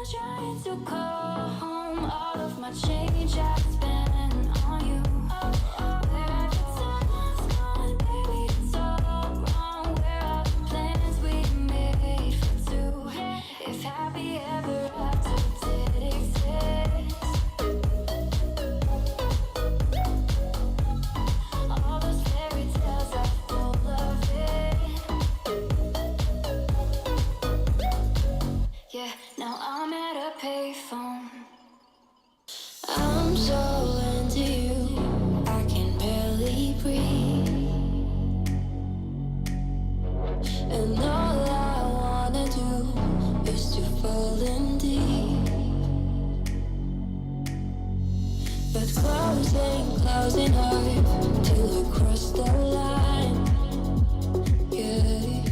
Trying to call home all of my change I spent on you. Where have the time's gone, baby? It's all wrong. Where are the plans we made for two? If happy ever after did exist, all those fairy tales are full of it. Yeah, now I'm at a payphone. I'm so into you, I can barely breathe. And all I wanna do is to fall in deep. But closing hard till I cross the line. Yeah.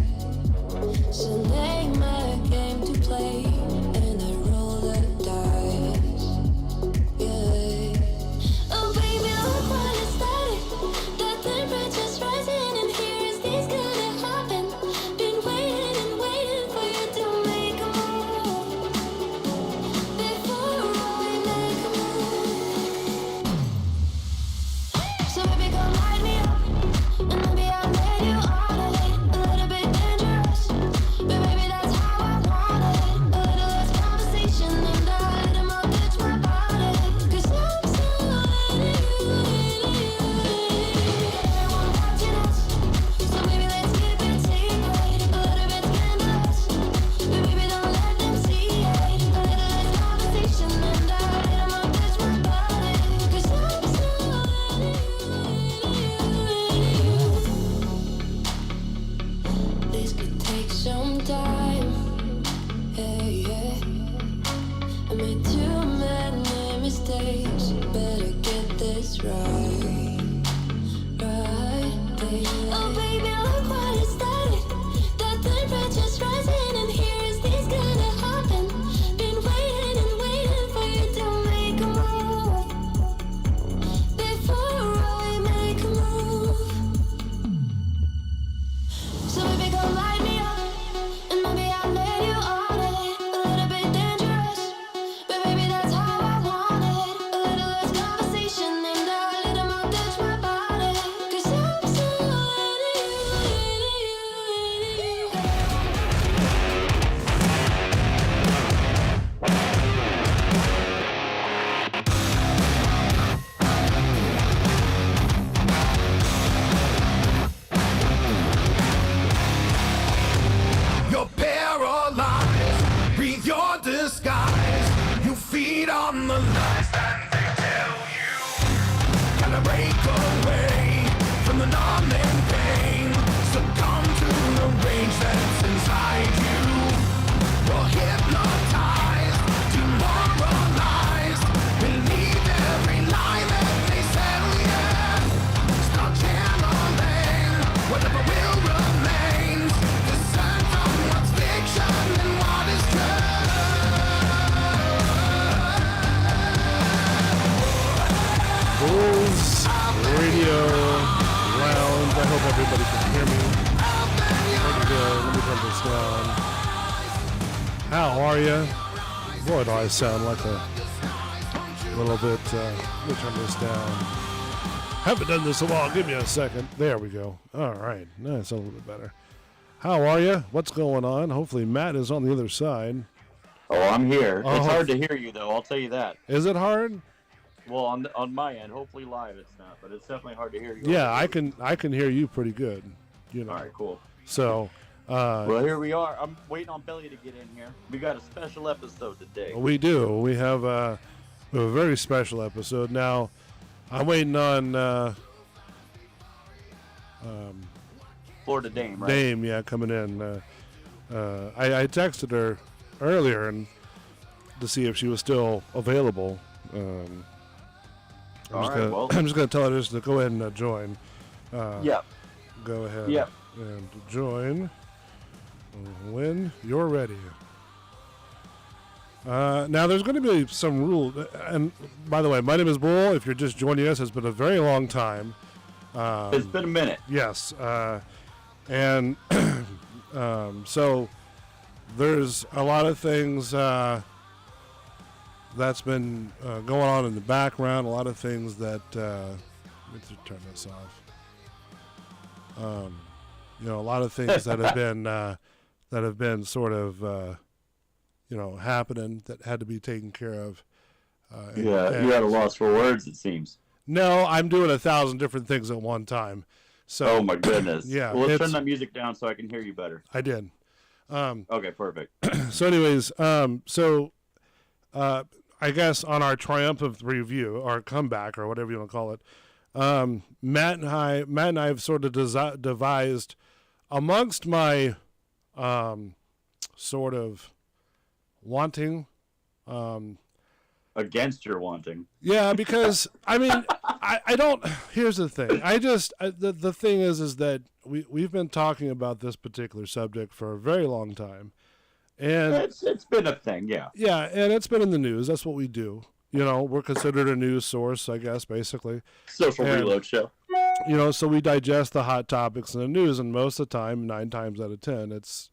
So name a game to play, and I roll the dice. Yeah. Oh baby, look what it started. The temperature's rising, and here is this gonna happen. Been waiting and waiting for you to make a move before we make a move. So baby, come light me up, and maybe I'll let you on a hit. A little bit dangerous, but baby, that's how I want it. A little less conversation and a little more touch my body. 'Cause I'm so into you. Everyone watching us, so baby, let's keep it secret. A little bit scandalous, but baby, don't let them see it. A little less conversation and a little more touch my body. 'Cause I'm so into you. This could take some time. Hey, yeah. I made too many mistakes. Better get this right. Oh baby, look what it started. The temperature's rising and here's this gonna happen. Been waiting and waiting for you to make a move. Before I make a move. So baby, go light me up. And maybe I'll let you on it. A little bit dangerous, but baby, that's how I want it. A little less conversation and a little more touch my body. 'Cause I'm so into you, You're paralyzed, breathe your disguise. You feed on the lies that they tell you. Gotta break away from the numbing pain. Succumb to the rage that's inside you. You're hypnotized, demoralized. Believe every lie that they sell you. Start channeling whatever will remains. Discern from what's fiction and what is true. Bulls Radio Lounge. I hope everybody can hear me. Pretty good. Let me turn this down. How are you? Boy, do I sound like a little bit. Let me turn this down. Haven't done this in a while. Give me a second. There we go. All right. That's a little bit better. How are you? What's going on? Hopefully Matt is on the other side. Oh, I'm here. Oh. It's hard to hear you, though. I'll tell you that. Is it hard? Well, on my end, hopefully live it's not, but it's definitely hard to hear you. Yeah, I can hear you pretty good. You know. All right, cool. So, Well, here we are. I'm waiting on Billy to get in here. We got a special episode today. we do. We have a very special episode. Now, I'm waiting on Florida Dame, right? Dame, yeah, coming in. I texted her earlier and to see if she was still available. All right, well. I'm just gonna tell her just to go ahead and join. Yep. Go ahead Yep. and join when you're ready. Now, there's going to be some rule. And by the way, my name is Bull. If you're just joining us, it's been a very long time. It's been a minute. Yes. And so there's a lot of things that's been going on in the background, a lot of things that, let me just turn this off. A lot of things that have been sort of, happening that had to be taken care of. You're at a loss for words, it seems. No, I'm doing 1,000 different things at one time. So, oh my goodness. Yeah. Well, let's turn that music down so I can hear you better. I did. Okay, perfect. So anyways, I guess on our triumphant review, our comeback, or whatever you want to call it, Matt and I have sort of devised amongst my sort of wanting. Against your wanting. Yeah, because I mean, I don't. Here's the thing. The thing is that we've been talking about this particular subject for a very long time, and it's been a thing, yeah. Yeah, and it's been in the news. That's what we do. We're considered a news source, I guess, basically. Social reload show. So we digest the hot topics in the news, and most of the time, 9 times out of 10, it's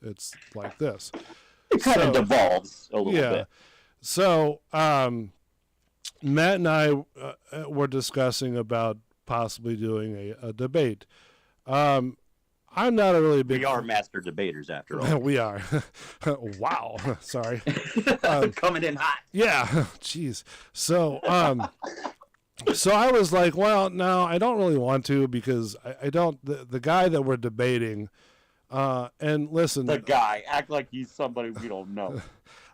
like this. It kind of devolves a little bit. So, Matt and I were discussing about possibly doing a debate. I'm not a really big... We are master debaters, after all. We are. Wow. Sorry. Coming in hot. Yeah. Jeez. So, so I was like, well, no, I don't really want to because I don't... The guy that we're debating... and listen... The guy. Act like he's somebody we don't know.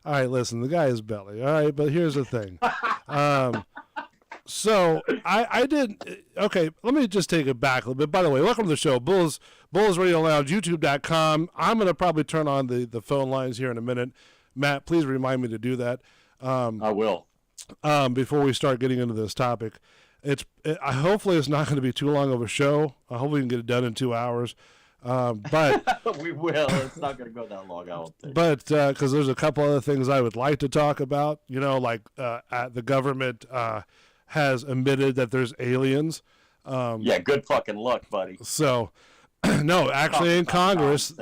All right, listen, the guy is Belly. All right, but here's the thing. So I did. Okay, let me just take it back a little bit. By the way, welcome to the show, Bulls Radio Lounge, YouTube.com. I'm going to probably turn on the phone lines here in a minute. Matt, please remind me to do that. I will. Before we start getting into this topic. hopefully it's not going to be too long of a show. I hope we can get it done in 2 hours. But we will. It's not going to go that long, I don't think. But because there's a couple other things I would like to talk about, like the government has admitted that there's aliens. Yeah, good fucking luck, buddy. So, no, actually, in Congress,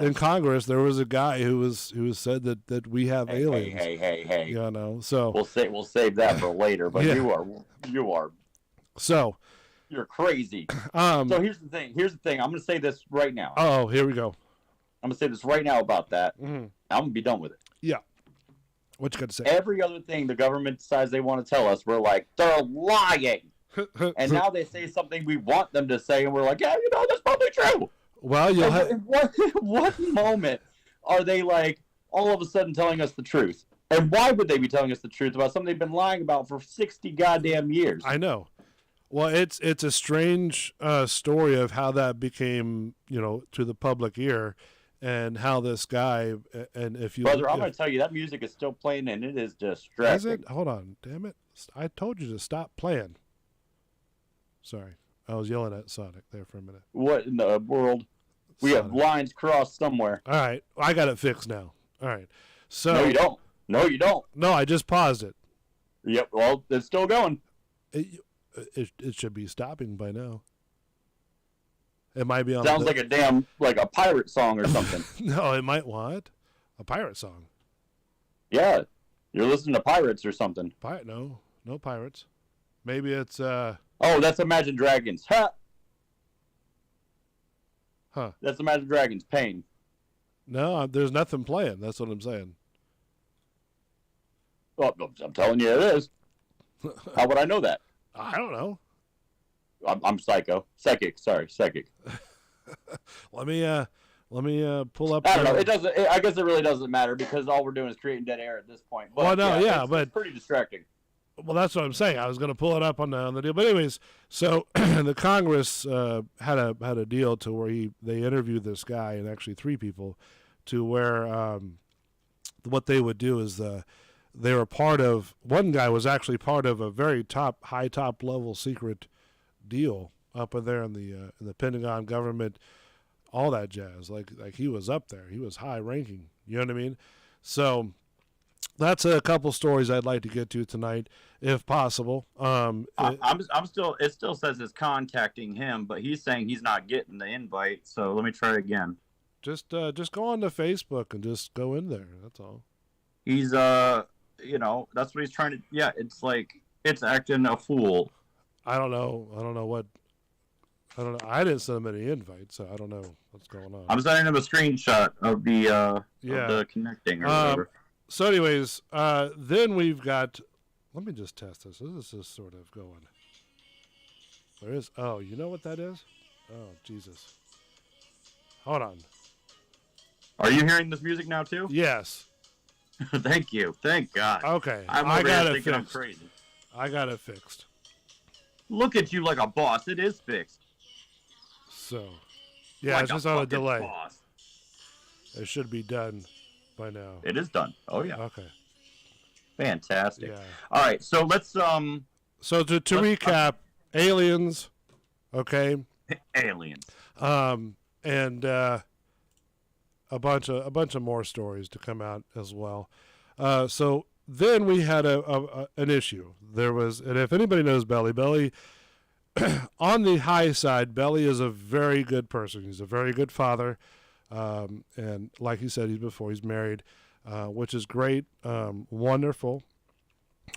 there was a guy who said that we have aliens. Hey. So we'll save that for later. But yeah. you are. So. You're crazy. So here's the thing. I'm going to say this right now. Oh, here we go. I'm going to say this right now about that. Mm-hmm. I'm going to be done with it. Yeah. What you got to say? Every other thing the government decides they want to tell us, we're like, they're lying. And now they say something we want them to say, and we're like, yeah, that's probably true. Well, what moment are they like all of a sudden telling us the truth? And why would they be telling us the truth about something they've been lying about for 60 goddamn years? I know. Well, it's a strange story of how that became, to the public ear, and how this guy, and if you... Brother, I'm going to tell you, that music is still playing, and it is distracting. Is it? Hold on. Damn it. I told you to stop playing. Sorry. I was yelling at Sonic there for a minute. What in the world? We have lines crossed somewhere. All right. I got it fixed now. All right. So... No, you don't. No, I just paused it. Yep, well, it's still going. It should be stopping by now. It might be on. Sounds like a pirate song or something. No, it might what? A pirate song. Yeah, you're listening to pirates or something. No pirates. Maybe it's Oh, that's Imagine Dragons. Huh. That's Imagine Dragons. Pain. No, there's nothing playing. That's what I'm saying. Well, I'm telling you, it is. How would I know that? I don't know. I'm psychic. Sorry, psychic. Let me pull up. I don't know. It doesn't. I guess it really doesn't matter because all we're doing is creating dead air at this point. But, but it's pretty distracting. Well, that's what I'm saying. I was going to pull it up on the deal, but anyways, so the Congress had a deal to where they interviewed this guy, and actually 3 people, to where what they would do is they were part of, one guy was actually part of a very high top level secret deal up in there in the Pentagon government, all that jazz. Like he was up there. He was high ranking. You know what I mean? So that's a couple stories I'd like to get to tonight, if possible. I'm still. It still says it's contacting him, but he's saying he's not getting the invite. So let me try again. Just go on to Facebook and just go in there. That's all. He's that's what he's trying to. Yeah, it's like it's acting a fool. I don't know what. I don't know. I didn't send him any invite, so I don't know what's going on. I'm sending him a screenshot of the connecting or whatever. So, anyways, then we've got. Let me just test this. This is sort of going. There is. Oh, you know what that is? Oh, Jesus. Hold on. Are you hearing this music now too? Yes. Thank you. Thank God. Okay. I got it fixed. I'm crazy. I got it fixed. Look at you like a boss. It is fixed. So, yeah, like it's just on a delay. Boss. It should be done by now. It is done. Oh yeah. Okay. Fantastic. Yeah. All right. So let's So to recap, aliens. Okay. Aliens. And a bunch of more stories to come out as well. So then we had an issue. There was, and if anybody knows Belly, on the high side, Belly is a very good person. He's a very good father, and like he said, he's married, which is great, wonderful.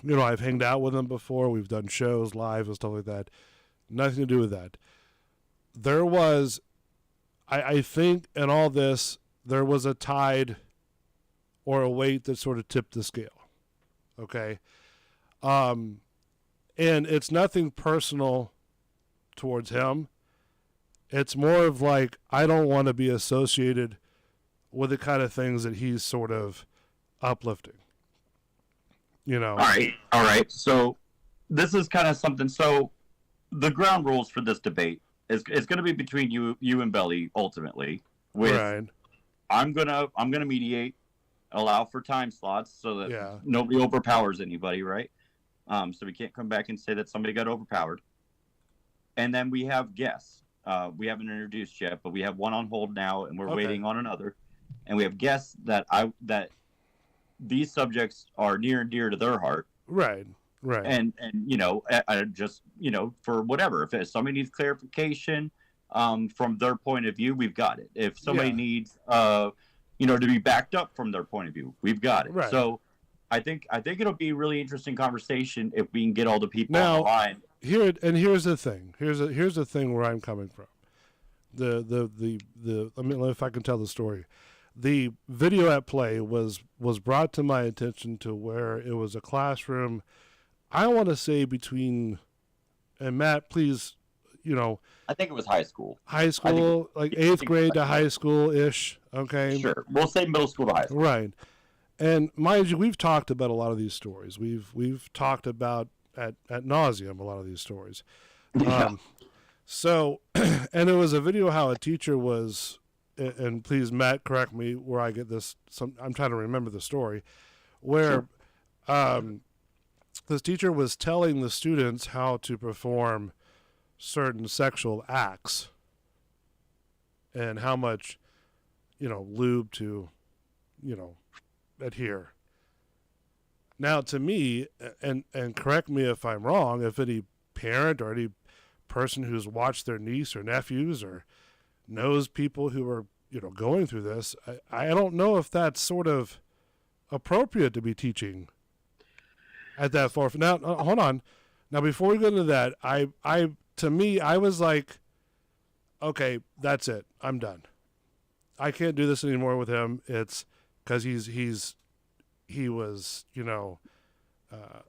I've hanged out with him before. We've done shows live and stuff like that. Nothing to do with that. There was, I think, in all this, there was a tide or a weight that sort of tipped the scale. Okay. And it's nothing personal towards him. It's more of like, I don't want to be associated with the kind of things that he's sort of uplifting. All right. So this is kind of something. So the ground rules for this debate is going to be between you and Belly ultimately. Right. I'm gonna mediate, allow for time slots so that nobody overpowers anybody, right? So we can't come back and say that somebody got overpowered. and then we have guests. We haven't introduced yet, but we have one on hold now, and we're waiting on another. And we have guests that these subjects are near and dear to their heart. Right. And you know, just, you know, for whatever. If somebody needs clarification from their point of view, we've got it. If somebody needs, you know, to be backed up from their point of view, we've got it. Right. So I think it'll be a really interesting conversation if we can get all the people now, on the line. Here's the thing. Here's the thing where I'm coming from. Let me if I can tell the story. The video at play was brought to my attention to where it was a classroom. I want to say between, and Matt, please, you know. I think it was high school. High school, like 8th grade to high school-ish, okay? Sure. We'll say middle school to high school. Right. And mind you, we've talked about a lot of these stories. We've talked about at nauseum a lot of these stories. So, and it was a video how a teacher was, and please, Matt, correct me where I get this. I'm trying to remember the story, where this teacher was telling the students how to perform certain sexual acts and how much, you know, lube to, you know, adhere. Now, to me, and correct me if I'm wrong, if any parent or any person who's watched their niece or nephews or knows people who are, you know, going through this, I don't know if that's sort of appropriate to be teaching at that forefront. Now, hold on. Now, before we go into that, to me, I was like, okay, that's it. I'm done. I can't do this anymore with him. It's because he was, you know,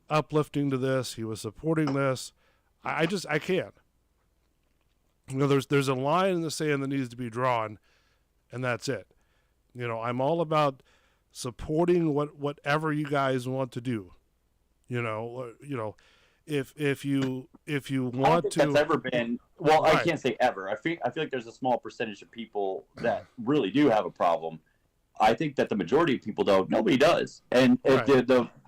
uplifting to this. He was supporting this. I can't. You know, there's a line in the sand that needs to be drawn, and that's it. You know, I'm all about supporting whatever you guys want to do. You know, if you want to. That's ever been. Well, right. I can't say ever. I feel like there's a small percentage of people that really do have a problem. I think that the majority of people don't. Nobody does, and right.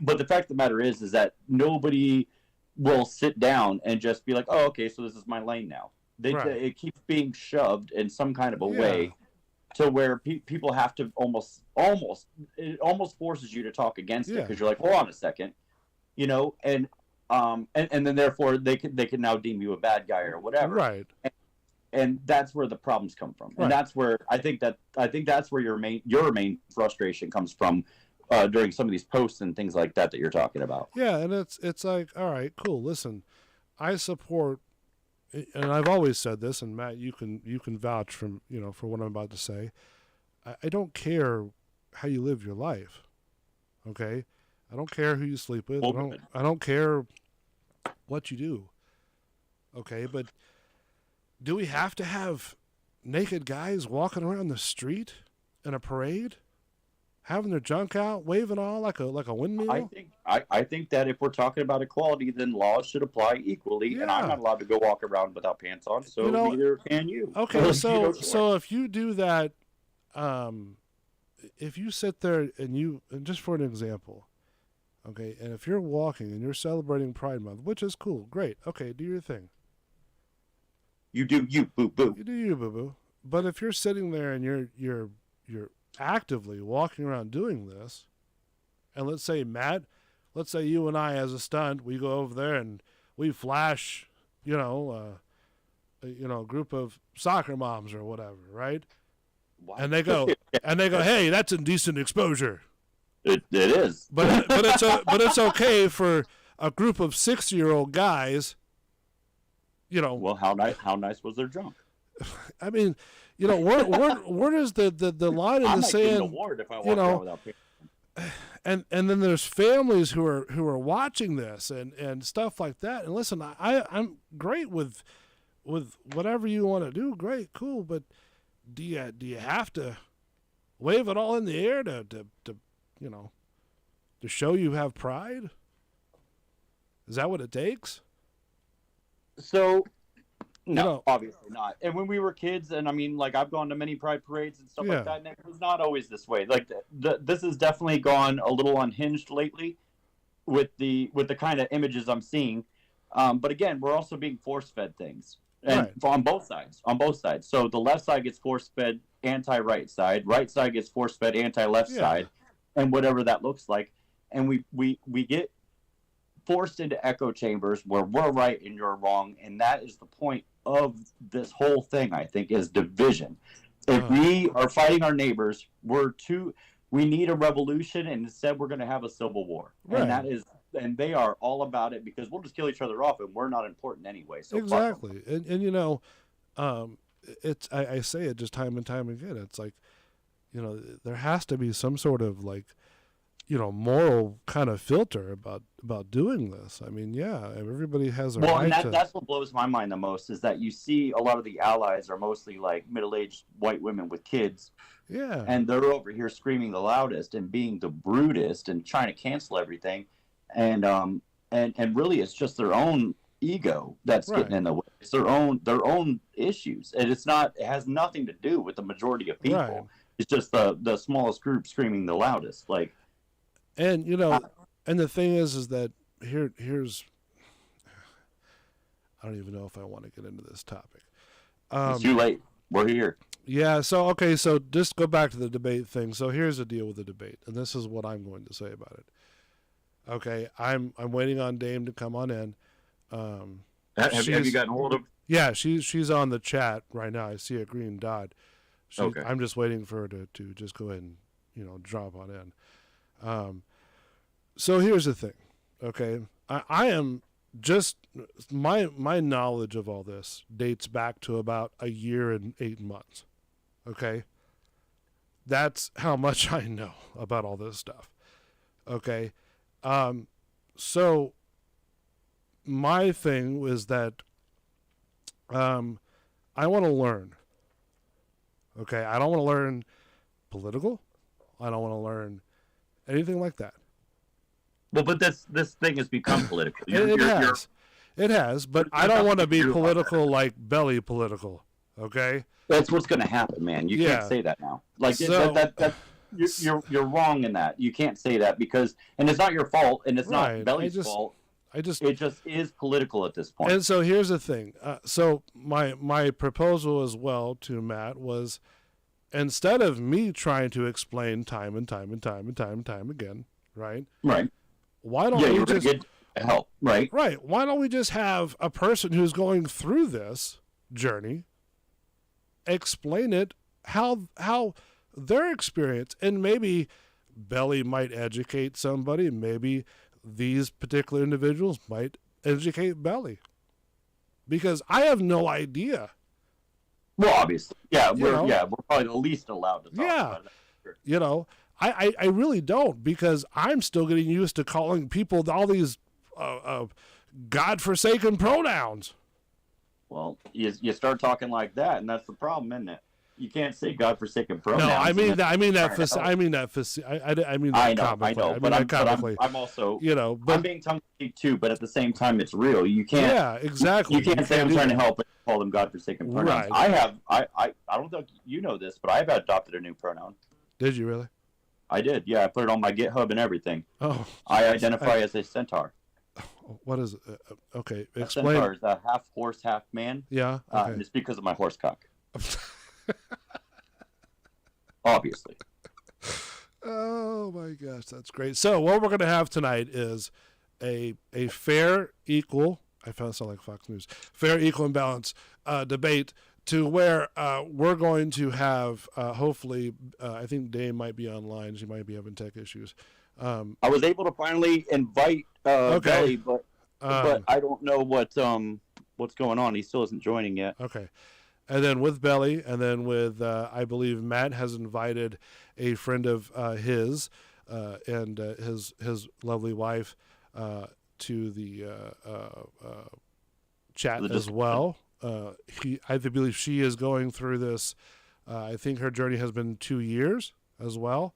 But the fact of the matter is that nobody will sit down and just be like, oh, okay, so this is my lane now. It keeps being shoved in some kind of a way to where people have to it almost forces you to talk against it, because you're like, hold on a second, you know, and then therefore they can now deem you a bad guy or whatever, right? And that's where the problems come from, and that's where I think that's where your main frustration comes from during some of these posts and things like that you're talking about. Yeah, and it's like, all right, cool. Listen, I support. And I've always said this, and Matt, you can vouch for what I'm about to say. I don't care how you live your life, okay? I don't care who you sleep with. I don't care what you do, okay? But do we have to have naked guys walking around the street in a parade, having their junk out, waving all like a windmill? I think that if we're talking about equality, then laws should apply equally, and I'm not allowed to go walk around without pants on, so neither can you. Okay, so if you do that, if you sit there and just for an example, okay, and if you're walking and you're celebrating Pride Month, which is cool, great, okay, do your thing. You do you, boo boo. You do you, boo boo. But if you're sitting there and you're actively walking around doing this, and let's say, Matt, let's say you and I as a stunt, we go over there and we flash, a group of soccer moms or whatever, right? What? And they go, hey, that's indecent exposure. It is. But it's okay for a group of 60-year-old guys. Well, how nice was their junk? I mean, where does the line in the sand? Get an award if I walk around without pants. And then there's families who are watching this and stuff like that. And listen, I'm great with whatever you want to do. Great, cool. But do you have to wave it all in the air to show you have pride? Is that what it takes? So, no, obviously not. And when we were kids, and I mean, like, I've gone to many pride parades and stuff like that, and it was not always this way. Like, this has definitely gone a little unhinged lately with the kind of images I'm seeing. But again, we're also being force-fed things. And Right. on both sides. So the left side gets force-fed anti-right side. Right side gets force-fed anti-left side, and whatever that looks like. And we get forced into echo chambers where we're right and you're wrong. And that is the point of this whole thing, I think, is division. If we are fighting our neighbors, we need a revolution, and instead we're going to have a civil war. Right. And they are all about it because we'll just kill each other off, and we're not important anyway. So exactly. And you know, I say it just time and time again. It's like, you know, there has to be some sort of like, you know, moral kind of filter about doing this. I mean, yeah, everybody has a right and that's what blows my mind the most is that you see a lot of the allies are mostly like middle-aged white women with kids. Yeah. And they're over here screaming the loudest and being the brutest and trying to cancel everything. And really it's just their own ego that's getting in the way. It's their own issues. And it has nothing to do with the majority of people. Right. It's just the smallest group screaming the loudest. Like, and you know, and the thing is that here's I don't even know if I want to get into this topic. It's too late. We're here. Yeah, so okay, so just go back to the debate thing. So here's the deal with the debate, and this is what I'm going to say about it. Okay, I'm waiting on Dame to come on in. Have you gotten hold of? Yeah, she's on the chat right now. I see a green dot. Okay. I'm just waiting for her to just go ahead and, you know, drop on in. So here's the thing. Okay, I am just my knowledge of all this dates back to about a year and 8 months. Okay, that's how much I know about all this stuff. Okay, so my thing was that I want to learn. Okay, I don't want to learn political. I don't want to learn anything like that. Well, but this thing has become political. It has, but I don't want to be political like belly political. Okay, that's what's going to happen, man. You can't say that now. Like you're wrong in that. You can't say that because, and it's not your fault, and it's not Belly's fault. It just is political at this point. And so here's the thing. So my proposal as well to Matt was, instead of me trying to explain time and time again, right? Right. Why don't we just get help? Right. Right. Why don't we just have a person who's going through this journey explain it, how their experience, and maybe Belly might educate somebody, maybe these particular individuals might educate Belly, because I have no idea. Well, obviously, we're probably the least allowed to talk about it. Sure. You know, I really don't, because I'm still getting used to calling people all these godforsaken pronouns. Well, you start talking like that, and that's the problem, isn't it? You can't say godforsaken pronouns. No, I mean that. I mean that comically. I'm also, you know, but I'm being tongue-in-cheek too. But at the same time, it's real. You can't. Yeah, exactly. You can't say I'm trying to help and call them godforsaken pronouns. Right. I don't think you know this, but I've adopted a new pronoun. Did you really? I did. Yeah, I put it on my GitHub and everything. Oh. I identify as a centaur. What is it? Okay, explain. A centaur is a half horse, half man. Yeah. Okay. And it's because of my horse cock. Obviously. Oh my gosh, that's great. So what we're going to have tonight is a fair, equal, I found it sound like Fox News, fair, equal, and balanced debate, to where we're going to have, hopefully, I think Dame might be online. She might be having tech issues. I was able to finally invite Belly, but I don't know what's going on. He still isn't joining yet. Okay. And then with Belly, and then with, I believe Matt has invited a friend of his and his lovely wife to the chat as well. I believe she is going through this. I think her journey has been 2 years as well.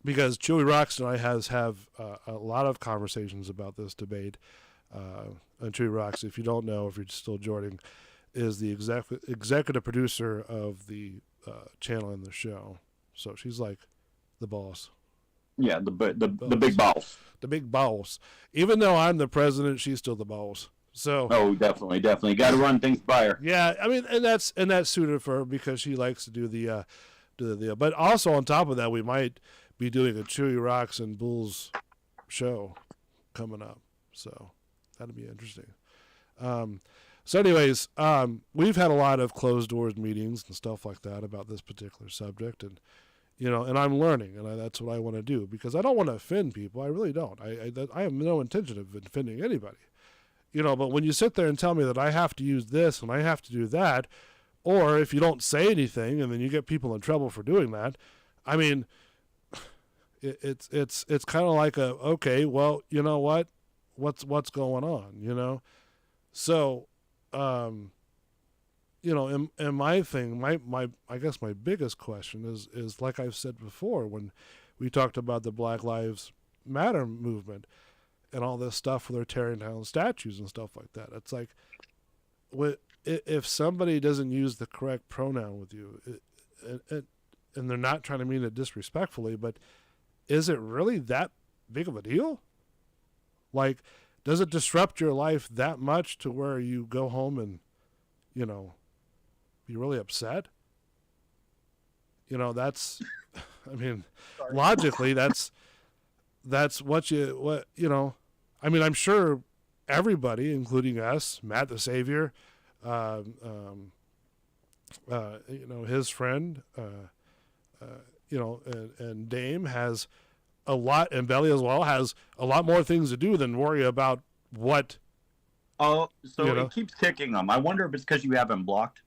Because Chewy Rocks and I have a lot of conversations about this debate. And Chewy Rocks, if you don't know, if you're still joining, is the executive producer of the channel and the show. So she's like the boss. Yeah, the big boss. The big boss. Even though I'm the president, she's still the boss. So. Oh, definitely. Got to run things by her. Yeah, I mean, and that's suited for her because she likes to do the but also on top of that, we might be doing a Chewy Rocks and Bulls show coming up. So that'll be interesting. So anyways, we've had a lot of closed doors meetings and stuff like that about this particular subject, and and I'm learning, and that's what I want to do because I don't want to offend people. I really don't. I have no intention of offending anybody. But when you sit there and tell me that I have to use this and I have to do that, or if you don't say anything and then you get people in trouble for doing that, I mean, it's kind of like okay, well, you know what, what's going on, So, and my thing, my I guess my biggest question is like I've said before when we talked about the Black Lives Matter movement and all this stuff where they're tearing down statues and stuff like that. It's like, if somebody doesn't use the correct pronoun with you, and they're not trying to mean it disrespectfully, but is it really that big of a deal? Like, does it disrupt your life that much to where you go home and, be really upset? That's, I mean, logically, that's what I mean, I'm sure everybody, including us, Matt the Savior, his friend, and Dame has a lot, and Belly as well has a lot more things to do than worry about what. Oh, so it keeps kicking him. I wonder if it's because you have him blocked.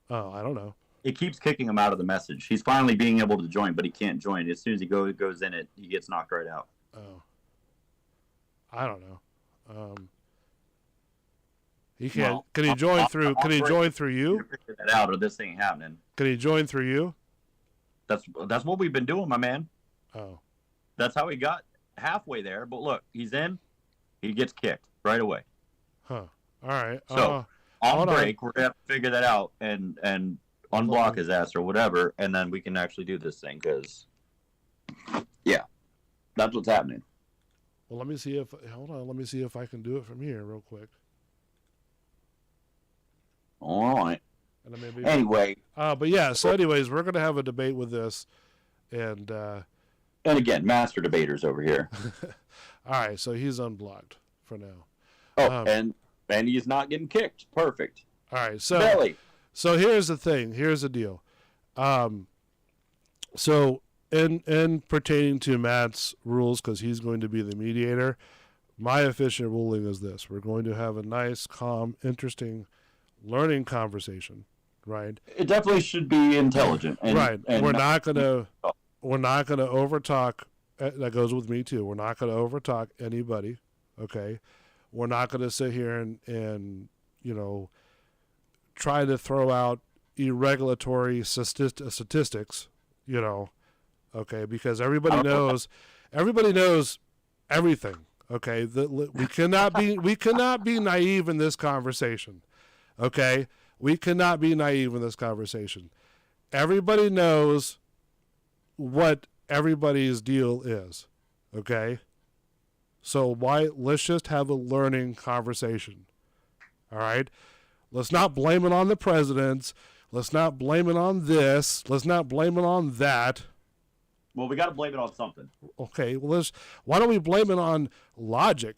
Oh, I don't know. It keeps kicking him out of the message. He's finally being able to join, but he can't join. As soon as he goes in it, he gets knocked right out. Oh. I don't know. He can't. Well, can he join through? Can he join through you? Figure that out, or this ain't happening. Can he join through you? That's what we've been doing, my man. Oh. That's how he got halfway there. But look, he's in. He gets kicked right away. Huh. All right. So on break, we're gonna have to figure that out and unblock his ass or whatever, and then we can actually do this thing because, yeah, that's what's happening. Well, let me see if I can do it from here real quick. All right. And then maybe anyway. But yeah. So, anyways, we're gonna have a debate with this, and again, master debaters over here. All right. So he's unblocked for now. Oh, and he's not getting kicked. Perfect. All right. So Belly. So here's the thing. Here's the deal. So in pertaining to Matt's rules, because he's going to be the mediator, my official ruling is this: we're going to have a nice, calm, interesting, learning conversation. Right. It definitely should be intelligent. Right. And we're not gonna overtalk. That goes with me too. We're not gonna overtalk anybody. Okay. We're not gonna sit here and try to throw out irregulatory statistics. Okay, because everybody knows everything. Okay, we cannot be naive in this conversation. Okay, we cannot be naive in this conversation. Everybody knows what everybody's deal is. Okay, so let's just have a learning conversation. All right, let's not blame it on the presidents. Let's not blame it on this. Let's not blame it on that. Well, we got to blame it on something. Okay, well, why don't we blame it on logic?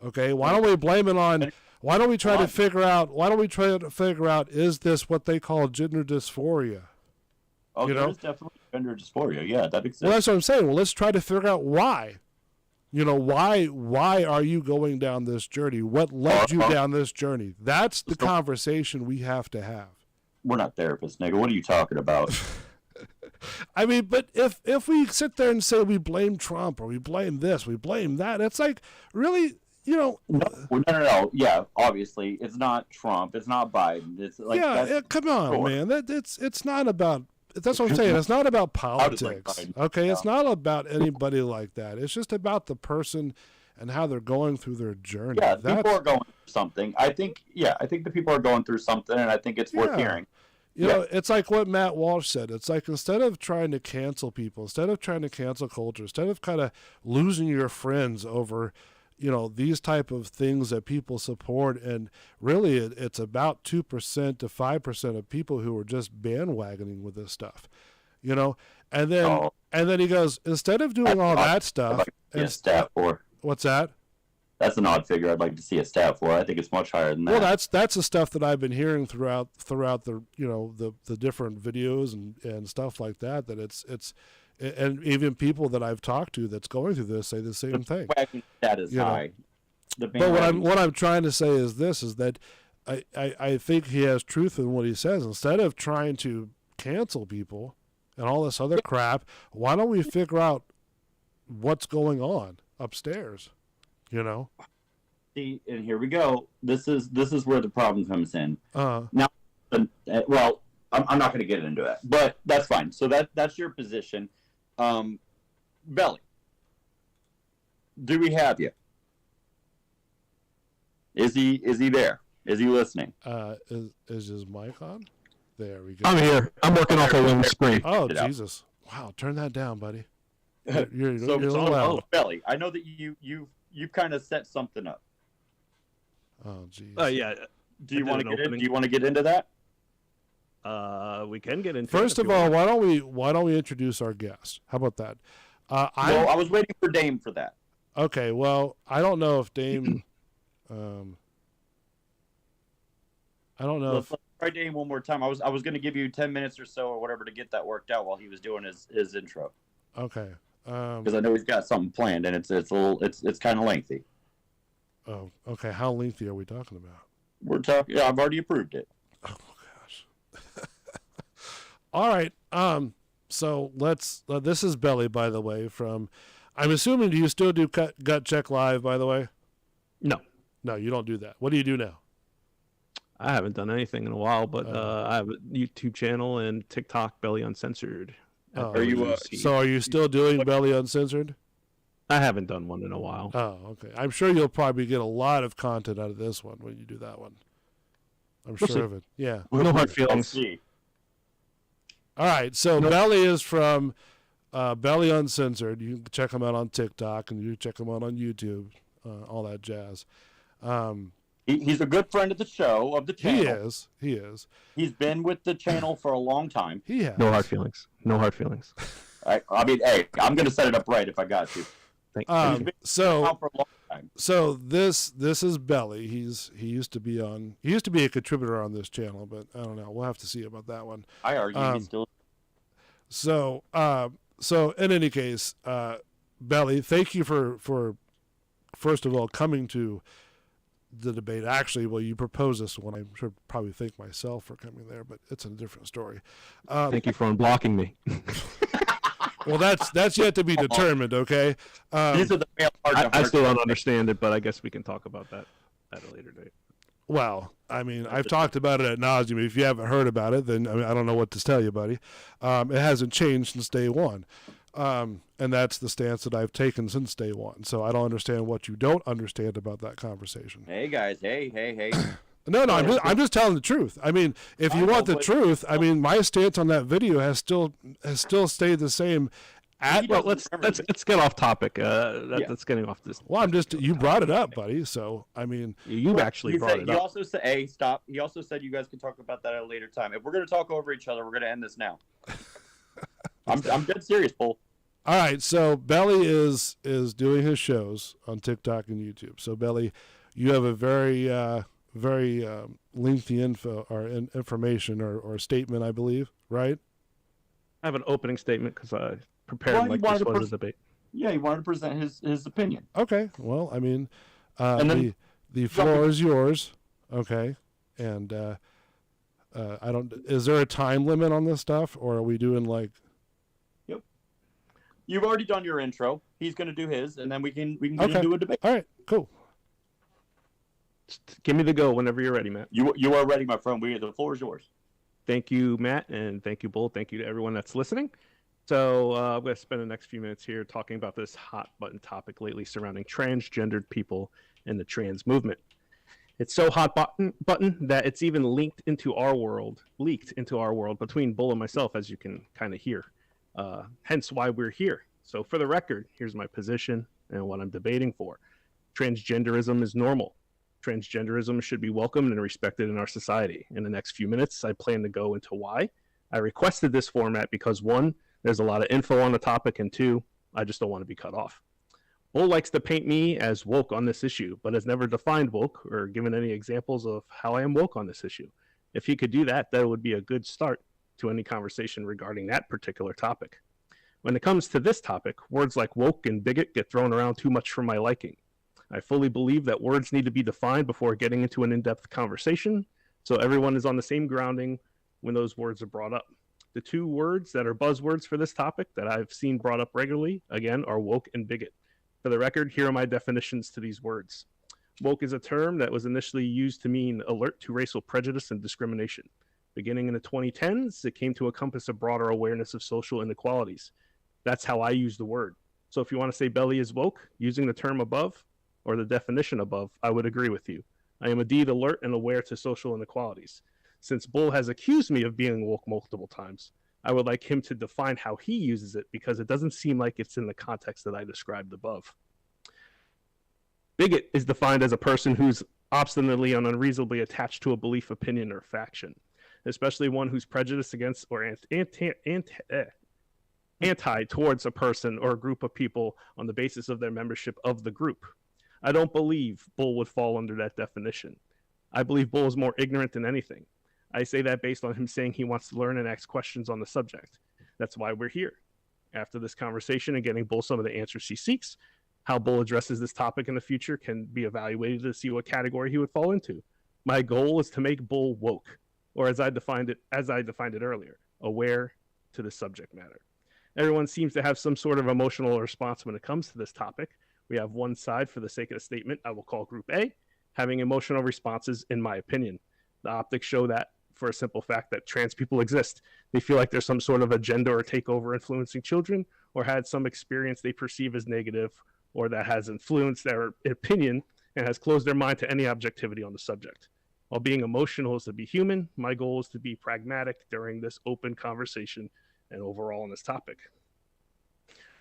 Okay, why don't we blame it on? Why don't we try to figure out? Is this what they call gender dysphoria? Oh, there's definitely gender dysphoria. Yeah, that exists. Well, that's what I'm saying. Well, let's try to figure out why. Why are you going down this journey? What led you down this journey? That's the conversation we have to have. We're not therapists, nigga. What are you talking about? I mean, but if we sit there and say we blame Trump or we blame this, we blame that, it's like, really, No. Yeah, obviously, it's not Trump. It's not Biden. It's like, come on, man. It's not about. That's what I'm saying. It's not about politics. Okay, it's not about anybody like that. It's just about the person and how they're going through their journey. Yeah, people are going through something. I think the people are going through something, and I think it's worth hearing. It's like what Matt Walsh said. It's like, instead of trying to cancel people, instead of trying to cancel culture, instead of kind of losing your friends over, these type of things that people support, and really it's about 2% to 5% of people who are just bandwagoning with this stuff, and then he goes, instead of doing all that stuff, what's that? That's an odd figure I'd like to see a stat for. I think it's much higher than that. Well, that's the stuff that I've been hearing throughout the the different videos and stuff like that. That it's and even people that I've talked to that's going through this say the same thing. That is high. But what I'm trying to say is that I think he has truth in what he says. Instead of trying to cancel people and all this other crap, why don't we figure out what's going on upstairs? See, and here we go. This is where the problem comes in. Now, well, I'm not going to get into it, but that's fine. So that's your position. Belly, do we have you? Is he there? Is he listening? Is his mic on? There we go. I'm here. I'm working off a one screen. Oh, Jesus! Wow, turn that down, buddy. You're so a little loud. Belly, I know that you kind of set something up. Oh, geez. Yeah. Do you want to get into that? We can get into. First of all, why don't we introduce our guest? How about that? I was waiting for Dame for that. Okay. Well, I don't know if Dame. I don't know. Let's try Dame one more time. I was going to give you 10 minutes or so or whatever to get that worked out while he was doing his intro. Okay. Because I know he's got something planned, and it's kind of lengthy. Oh, okay. How lengthy are we talking about? We're talking. Yeah, I've already approved it. Oh gosh. All right. So let's. This is Belly, by the way. From, I'm assuming, do you still do Gut Check Live? By the way. No, you don't do that. What do you do now? I haven't done anything in a while, but I have a YouTube channel and TikTok, Belly Uncensored. Are you? So are you still doing Belly Uncensored? I haven't done one in a while. Oh, okay. I'm sure you'll probably get a lot of content out of this one when you do that one. I'm sure of it. Yeah. No hard feelings. All right. So Belly is from Belly Uncensored. You can check him out on TikTok, and you check him out on YouTube, all that jazz. He's a good friend of the show, of the channel. He is. He's been with the channel for a long time. He has. No hard feelings. I mean, hey, I'm going to set it up right if I got to. So for a long time. So this is Belly. He used to be a contributor on this channel, but I don't know. We'll have to see about that one. I argue he's still. So in any case, Belly, thank you for first of all coming to the debate. Actually, well, you proposed this one. I should probably thank myself for coming there, but it's a different story. Thank you for unblocking me. Well, that's yet to be determined. Okay. These are the male I still don't understand it, but I guess we can talk about that at a later date. Well, I mean, I've talked about it ad nauseum. If you haven't heard about it, then I don't know what to tell you, buddy. It hasn't changed since day one. And that's the stance that I've taken since day one. So I don't understand what you don't understand about that conversation. Hey guys, hey. No, I'm just telling the truth. I mean, if you want the truth, I mean, my stance on that video has still stayed the same. Well, let's get off topic. That's getting off this. Well, you brought it up, buddy. So I mean, you actually brought it up. He also said, "Hey, stop." He also said you guys can talk about that at a later time. If we're going to talk over each other, we're going to end this now. I'm dead serious, Paul. All right, so Belly is doing his shows on TikTok and YouTube. So Belly, you have a very lengthy information or statement, I believe, right? I have an opening statement because I prepared this was a debate. Yeah, he wanted to present his opinion. Okay, well, I mean, and then, the floor is yours. Okay, and I don't. Is there a time limit on this stuff, or are we doing like? Yep. You've already done your intro. He's going to do his, and then we can get into a debate. All right, cool. Just give me the go whenever you're ready, Matt. You are ready, my friend. The floor is yours. Thank you, Matt, and thank you, Bull. Thank you to everyone that's listening. So I'm going to spend the next few minutes here talking about this hot button topic lately surrounding transgendered people and the trans movement. It's so hot button that it's even leaked into our world between Bull and myself, as you can kind of hear. Hence why we're here. So for the record, here's my position and what I'm debating for. Transgenderism is normal. Transgenderism should be welcomed and respected in our society. In the next few minutes, I plan to go into why. I requested this format because 1, there's a lot of info on the topic, and 2, I just don't want to be cut off. Bull likes to paint me as woke on this issue, but has never defined woke or given any examples of how I am woke on this issue. If he could do that, that would be a good start to any conversation regarding that particular topic. When it comes to this topic, words like woke and bigot get thrown around too much for my liking. I fully believe that words need to be defined before getting into an in-depth conversation, so everyone is on the same grounding when those words are brought up. The 2 words that are buzzwords for this topic that I've seen brought up regularly, again, are woke and bigot. For the record, here are my definitions to these words. Woke is a term that was initially used to mean alert to racial prejudice and discrimination. Beginning in the 2010s, it came to encompass a broader awareness of social inequalities. That's how I use the word. So if you want to say Belly is woke, using the term above, or the definition above, I would agree with you. I am indeed alert and aware to social inequalities. Since Bull has accused me of being woke multiple times, I would like him to define how he uses it, because it doesn't seem like it's in the context that I described above. Bigot is defined as a person who's obstinately and unreasonably attached to a belief, opinion, or faction, especially one who's prejudiced against or anti towards a person or a group of people on the basis of their membership of the group. I don't believe Bull would fall under that definition. I believe Bull is more ignorant than anything. I say that based on him saying he wants to learn and ask questions on the subject. That's why we're here. After this conversation and getting Bull some of the answers he seeks, how Bull addresses this topic in the future can be evaluated to see what category he would fall into. My goal is to make Bull woke, or as I defined it earlier, aware to the subject matter. Everyone seems to have some sort of emotional response when it comes to this topic. We have one side, for the sake of the statement, I will call Group A, having emotional responses, in my opinion. The optics show that for a simple fact that trans people exist. They feel like there's some sort of agenda or takeover influencing children, or had some experience they perceive as negative, or that has influenced their opinion and has closed their mind to any objectivity on the subject. While being emotional is to be human, my goal is to be pragmatic during this open conversation and overall on this topic.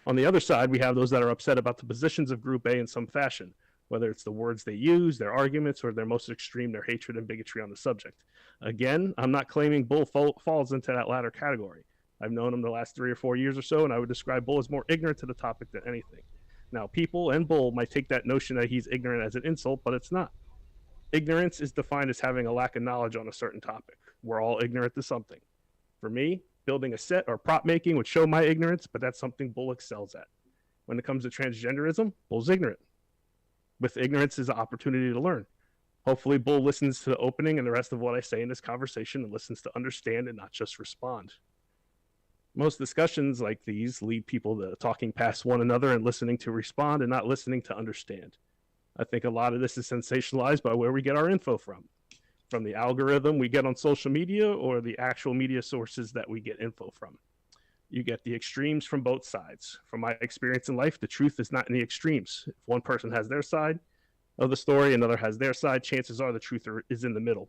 On the other side, we have those that are upset about the positions of Group A in some fashion, whether it's the words they use, their arguments, or their most extreme, their hatred and bigotry on the subject. Again, I'm not claiming Bull falls into that latter category. I've known him the last 3 or 4 years or so, and I would describe Bull as more ignorant to the topic than anything. Now, people and Bull might take that notion that he's ignorant as an insult, but it's not. Ignorance is defined as having a lack of knowledge on a certain topic. We're all ignorant to something. For me, building a set or prop making would show my ignorance, but that's something Bull excels at. When it comes to transgenderism, Bull's ignorant. With ignorance is an opportunity to learn. Hopefully, Bull listens to the opening and the rest of what I say in this conversation and listens to understand and not just respond. Most discussions like these lead people to talking past one another and listening to respond and not listening to understand. I think a lot of this is sensationalized by where we get our info from the algorithm we get on social media or the actual media sources that we get info from. You get the extremes from both sides. From my experience in life, the truth is not in the extremes. If one person has their side of the story, another has their side, chances are the truth is in the middle.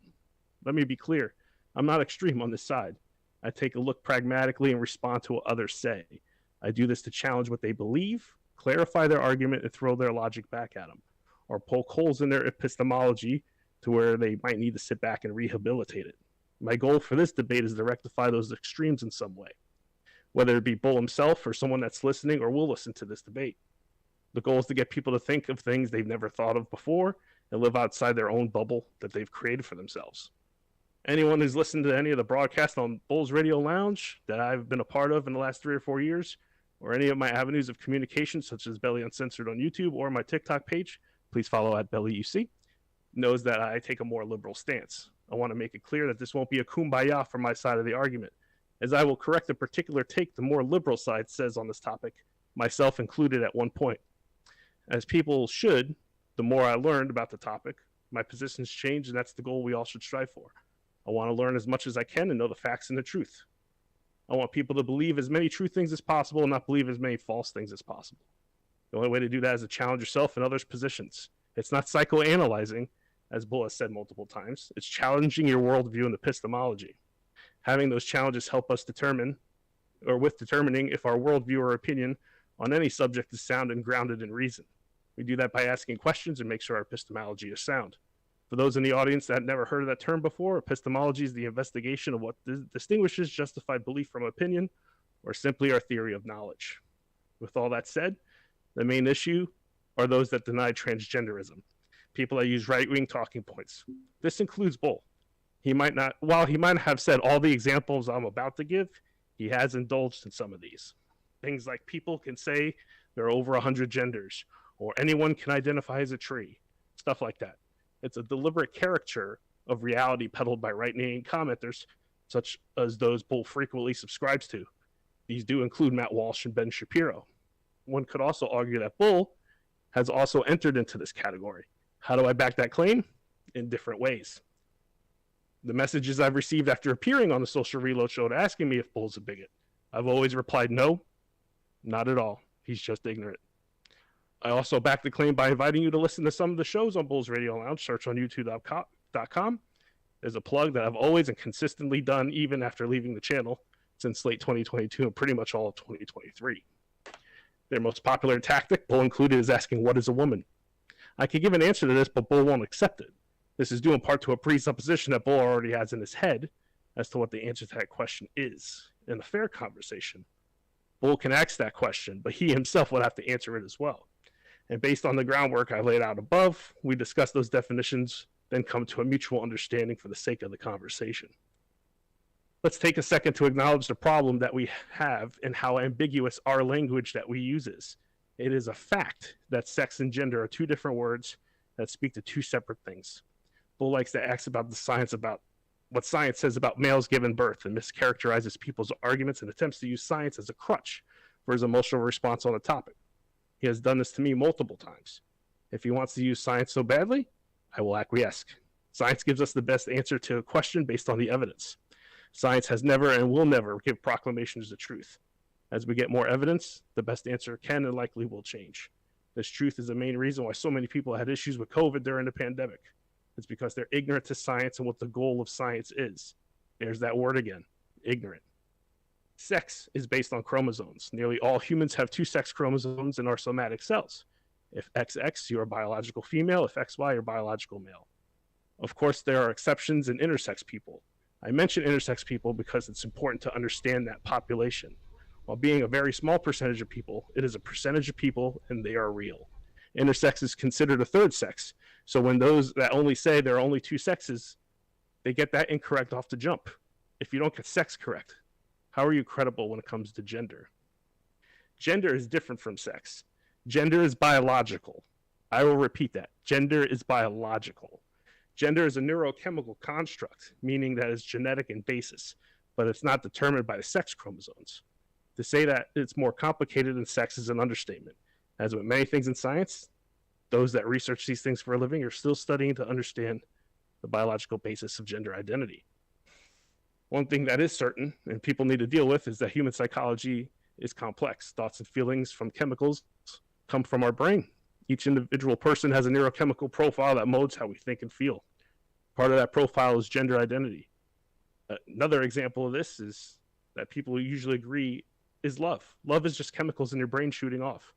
Let me be clear. I'm not extreme on this side. I take a look pragmatically and respond to what others say. I do this to challenge what they believe, clarify their argument, and throw their logic back at them, or poke holes in their epistemology to where they might need to sit back and rehabilitate it. My goal for this debate is to rectify those extremes in some way, whether it be Bull himself or someone that's listening or will listen to this debate. The goal is to get people to think of things they've never thought of before and live outside their own bubble that they've created for themselves. Anyone who's listened to any of the broadcasts on Bull's Radio Lounge that I've been a part of in the last 3 or 4 years, or any of my avenues of communication, such as Belly Uncensored on YouTube or my TikTok page, please follow at BellyUC, knows that I take a more liberal stance. I want to make it clear that this won't be a kumbaya from my side of the argument, as I will correct a particular take the more liberal side says on this topic, myself included at one point. As people should, the more I learned about the topic, my positions changed, and that's the goal we all should strive for. I want to learn as much as I can and know the facts and the truth. I want people to believe as many true things as possible and not believe as many false things as possible. The only way to do that is to challenge yourself and others' positions. It's not psychoanalyzing, as Bull has said multiple times. It's challenging your worldview and epistemology. Having those challenges help us determining if our worldview or opinion on any subject is sound and grounded in reason. We do that by asking questions and make sure our epistemology is sound. For those in the audience that never heard of that term before, epistemology is the investigation of what distinguishes justified belief from opinion, or simply our theory of knowledge. With all that said, the main issue are those that deny transgenderism, people that use right-wing talking points. This includes Bull. While he might have said all the examples I'm about to give, he has indulged in some of these. Things like people can say there are over 100 genders, or anyone can identify as a tree, stuff like that. It's a deliberate caricature of reality peddled by right-wing commenters, such as those Bull frequently subscribes to. These do include Matt Walsh and Ben Shapiro. One could also argue that Bull has also entered into this category. How do I back that claim? In different ways. The messages I've received after appearing on the Social Reload show asking me if Bull's a bigot, I've always replied, no, not at all. He's just ignorant. I also back the claim by inviting you to listen to some of the shows on Bull's Radio Lounge. Search on youtube.com. There's a plug that I've always and consistently done even after leaving the channel since late 2022 and pretty much all of 2023. Their most popular tactic, Bull included, is asking, what is a woman? I could give an answer to this, but Bull won't accept it. This is due in part to a presupposition that Bull already has in his head as to what the answer to that question is. In a fair conversation, Bull can ask that question, but he himself would have to answer it as well. And based on the groundwork I laid out above, we discuss those definitions, then come to a mutual understanding for the sake of the conversation. Let's take a second to acknowledge the problem that we have and how ambiguous our language that we use is. It is a fact that sex and gender are two different words that speak to two separate things. Bull likes to ask about the science, about what science says about males given birth, and mischaracterizes people's arguments and attempts to use science as a crutch for his emotional response on the topic. He has done this to me multiple times. If he wants to use science so badly, I will acquiesce. Science gives us the best answer to a question based on the evidence. Science has never and will never give proclamations of truth. As we get more evidence, the best answer can and likely will change. This truth is the main reason why so many people had issues with COVID during the pandemic. It's because they're ignorant to science and what the goal of science is. There's that word again, ignorant. Sex is based on chromosomes. Nearly all humans have two sex chromosomes in our somatic cells. If XX, you're a biological female. If XY, you're biological male. Of course, there are exceptions in intersex people. I mention intersex people because it's important to understand that population. While being a very small percentage of people, it is a percentage of people and they are real. Intersex is considered a third sex. So when those that only say there are only two sexes, they get that incorrect off the jump. If you don't get sex correct, how are you credible when it comes to gender? Gender is different from sex. Gender is biological. I will repeat that. Gender is biological. Gender is a neurochemical construct, meaning that it's genetic in basis, but it's not determined by the sex chromosomes. To say that it's more complicated than sex is an understatement. As with many things in science, those that research these things for a living are still studying to understand the biological basis of gender identity. One thing that is certain, and people need to deal with, is that human psychology is complex. Thoughts and feelings from chemicals come from our brain. Each individual person has a neurochemical profile that molds how we think and feel. Part of that profile is gender identity. Another example of this is that people usually agree is love. Love is just chemicals in your brain shooting off.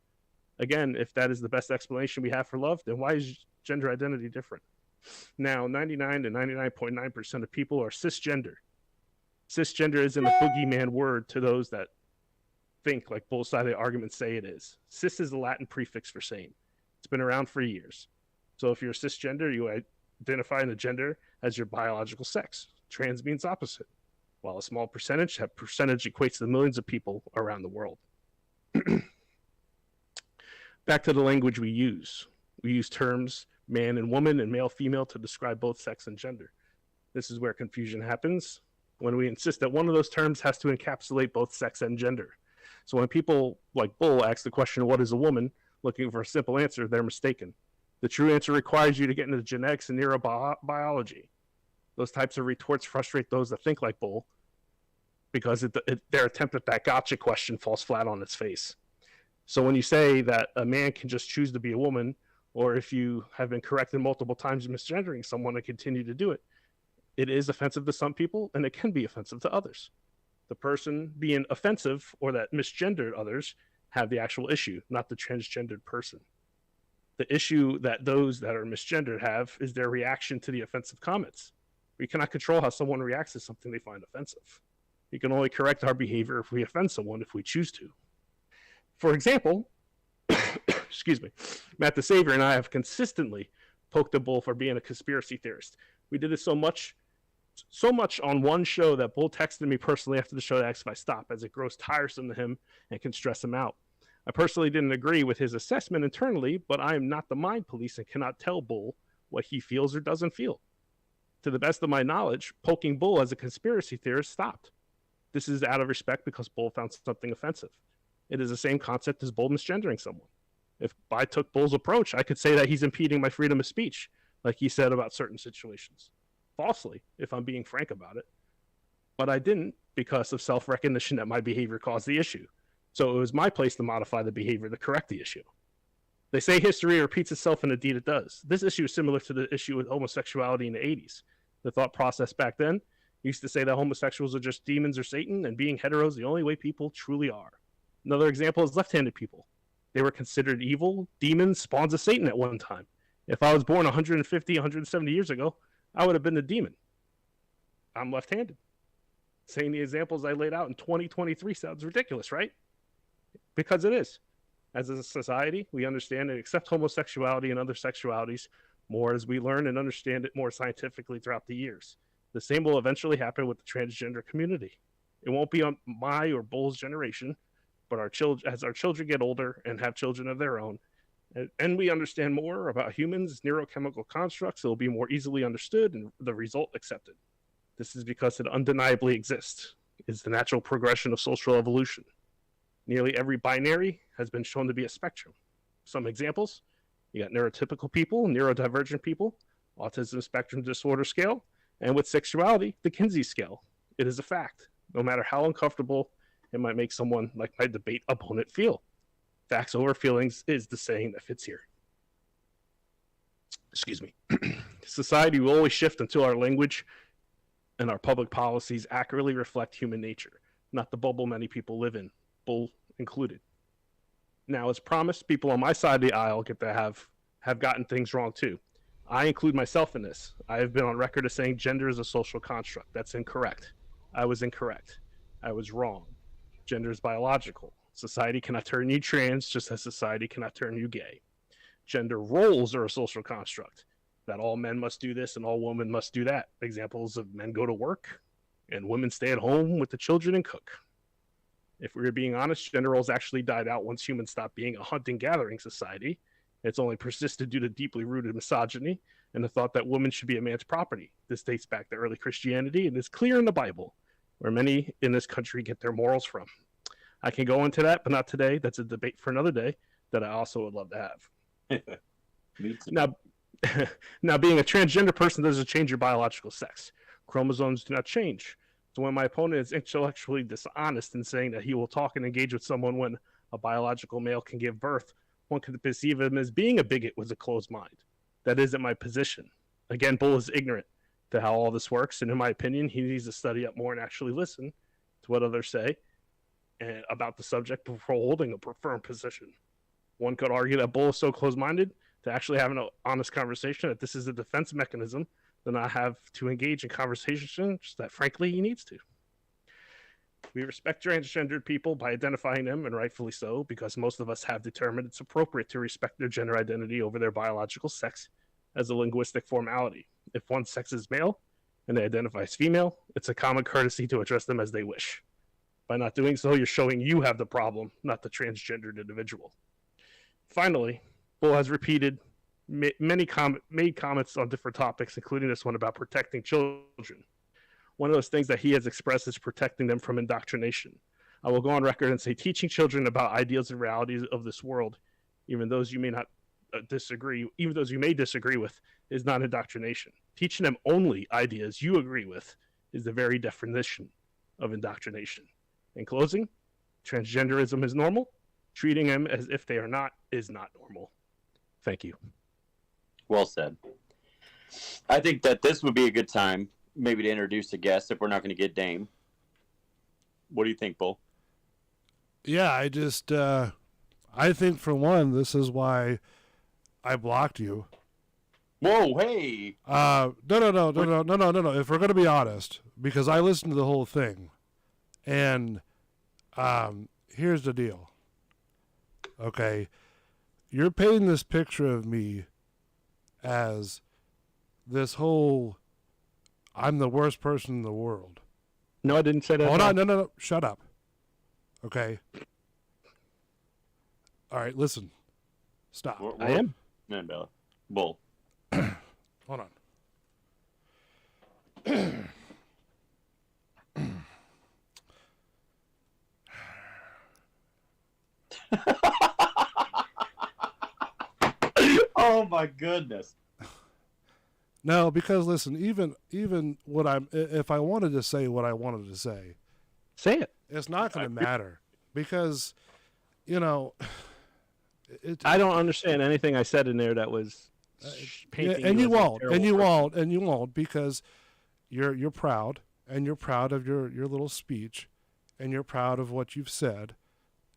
Again, if that is the best explanation we have for love, then why is gender identity different? Now, 99 to 99.9% of people are cisgender. Cisgender isn't a boogeyman word to those that think, like both sides of the argument say it is. Cis is a Latin prefix for same. It's been around for years. So if you're cisgender, you identify in the gender as your biological sex. Trans means opposite. While a small percentage, that percentage equates to millions of people around the world. Back to the language we use. We use terms man and woman and male, female to describe both sex and gender. This is where confusion happens when we insist that one of those terms has to encapsulate both sex and gender. So when people like Bull ask the question, what is a woman, looking for a simple answer, they're mistaken. The true answer requires you to get into genetics and neurobiology. Those types of retorts frustrate those that think like Bull because their attempt at that gotcha question falls flat on its face. So when you say that a man can just choose to be a woman, or if you have been corrected multiple times misgendering someone and continue to do it, it is offensive to some people and it can be offensive to others. The person being offensive or that misgendered others have the actual issue, not the transgendered person. The issue that those that are misgendered have is their reaction to the offensive comments. We cannot control how someone reacts to something they find offensive. We can only correct our behavior if we offend someone if we choose to. For example, excuse me, Matt the Savior and I have consistently poked the Bull for being a conspiracy theorist. We did it so much on one show that Bull texted me personally after the show to ask if I stop, as it grows tiresome to him and can stress him out. I personally didn't agree with his assessment internally, but I am not the mind police and cannot tell Bull what he feels or doesn't feel. To the best of my knowledge, poking Bull as a conspiracy theorist stopped. This is out of respect because Bull found something offensive. It is the same concept as Bull misgendering someone. If I took Bull's approach, I could say that he's impeding my freedom of speech, like he said about certain situations. Falsely, if I'm being frank about it. But I didn't because of self-recognition that my behavior caused the issue. So it was my place to modify the behavior to correct the issue. They say history repeats itself, and indeed it does. This issue is similar to the issue with homosexuality in the 80s. The thought process back then used to say that homosexuals are just demons or Satan, and being hetero is the only way people truly are. Another example is left-handed people. They were considered evil, demons, spawns of Satan at one time. If I was born 150, 170 years ago, I would have been a demon. I'm left-handed. Saying the examples I laid out in 2023 sounds ridiculous, right? Because it is. As a society, we understand and accept homosexuality and other sexualities more as we learn and understand it more scientifically throughout the years. The same will eventually happen with the transgender community. It won't be on my or Bull's generation, but as our children get older and have children of their own, and we understand more about humans' neurochemical constructs, it will be more easily understood and the result accepted. This is because it undeniably exists. It's the natural progression of social evolution. Nearly every binary has been shown to be a spectrum. Some examples, you got neurotypical people, neurodivergent people, autism spectrum disorder scale, and with sexuality, the Kinsey scale. It is a fact, no matter how uncomfortable it might make someone like my debate opponent feel. Facts over feelings is the saying that fits here. Excuse me. Society will always shift until our language and our public policies accurately reflect human nature, not the bubble many people live in, Bull included. Now, as promised, people on my side of the aisle get to have gotten things wrong too. I include myself in this. I have been on record as saying gender is a social construct. That's incorrect. I was incorrect. I was wrong. Gender is biological. Society cannot turn you trans, just as society cannot turn you gay. Gender roles are a social construct, that all men must do this and all women must do that. Examples of men go to work and women stay at home with the children and cook. If we were being honest, gender roles actually died out once humans stopped being a hunting-gathering society. It's only persisted due to deeply rooted misogyny and the thought that women should be a man's property. This dates back to early Christianity and is clear in the Bible, where many in this country get their morals from. I can go into that, but not today. That's a debate for another day that I also would love to have. Now, being a transgender person doesn't change your biological sex. Chromosomes do not change. So when my opponent is intellectually dishonest in saying that he will talk and engage with someone when a biological male can give birth, one could perceive him as being a bigot with a closed mind. That isn't my position. Again, Bull is ignorant to how all this works, and in my opinion, he needs to study up more and actually listen to what others say and about the subject before holding a firm position. One could argue that Bull is so closed-minded to actually have an honest conversation that this is a defense mechanism to not have to engage in conversations that, frankly, he needs to. We respect transgendered people by identifying them, and rightfully so, because most of us have determined it's appropriate to respect their gender identity over their biological sex as a linguistic formality. If one sex is male and they identify as female, it's a common courtesy to address them as they wish. By not doing so, you're showing you have the problem, not the transgendered individual. Finally, Bull has made comments on different topics, including this one about protecting children. One of those things that he has expressed is protecting them from indoctrination. I will go on record and say teaching children about ideals and realities of this world, even those you may not disagree with, is not indoctrination. Teaching them only ideas you agree with is the very definition of indoctrination. In closing, transgenderism is normal. Treating them as if they are not is not normal. Thank you. Well said. I think that this would be a good time maybe to introduce a guest if we're not going to get Dame. What do you think, Bull? Yeah, I think for one, this is why I blocked you. Whoa, hey. No. If we're gonna be honest, because I listened to the whole thing, and here's the deal. Okay, you're painting this picture of me as this whole I'm the worst person in the world. No, I didn't say that. Hold on, no. Shut up. Okay. All right, listen. Stop. I am. Man, Bella. Bull. Hold on. Oh my goodness. No, because listen, even what if I wanted to say what I wanted to say, Say it. it's not going to matter because, you know, I don't understand anything I said in there that was painting. and you as a won't, terrible and you person. won't, and you won't because you're proud, and you're proud of your little speech, and you're proud of what you've said,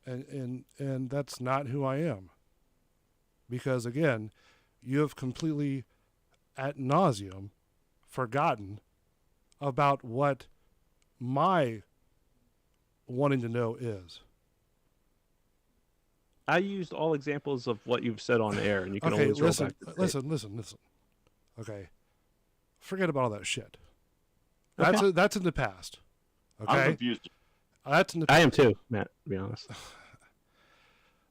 and that's not who I am. Because again, you have completely ad nauseum forgotten about what my wanting to know is. I used all examples of what you've said on air, and you can Okay, always listen, roll back to listen. Okay, forget about all that shit. Okay. That's in the past. I'm Okay, confused. that's in the. I am too, Matt, to be honest.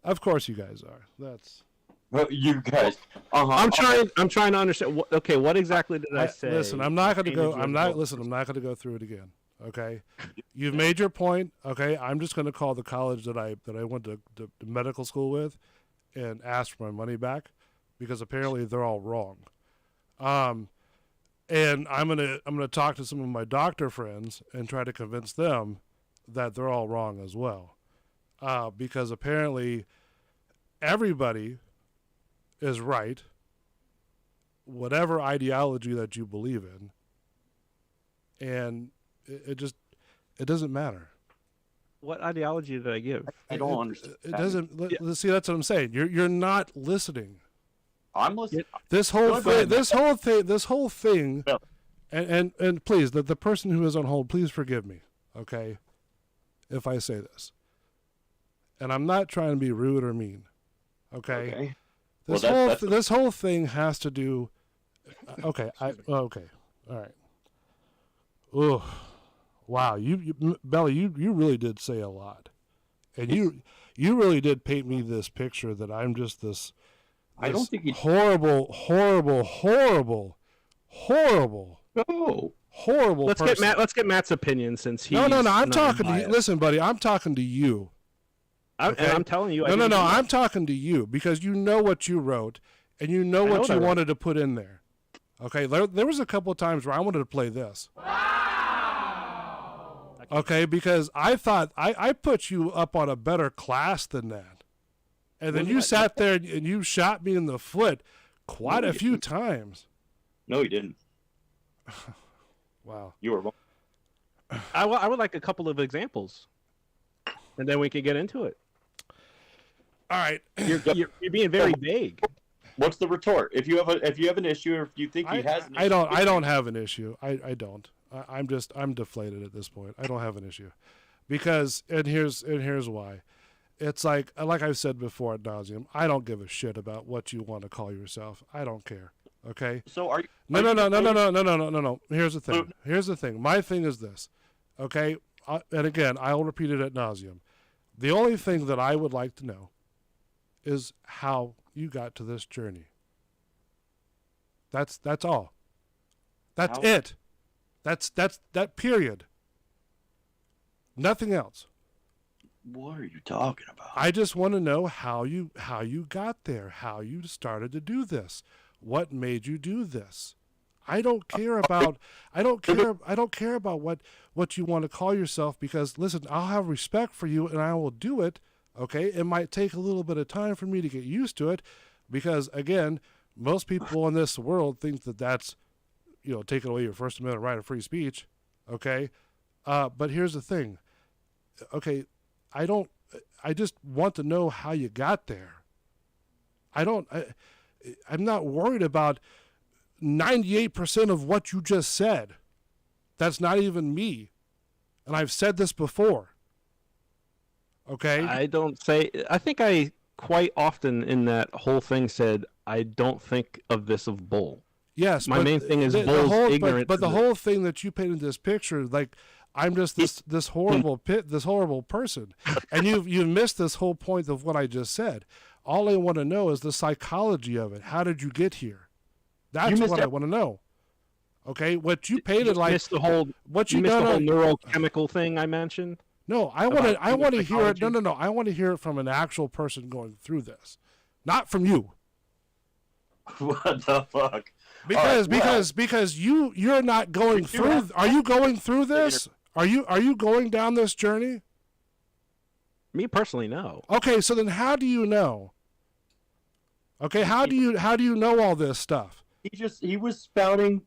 Of course, you guys are. That's. Well, you guys. I'm trying to understand. What exactly did I say? Listen, I'm not going to go. Painted you I'm as not. a Listen, I'm not going to go through it again. Okay, you've made your point. Okay, I'm just going to call the college that I went to medical school with, and ask for my money back, because apparently they're all wrong. And I'm gonna talk to some of my doctor friends and try to convince them that they're all wrong as well, because apparently everybody is right, whatever ideology that you believe in, and it doesn't matter. What ideology did I give? I don't understand. It doesn't. See, that's what I'm saying. You're not listening. I'm listening. This whole Go thing. ahead. This whole thing. Bill. And please, the person who is on hold, please forgive me, okay, if I say this. And I'm not trying to be rude or mean, okay. This this whole thing has to do. Okay, okay, all right. Ugh, wow, you Belly, you really did say a lot, and you really did paint me this picture that I'm just this I don't think you. horrible. No. Horrible. Let's person. get Matt. Let's get Matt's opinion since he's No. I'm not talking to you. biased. Listen, buddy. I'm talking to you. And I'm telling you. No. I'm talking to you because you know what you wrote, and you know what you wanted to put in there. Okay. There was a couple of times where I wanted to play this. Wow. Okay, because I thought I put you up on a better class than that, and then you sat there and you shot me in the foot quite a few times. No, you didn't. Wow. You were wrong. I would like a couple of examples, and then we can get into it. All right. You're being very vague. What's the retort? If you have an issue, or if you think he has an issue, I don't have an issue. I don't. I'm deflated at this point. I don't have an issue, because and here's why. It's like I've said before ad nauseum. I don't give a shit about what you want to call yourself. I don't care. Okay. So are you? No. Here's the thing. My thing is this. Okay. And again, I'll repeat it ad nauseum. The only thing that I would like to know is how you got to this journey. That's all. That's it. That's that period. Nothing else. What are you talking about? I just want to know how you got there, how you started to do this. What made you do this? I don't care about what you want to call yourself, because listen, I'll have respect for you and I will do it. Okay, it might take a little bit of time for me to get used to it, because again, most people in this world think that that's, taking away your First Amendment right of free speech. Okay, but here's the thing. Okay, I just want to know how you got there. I'm not worried about 98% of what you just said. That's not even me. And I've said this before. Okay? I think I quite often in that whole thing said, I don't think of this of Bull. Yes. My main thing is Bull's ignorant. But the whole thing that you painted this picture, like, I'm just this horrible person. And you've missed this whole point of what I just said. All I want to know is the psychology of it. How did you get here? That's what I want to know. Okay, what you painted like missed the whole neurochemical thing I mentioned. No, I want to hear it. No. I want to hear it from an actual person going through this, not from you. What the fuck? Because you're not going through. Are you going through this? Are you going down this journey? Me personally, no. Okay, so then how do you know? Okay, how do you know all this stuff? He was spouting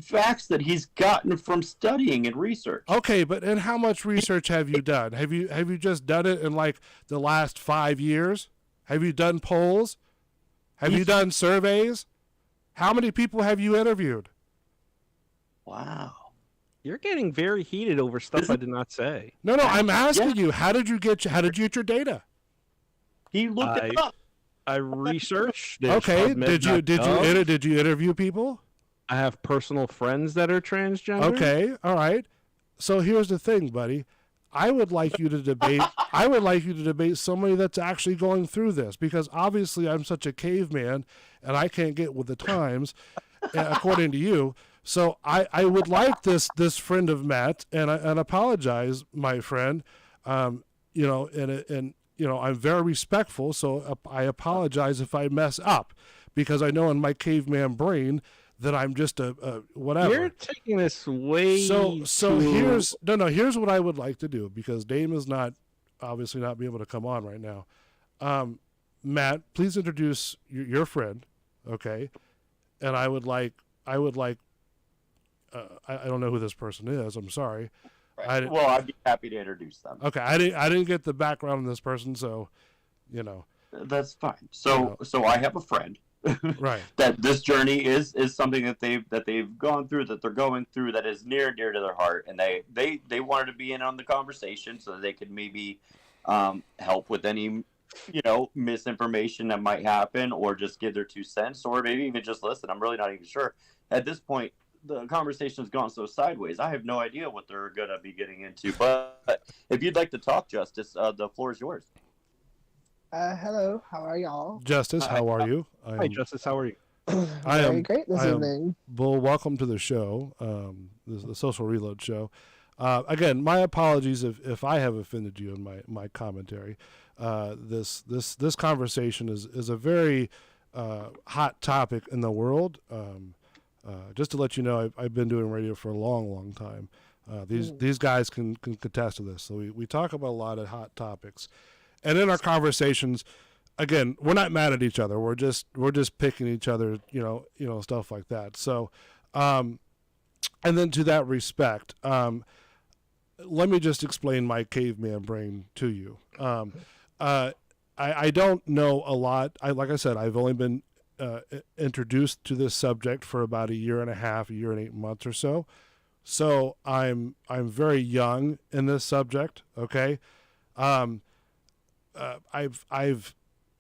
facts that he's gotten from studying and research. Okay, and how much research have you done? Have you just done it in like the last 5 years? Have you done polls? Have you done surveys? How many people have you interviewed? Wow. You're getting very heated over stuff I did not say. No, I'm asking you, how did you get your data? He looked it up. I researched. Okay, did you interview people? I have personal friends that are transgender. Okay, all right. So here's the thing, buddy. I would like you to debate somebody that's actually going through this, because obviously I'm such a caveman and I can't get with the times, according to you. So I would like this friend of Matt, and apologize, my friend. I'm very respectful, so I apologize if I mess up, because I know in my caveman brain that I'm just a whatever. You're taking this way. So here's what I would like to do, because Dame is obviously not be able to come on right now. Matt, please introduce your friend, okay? And I would like. I don't know who this person is. I'm sorry. Right. I'd be happy to introduce them. Okay, I didn't get the background on this person, so that's fine. So I have a friend. Right. That this journey is something that they've gone through, that they're going through, that is near and dear to their heart, and they wanted to be in on the conversation so that they could maybe help with any misinformation that might happen, or just give their 2 cents, or maybe even just listen. I'm really not even sure at this point. The conversation's gone so sideways. I have no idea what they're gonna be getting into. But if you'd like to talk, Justice, the floor is yours. Hello, how are y'all? Justice, how are you? Hi, Justice, how are you? Very great this evening. Bull, welcome to the show, the Social Reload show. Again, my apologies if I have offended you in my commentary. This conversation is a very hot topic in the world. Just to let you know, I've been doing radio for a long time. These guys can contest to this. So we talk about a lot of hot topics, and in our conversations, again, we're not mad at each other. We're just picking each other, stuff like that. So, and then to that respect, let me just explain my caveman brain to you. I don't know a lot. Like I said, I've only been introduced to this subject for about a year and a half, a year and 8 months or so. So I'm very young in this subject. Okay. I've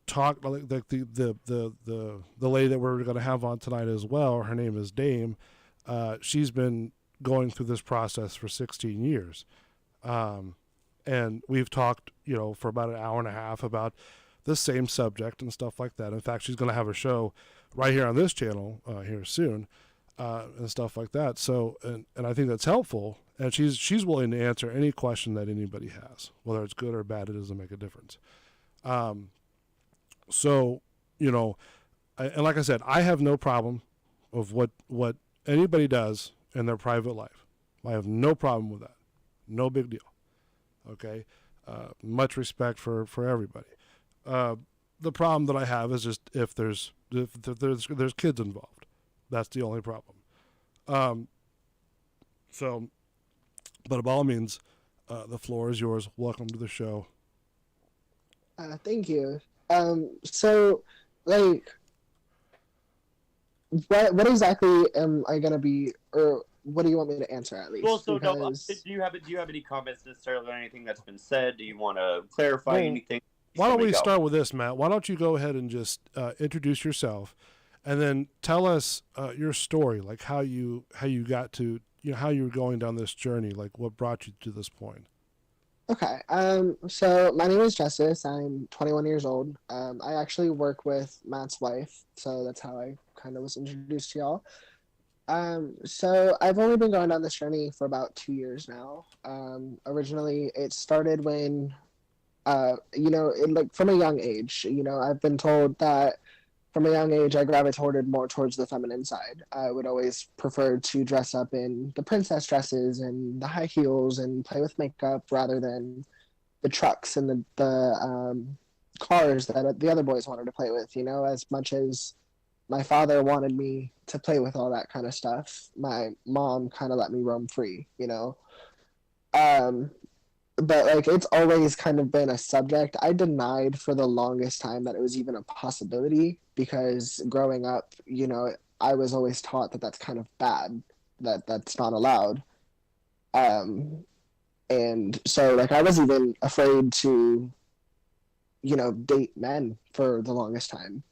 talked like the lady that we're going to have on tonight as well. Her name is Dame. She's been going through this process for 16 years. And we've talked, for about an hour and a half about the same subject and stuff like that. In fact, she's going to have a show right here on this channel here soon, and stuff like that. So, and I think that's helpful. And she's willing to answer any question that anybody has, whether it's good or bad. It doesn't make a difference. So, and like I said, I have no problem of what anybody does in their private life. I have no problem with that. No big deal. Okay. Much respect for everybody. The problem that I have is just if there's kids involved. That's the only problem. So, but by all means, the floor is yours. Welcome to the show. Thank you. So, like, what exactly am I gonna be, or what do you want me to answer at least? Well, so because... do you have any comments necessarily on anything that's been said? Do you want to clarify anything? Why don't we start with this, Matt? Why don't you go ahead and just introduce yourself, and then tell us your story, like how you got to, how you were going down this journey, like what brought you to this point. Okay. So my name is Justice. I'm 21 years old. I actually work with Matt's wife, so that's how I kind of was introduced to y'all. So I've only been going down this journey for about 2 years now. Originally, it started when, from a young age, I've been told that from a young age, I gravitated more towards the feminine side. I would always prefer to dress up in the princess dresses and the high heels and play with makeup rather than the trucks and the cars that the other boys wanted to play with, as much as my father wanted me to play with all that kind of stuff. My mom kind of let me roam free, But it's always kind of been a subject. I denied for the longest time that it was even a possibility because growing up, I was always taught that that's kind of bad, that's not allowed. And so I was even afraid to, date men for the longest time.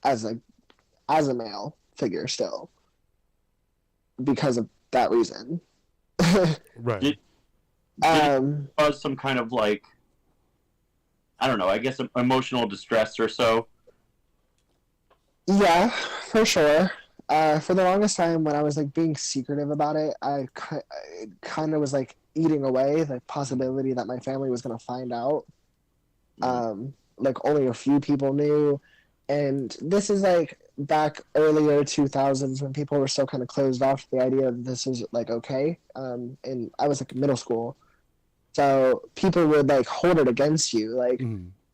As a male figure still, because of that reason. Right. Did it cause some kind of I don't know, I guess emotional distress or so? Yeah, for sure. For the longest time when I was being secretive about it, I kind of was eating away the possibility that my family was going to find out. Only a few people knew. And this is back earlier 2000s when people were still kind of closed off to the idea that this is okay. And I was middle school. So people would hold it against you.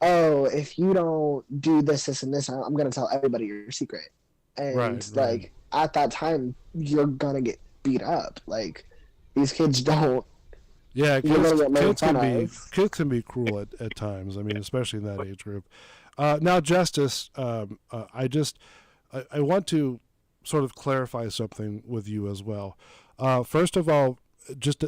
Oh, if you don't do this, this, and this, I'm going to tell everybody your secret. And right. At that time, you're going to get beat up. These kids don't. Yeah, kids can be cruel at times. I mean, especially in that age group. Now, Justice, I want to sort of clarify something with you as well. First of all, just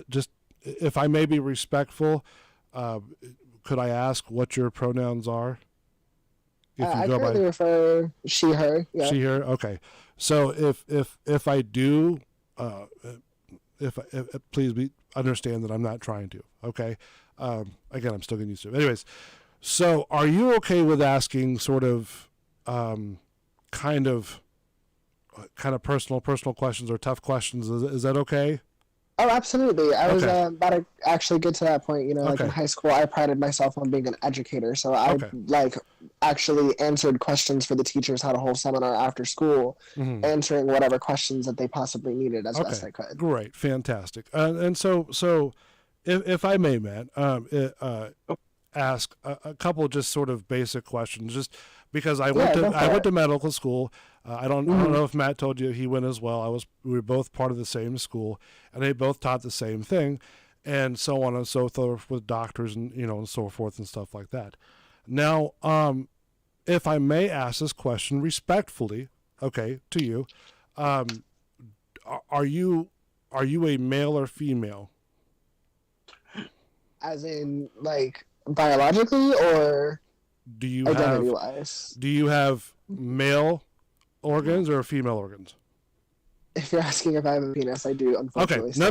if I may be respectful, could I ask what your pronouns are? I currently refer she, her. Yeah. She, her. Okay. So if I do, if please understand that I'm not trying to. Okay. Again, I'm still getting used to it. Anyways. So, are you okay with asking sort of, kind of personal questions or tough questions? Is that okay? Oh, absolutely. I was about to actually get to that point. In high school, I prided myself on being an educator, so I actually answered questions for the teachers, had a whole seminar after school, answering whatever questions that they possibly needed as best I could. Great, fantastic. And so, if I may, Matt, ask a couple just sort of basic questions, just because I went to medical school. I don't know if Matt told you he went as well. We were both part of the same school, and they both taught the same thing, and so on and so forth with doctors and and so forth and stuff like that. Now, if I may ask this question respectfully, okay, to you, are you a male or female? As in biologically, or do you identity-wise? Do you have male organs or female organs? If you're asking if I have a penis, I do. Unfortunately. Okay. No.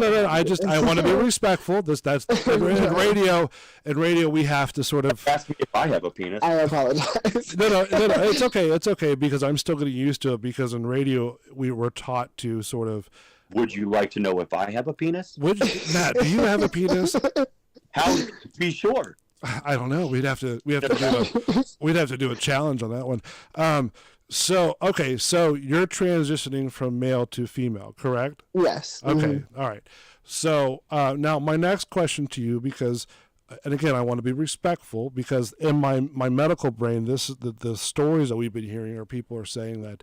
I want to be respectful. That's in radio. In radio, we have to sort of ask me if I have a penis. I apologize. No. It's okay. It's okay because I'm still getting used to it. Because in radio, we were taught to sort of. Would you like to know if I have a penis? Matt, do you have a penis? How to be sure? I don't know. We'd have to do a challenge on that one. So you're transitioning from male to female, correct? Yes. Okay. All right. So now my next question to you, because, and again, I want to be respectful, because in my medical brain, this is the stories that we've been hearing are people are saying that,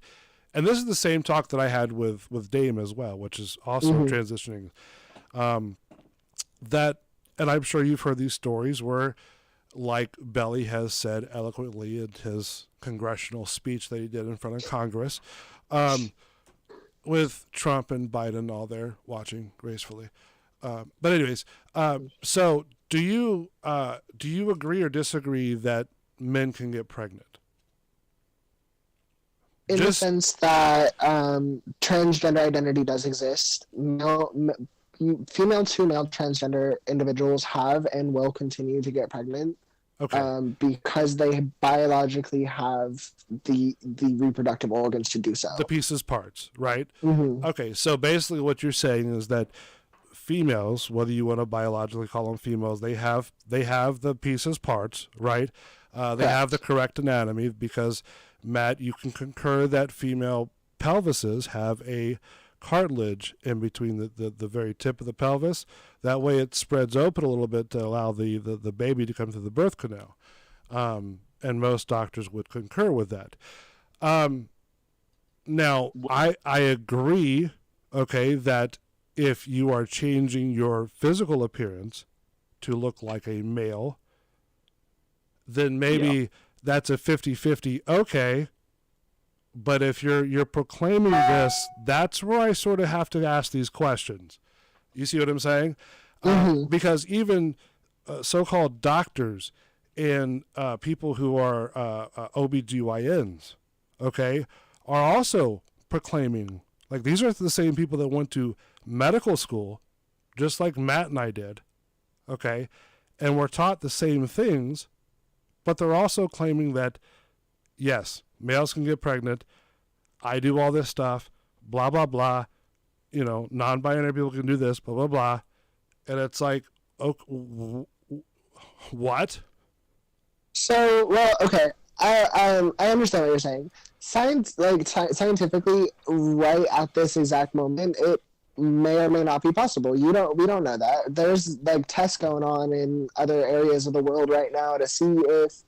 and this is the same talk that I had with Dame as well, which is also transitioning. That, and I'm sure you've heard these stories where like Belly has said eloquently in his congressional speech that he did in front of Congress, with Trump and Biden all there watching gracefully. But anyways, so do you agree or disagree that men can get pregnant? In the sense that transgender identity does exist. Female to male transgender individuals have and will continue to get pregnant. Okay. Because they biologically have the reproductive organs to do so. The pieces parts, right? Mm-hmm. Okay, so basically what you're saying is that females, whether you want to biologically call them females, they have the pieces parts, right? They have the correct anatomy because, Matt, you can concur that female pelvises have a cartilage in between the very tip of the pelvis. That way it spreads open a little bit to allow the baby to come through the birth canal. And most doctors would concur with that. Now, I agree, okay, that if you are changing your physical appearance to look like a male, then maybe that's a 50-50, okay. But if you're proclaiming this, that's where I sort of have to ask these questions. You see what I'm saying? Because even so-called doctors and people who are OBGYNs, okay, are also proclaiming, like these are the same people that went to medical school, just like Matt and I did, okay, and were taught the same things, but they're also claiming that, yes, males can get pregnant. I do all this stuff, blah, blah, blah. You know, non-binary people can do this, blah, blah, blah. And it's like, oh, what? So, well, okay. I understand what you're saying. Scientifically, right at this exact moment, it may or may not be possible. We don't know that. There's like tests going on in other areas of the world right now to see if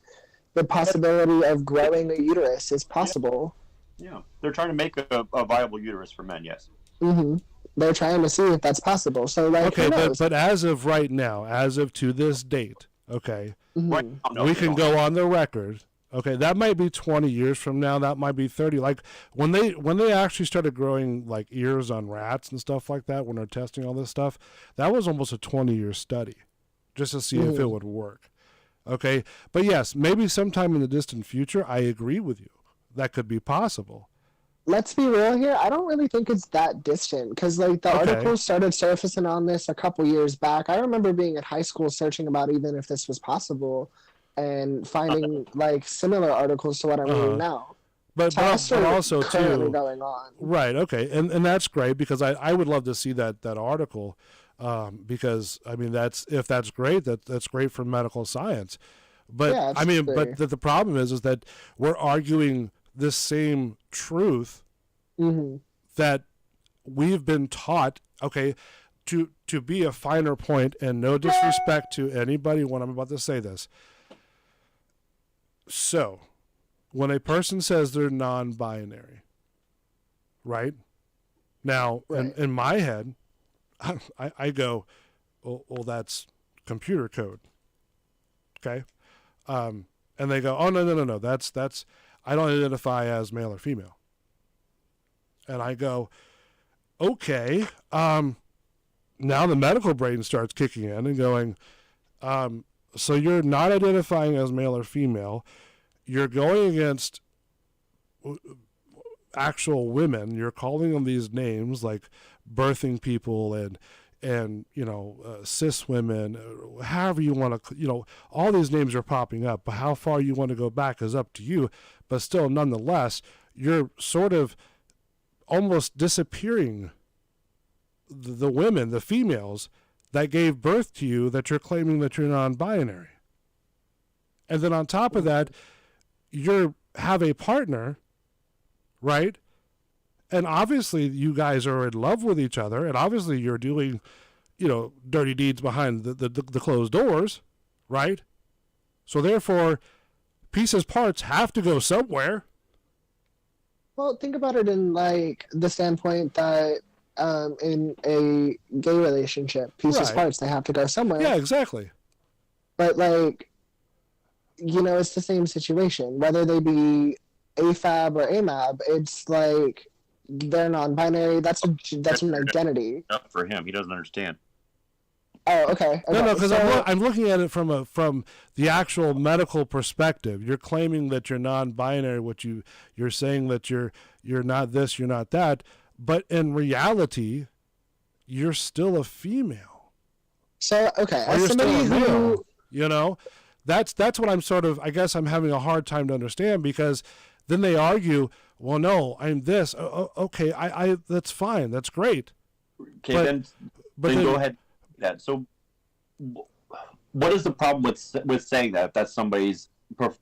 the possibility of growing a uterus is possible. Yeah, they're trying to make a viable uterus for men. Yes. Mm-hmm. They're trying to see if that's possible. So, like, okay, but as of right now, as of to this date, okay, right now, we can go on the record. Okay, that might be 20 years from now. That might be 30. Like when they actually started growing like ears on rats and stuff like that, when they're testing all this stuff, that was almost a 20-year study, just to see if it would work. Okay, but yes, maybe sometime in the distant future, I agree with you. That could be possible. Let's be real here. I don't really think it's that distant because, like, the articles started surfacing on this a couple years back. I remember being in high school searching about even if this was possible and finding, like, similar articles to what I'm reading now. But also, too, going on. Right, okay, and that's great because I would love to see that article because, I mean, if that's great, that's great for medical science. But, yeah, I mean, but the problem is that we're arguing this same truth that we've been taught, okay, to be a finer point, and no disrespect to anybody when I'm about to say this. So, when a person says they're non-binary, right? Now, in my head, I go, well, that's computer code, okay? And they go, oh, no, that's I don't identify as male or female. And I go, okay. Now the medical brain starts kicking in and going, so you're not identifying as male or female. You're going against actual women. You're calling them these names like birthing people and cis women, however you want to, all these names are popping up, but how far you want to go back is up to you. But still, nonetheless, you're sort of almost disappearing the women, the females that gave birth to you, that you're claiming that you're non-binary. And then on top of that, you have a partner, right? And obviously you guys are in love with each other, and obviously you're doing, dirty deeds behind the closed doors, right? So therefore, pieces parts have to go somewhere. Well, think about it in like the standpoint that in a gay relationship, pieces parts, they have to go somewhere. Yeah, exactly. But like it's the same situation. Whether they be AFAB or AMAB, it's like they're non-binary. That's an identity. Up for him, he doesn't understand. Oh, okay. No, because I'm looking at it from the actual medical perspective. You're claiming that you're non-binary, you're saying that you're not this, you're not that, but in reality, you're still a female. So okay, or as you're somebody still a male. who That's what I'm sort of. I guess I'm having a hard time to understand, because then they argue, well, no, I'm this. Okay, I that's fine, that's great. Okay, then go ahead. That so, what is the problem with saying that? If that's somebody's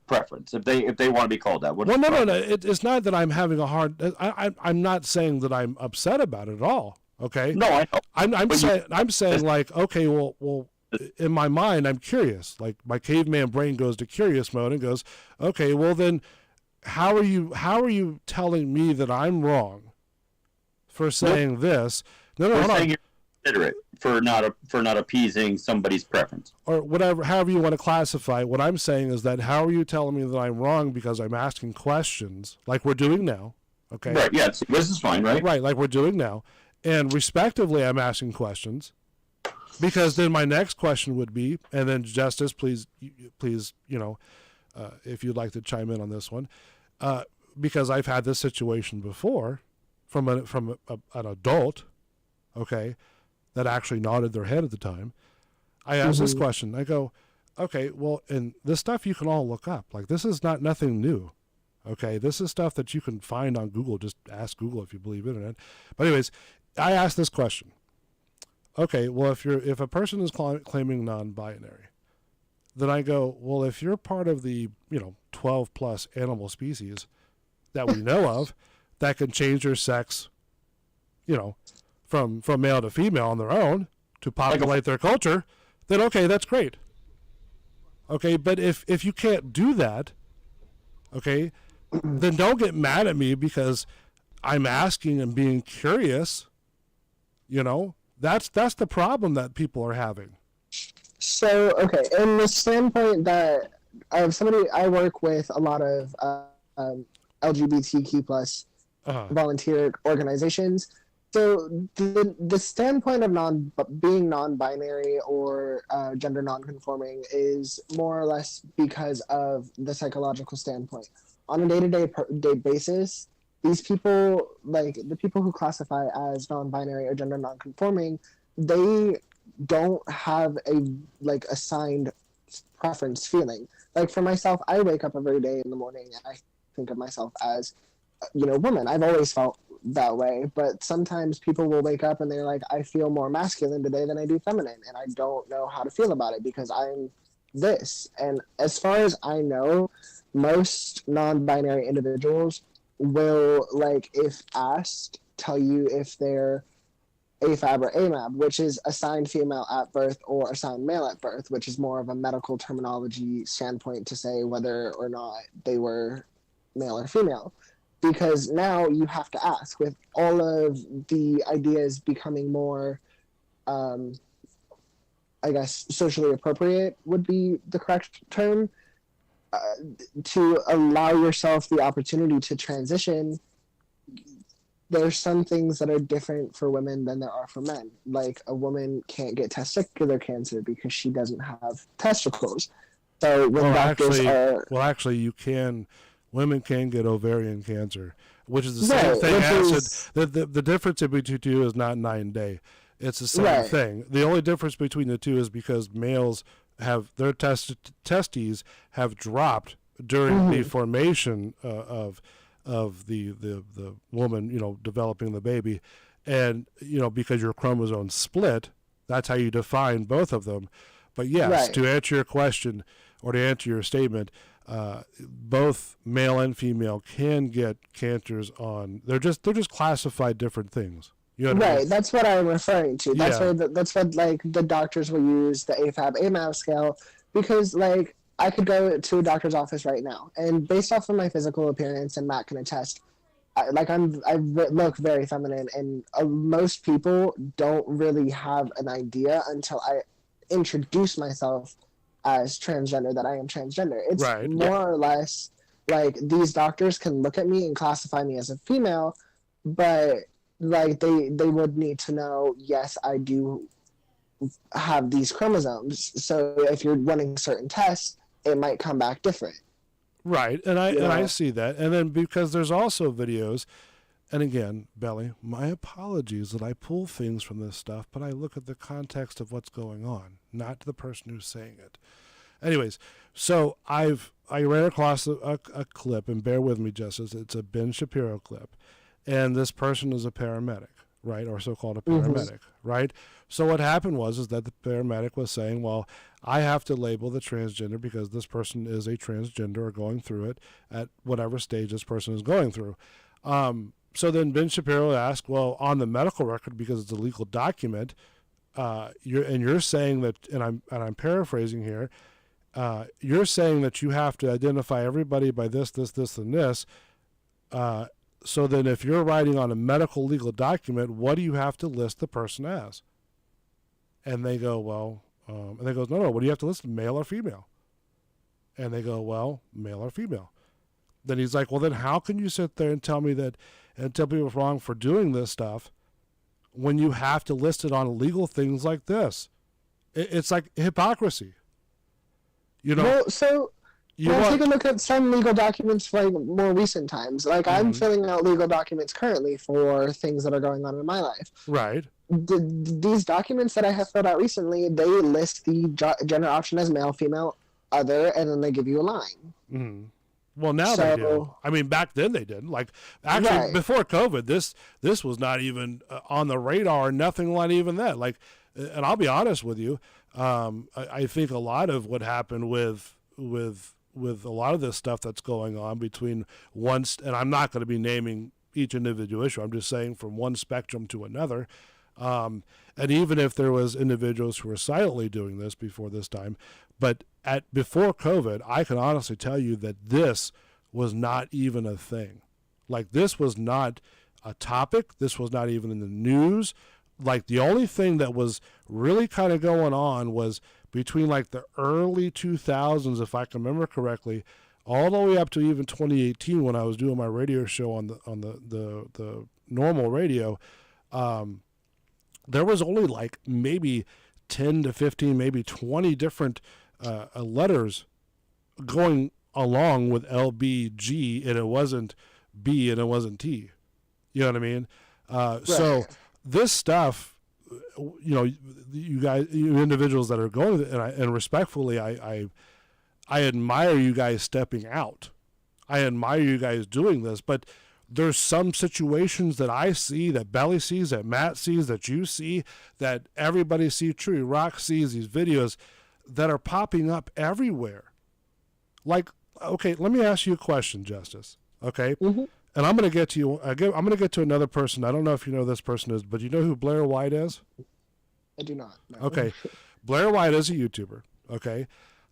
preference. If they want to be called that. No. It's not that I'm having a hard. I'm not saying that I'm upset about it at all. Okay. No, I know. I'm saying like, okay, well. In my mind, I'm curious. Like my caveman brain goes to curious mode and goes, okay, well then, how are you telling me that I'm wrong for saying this? No, saying you're considerate for not appeasing somebody's preference or whatever. However you want to classify. What I'm saying is that how are you telling me that I'm wrong because I'm asking questions like we're doing now? Okay. Right. Yeah. This is fine. Right. Right. Like we're doing now, and respectively, I'm asking questions. Because then my next question would be, and then Justice, please, if you'd like to chime in on this one, because I've had this situation before from an adult, okay, that actually nodded their head at the time. I asked this question. I go, okay, well, and this stuff you can all look up. Like this is nothing new, okay. This is stuff that you can find on Google. Just ask Google if you believe internet. But anyways, I asked this question. Okay, well, if a person is claiming non-binary, then I go, well, if you're part of the 12 plus animal species that we know of that can change their sex, from male to female on their own to populate their culture, then okay, that's great. Okay, but if you can't do that, okay, then don't get mad at me because I'm asking and being curious, That's the problem that people are having. So, okay, in the standpoint that somebody, I work with a lot of LGBTQ plus volunteer organizations. So the standpoint of being non-binary or gender non-conforming is more or less because of the psychological standpoint. On a day-to-day basis, these people, like the people who classify as non-binary or gender non-conforming, they don't have a assigned preference feeling. Like for myself, I wake up every day in the morning and I think of myself as, woman. I've always felt that way, but sometimes people will wake up and they're like, I feel more masculine today than I do feminine, and I don't know how to feel about it because I'm this. And as far as I know, most non-binary individuals will, if asked, tell you if they're AFAB or AMAB, which is assigned female at birth or assigned male at birth, which is more of a medical terminology standpoint to say whether or not they were male or female. Because now you have to ask, with all of the ideas becoming more, I guess, socially appropriate would be the correct term, to allow yourself the opportunity to transition. There's some things that are different for women than there are for men. Like a woman can't get testicular cancer because she doesn't have testicles. So when actually you can. Women can get ovarian cancer, which is the same thing. The difference between the two is not 9-day. It's the same thing. The only difference between the two is because males have their testes have dropped during the formation of the woman, developing the baby, and because your chromosomes split, that's how you define both of them. But yes, to answer your question or to answer your statement, both male and female can get cancers on. They're just classified different things. Right, that's what I'm referring to. That's what the doctors will use the AFAB AMAB scale, because I could go to a doctor's office right now, and based off of my physical appearance, and Matt can attest, I look very feminine, and most people don't really have an idea until I introduce myself as transgender that I am transgender. It's Right. more or less like these doctors can look at me and classify me as a female, but like they would need to know, yes, I do have these chromosomes. So if you're running certain tests, it might come back different. Right, and I Yeah. see that, and then because there's also videos, and again, Belly, my apologies that I pull things from this stuff, but I look at the context of what's going on, not the person who's saying it. Anyways, so I ran across a clip, and bear with me, Justice. It's a Ben Shapiro clip, and this person is a paramedic, right, or so-called a paramedic, right? So what happened is that the paramedic was saying, well, I have to label the transgender because this person is a transgender or going through it at whatever stage this person is going through. So then Ben Shapiro asked, well, on the medical record, because it's a legal document, you're saying that, and I'm paraphrasing here, you're saying that you have to identify everybody by this, and this. So then if you're writing on a medical legal document, what do you have to list the person as? And they go, well, and they goes, no, what do you have to list, male or female? And they go, well, male or female. Then he's like, well, then how can you sit there and tell me that, and tell people wrong for doing this stuff when you have to list it on legal things like this? It's like hypocrisy. You know, Well, so take a look at some legal documents like more recent times. Like I'm filling out legal documents currently for things that are going on in my life. Right. These documents that I have filled out recently, they list the gender option as male, female, other, and then they give you a line. Mm-hmm. Well, now they do. I mean, back then they didn't. Like, actually, Right. before COVID, this was not even on the radar. Nothing like even that. Like, and I'll be honest with you, I think a lot of what happened with a lot of this stuff that's going on between and I'm not going to be naming each individual issue. I'm just saying from one spectrum to another. And even if there was individuals who were silently doing this before this time, but before COVID, I can honestly tell you that this was not even a thing. Like, this was not a topic. This was not even in the news. Like, the only thing that was really kind of going on was between like the early 2000s, if I can remember correctly, all the way up to even 2018 when I was doing my radio show on the normal radio. There was only like maybe 10 to 15, maybe 20 different letters going along with LBG, and it wasn't B and it wasn't T. You know what I mean? Right. So this stuff, you know, you guys, you individuals that are going, and respectfully, I admire you guys stepping out. I admire you guys doing this, but there's some situations that I see, that Belly sees, that Matt sees, that you see, that everybody sees, True Rock sees, these videos that are popping up everywhere. Like, okay, let me ask you a question, Justice. Okay? Mm-hmm. And I'm going to get to you. I'm going to get to another person. I don't know if you know who this person is, but you know who Blair White is? I do not. No. Okay. Blair White is a YouTuber. Okay.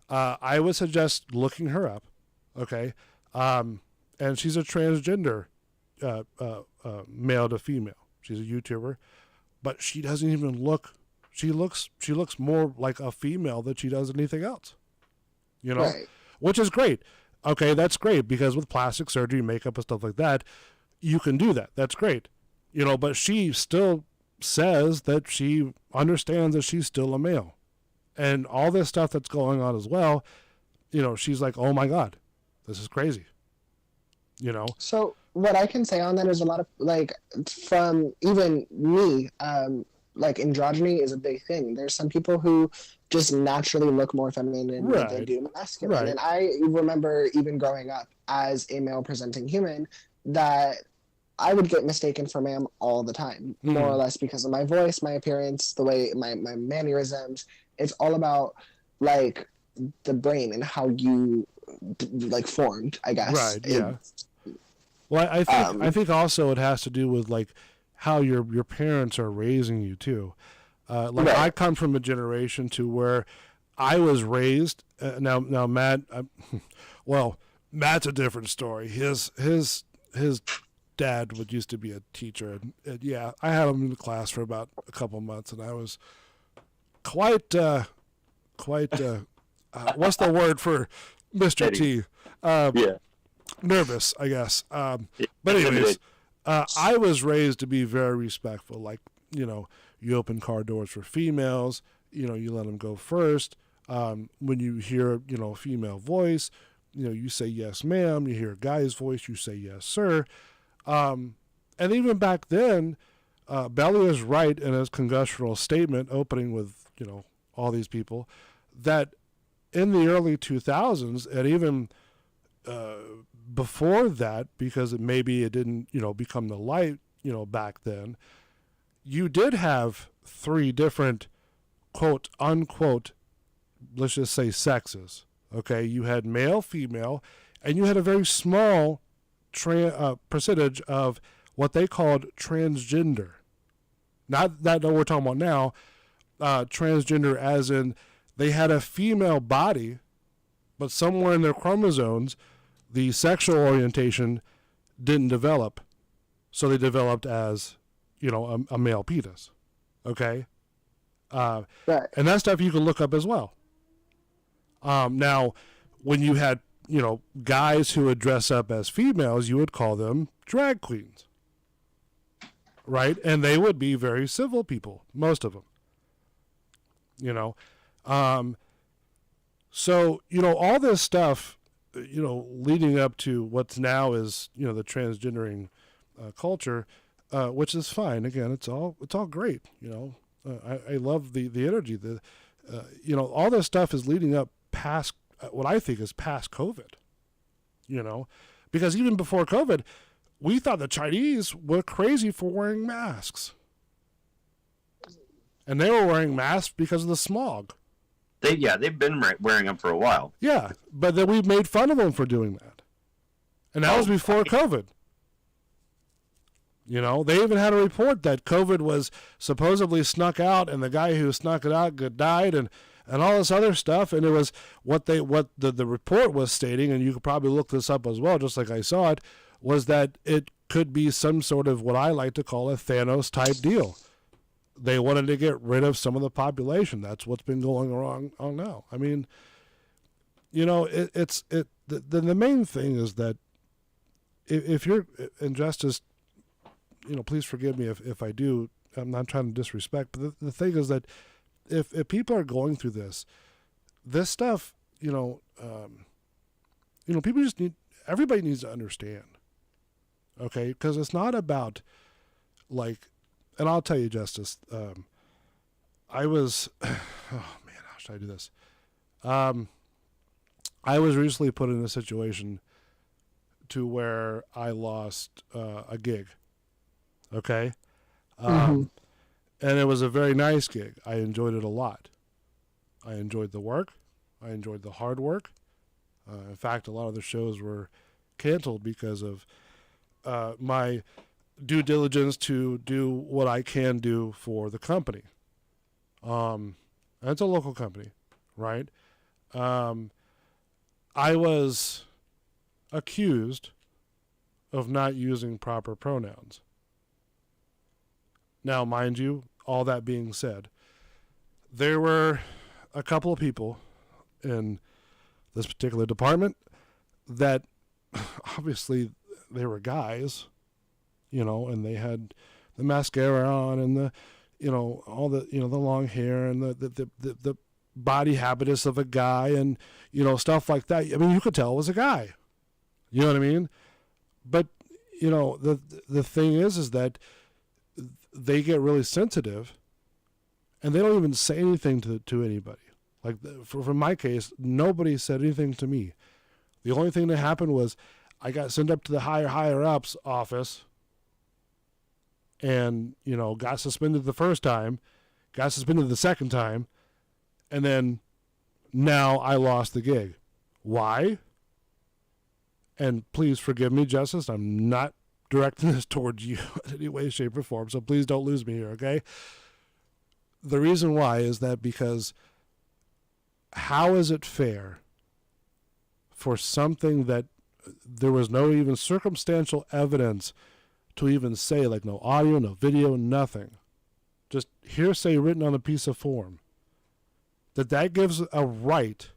I would suggest looking her up. Okay. And she's a transgender male to female. She's a YouTuber, but she doesn't even look. She looks more like a female than she does anything else. You know, Right. Which is great. Okay, that's great, because with plastic surgery, makeup, and stuff like that, you can do that. That's great. You know, but she still says that she understands that she's still a male. And all this stuff that's going on as well, you know, she's like, oh my God, this is crazy. You know? So what I can say on that is a lot of, like, from even me, like, androgyny is a big thing. There's some people who just naturally look more feminine than they do masculine. Right. And I remember even growing up as a male presenting human that I would get mistaken for ma'am all the time, more or less because of my voice, my appearance, the way my mannerisms. It's all about, like, the brain and how you, like, formed, I guess. Right, yeah. Well, I think also it has to do with, like, how your parents are raising you too. Like, right. I come from a generation to where I was raised. Now Matt, well, Matt's a different story. His dad used to be a teacher, and yeah, I had him in the class for about a couple months, and I was quite what's the word for Mr. T? Yeah. Nervous, I guess. But anyways, I was raised to be very respectful. Like, you know, you open car doors for females. You know, you let them go first. When you hear, you know, a female voice, you know, you say yes, ma'am. You hear a guy's voice, you say yes, sir. And even back then, Belly is right in his congressional statement opening with, you know, all these people, that in the early 2000s, and even before that, because maybe it didn't, you know, become the light, you know, back then, you did have 3 different, quote, unquote, let's just say sexes, okay? You had male, female, and you had a very small percentage of what they called transgender. Not that we're talking about now, transgender as in they had a female body, but somewhere in their chromosomes, the sexual orientation didn't develop. So they developed as, you know, a male penis. Okay? Right. And that stuff you can look up as well. Now, when you had, you know, guys who would dress up as females, you would call them drag queens. Right? And they would be very civil people, most of them. You know? So, you know, all this stuff, you know, leading up to what's now is, you know, the transgendering culture, which is fine. Again, it's all great. You know, I love the energy. You know, all this stuff is leading up past what I think is past COVID. You know, because even before COVID, we thought the Chinese were crazy for wearing masks, and they were wearing masks because of the smog. They've been wearing them for a while. Yeah, but then we made fun of them for doing that. And that was before COVID. You know, they even had a report that COVID was supposedly snuck out, and the guy who snuck it out died, and all this other stuff. And it was what the report was stating, and you could probably look this up as well, just like I saw it, was that it could be some sort of what I like to call a Thanos type deal. They wanted to get rid of some of the population. That's what's been going on now. I mean, you know, the main thing is that if you're, and Justice, you know, please forgive me if I do, I'm not trying to disrespect, but the thing is that if people are going through this stuff, you know, people everybody needs to understand, okay? Because it's not about, like, and I'll tell you, Justice, I was, oh man, how should I do this? I was recently put in a situation to where I lost a gig, okay? And it was a very nice gig. I enjoyed it a lot. I enjoyed the work. I enjoyed the hard work. In fact, a lot of the shows were canceled because of my due diligence to do what I can do for the company. And it's a local company, right? I was accused of not using proper pronouns. Now, mind you, all that being said, there were a couple of people in this particular department that obviously they were guys, you know, and they had the mascara on and the, you know, all the, you know, the long hair and the body habitus of a guy and, you know, stuff like that. I mean, you could tell it was a guy. You know what I mean? But, you know, the thing is that they get really sensitive and they don't even say anything to anybody. Like, for my case, nobody said anything to me. The only thing that happened was I got sent up to the higher-ups office and, you know, got suspended the first time, got suspended the second time, and then now I lost the gig. Why? And please forgive me, Justice. I'm not directing this towards you in any way, shape, or form, so please don't lose me here, okay? The reason why is that because how is it fair for something that there was no even circumstantial evidence to even say, like no audio, no video, nothing, just hearsay written on a piece of form, that gives a right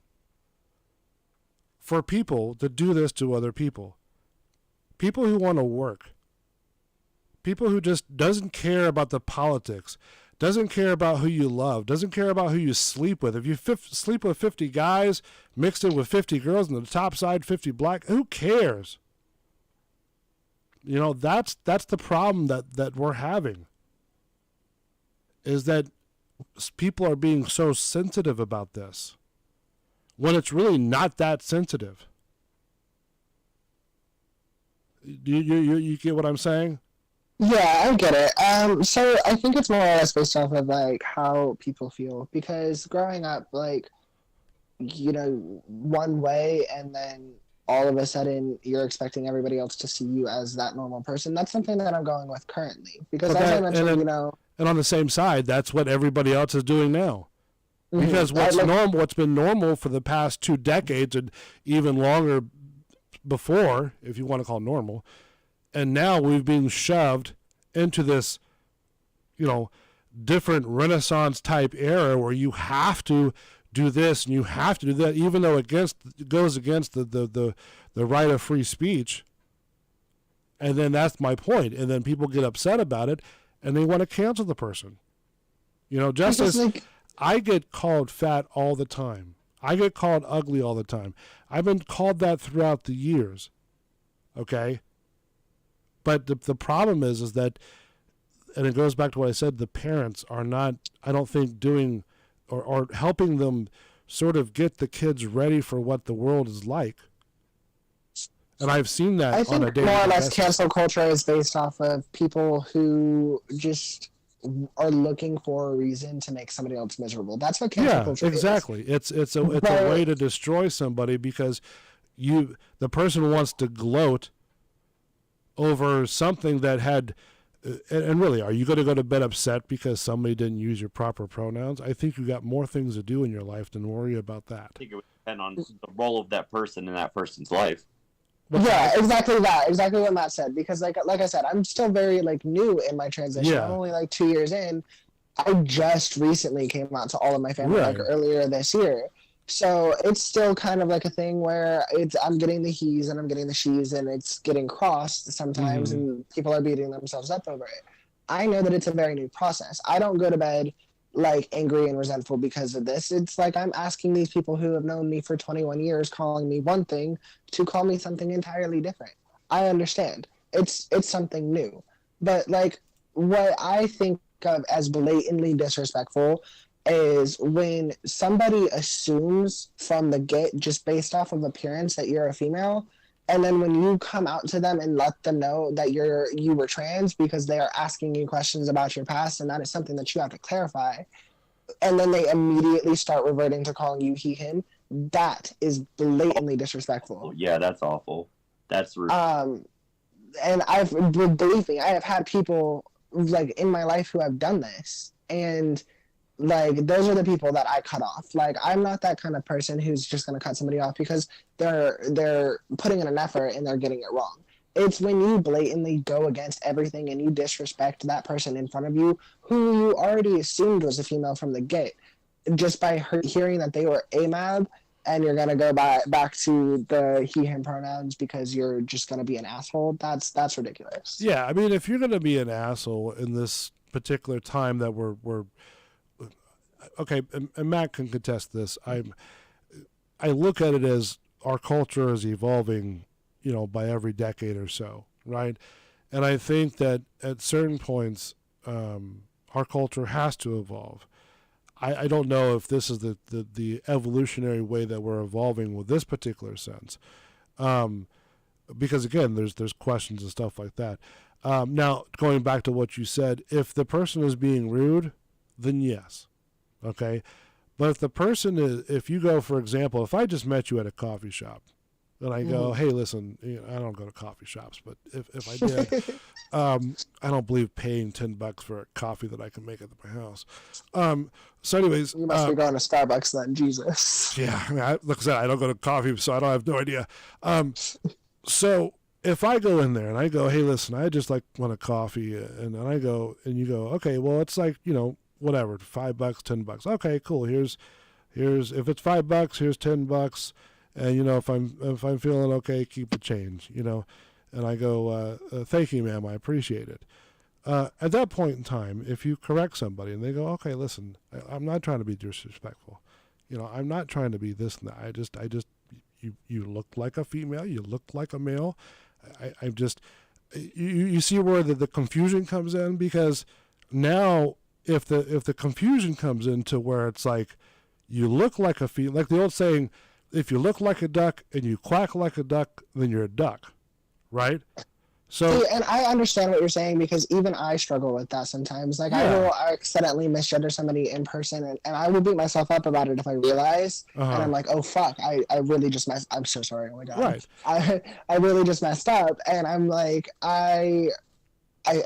for people to do this to other people. People who want to work. People who just doesn't care about the politics, doesn't care about who you love, doesn't care about who you sleep with. If you sleep with 50 guys mixed in with 50 girls and the top side 50 black, who cares? You know, that's the problem that we're having, is that people are being so sensitive about this when it's really not that sensitive. You get what I'm saying? Yeah, I get it. So I think it's more or less based off of like how people feel, because growing up, like, you know, one way, and then all of a sudden you're expecting everybody else to see you as that normal person. That's something that I'm going with currently, because as I mentioned, you know, and on the same side, that's what everybody else is doing now. Because what's been normal for the past 2 decades and even longer before, if you want to call it normal, and now we've been shoved into this, you know, different Renaissance type era where you have to do this and you have to do that, even though it goes against the right of free speech. And then that's my point. And then people get upset about it and they want to cancel the person. You know, just as I get called fat all the time. I get called ugly all the time. I've been called that throughout the years. Okay? But the problem is that, and it goes back to what I said, the parents are not, I don't think, doing or helping them sort of get the kids ready for what the world is like. And I've seen that on a daily basis. I think more or less cancel culture is based off of people who just are looking for a reason to make somebody else miserable. That's what cancel culture exactly. is. It's a way to destroy somebody because the person wants to gloat over something that had, and really, are you going to go to bed upset because somebody didn't use your proper pronouns? I think you got more things to do in your life than worry about that. I think it would depend on the role of that person in that person's life. Exactly that. Exactly what Matt said. Because like I said, I'm still very new in my transition. Yeah. I'm only 2 years in. I just recently came out to all of my family earlier this year. So it's still kind of like a thing where I'm getting the he's and I'm getting the she's, and it's getting crossed sometimes, and people are beating themselves up over it. I know that it's a very new process. I don't go to bed angry and resentful because of this. It's like I'm asking these people who have known me for 21 years, calling me one thing, to call me something entirely different. I understand. It's something new. But what I think of as blatantly disrespectful is when somebody assumes from the get, just based off of appearance, that you're a female, and then when you come out to them and let them know that you were trans because they are asking you questions about your past, and that is something that you have to clarify, and then they immediately start reverting to calling you he, him, that is blatantly disrespectful. Oh, yeah, that's awful. That's rude. And believe me, I have had people in my life who have done this, and those are the people that I cut off. I'm not that kind of person who's just going to cut somebody off because they're putting in an effort and they're getting it wrong. It's when you blatantly go against everything and you disrespect that person in front of you, who you already assumed was a female from the get, just by hearing that they were AMAB, and you're going to go back to the he, him pronouns because you're just going to be an asshole. That's ridiculous. Yeah, I mean, if you're going to be an asshole in this particular time that we're okay, and Matt can contest this. I look at it as our culture is evolving, by every decade or so, right? And I think that at certain points, our culture has to evolve. I don't know if this is the evolutionary way that we're evolving with this particular sense, because again, there's questions and stuff like that. Now, going back to what you said, if the person is being rude, then yes. Okay, but if the person if you go, for example, if I just met you at a coffee shop and I go, hey, listen, I don't go to coffee shops, but if I did, I don't believe paying $10 for a coffee that I can make at my house. So anyways. You must be going to Starbucks then, Jesus. Yeah, I mean, like I said, I don't go to coffee, so I have no idea. So if I go in there and I go, hey, listen, I just want a coffee, and I go, and you go, okay, well, it's whatever, $5, $10. Okay, cool. Here's if it's $5, here's $10. And if I'm feeling okay, keep the change. And I go, thank you, ma'am, I appreciate it. At that point in time, if you correct somebody and they go, okay, listen, I'm not trying to be disrespectful. I'm not trying to be this and that. I just, you look like a female, you look like a male. You see where the confusion comes in, because now if the confusion comes into where it's like you look like a female, like the old saying, if you look like a duck and you quack like a duck, then you're a duck, right? So, and I understand what you're saying, because even I struggle with that sometimes. Like, I will accidentally misgender somebody in person, and I will beat myself up about it if I realize, and I'm like, oh fuck, I really just messed. I'm so sorry. Oh my god. Right. I really just messed up, and I'm like, I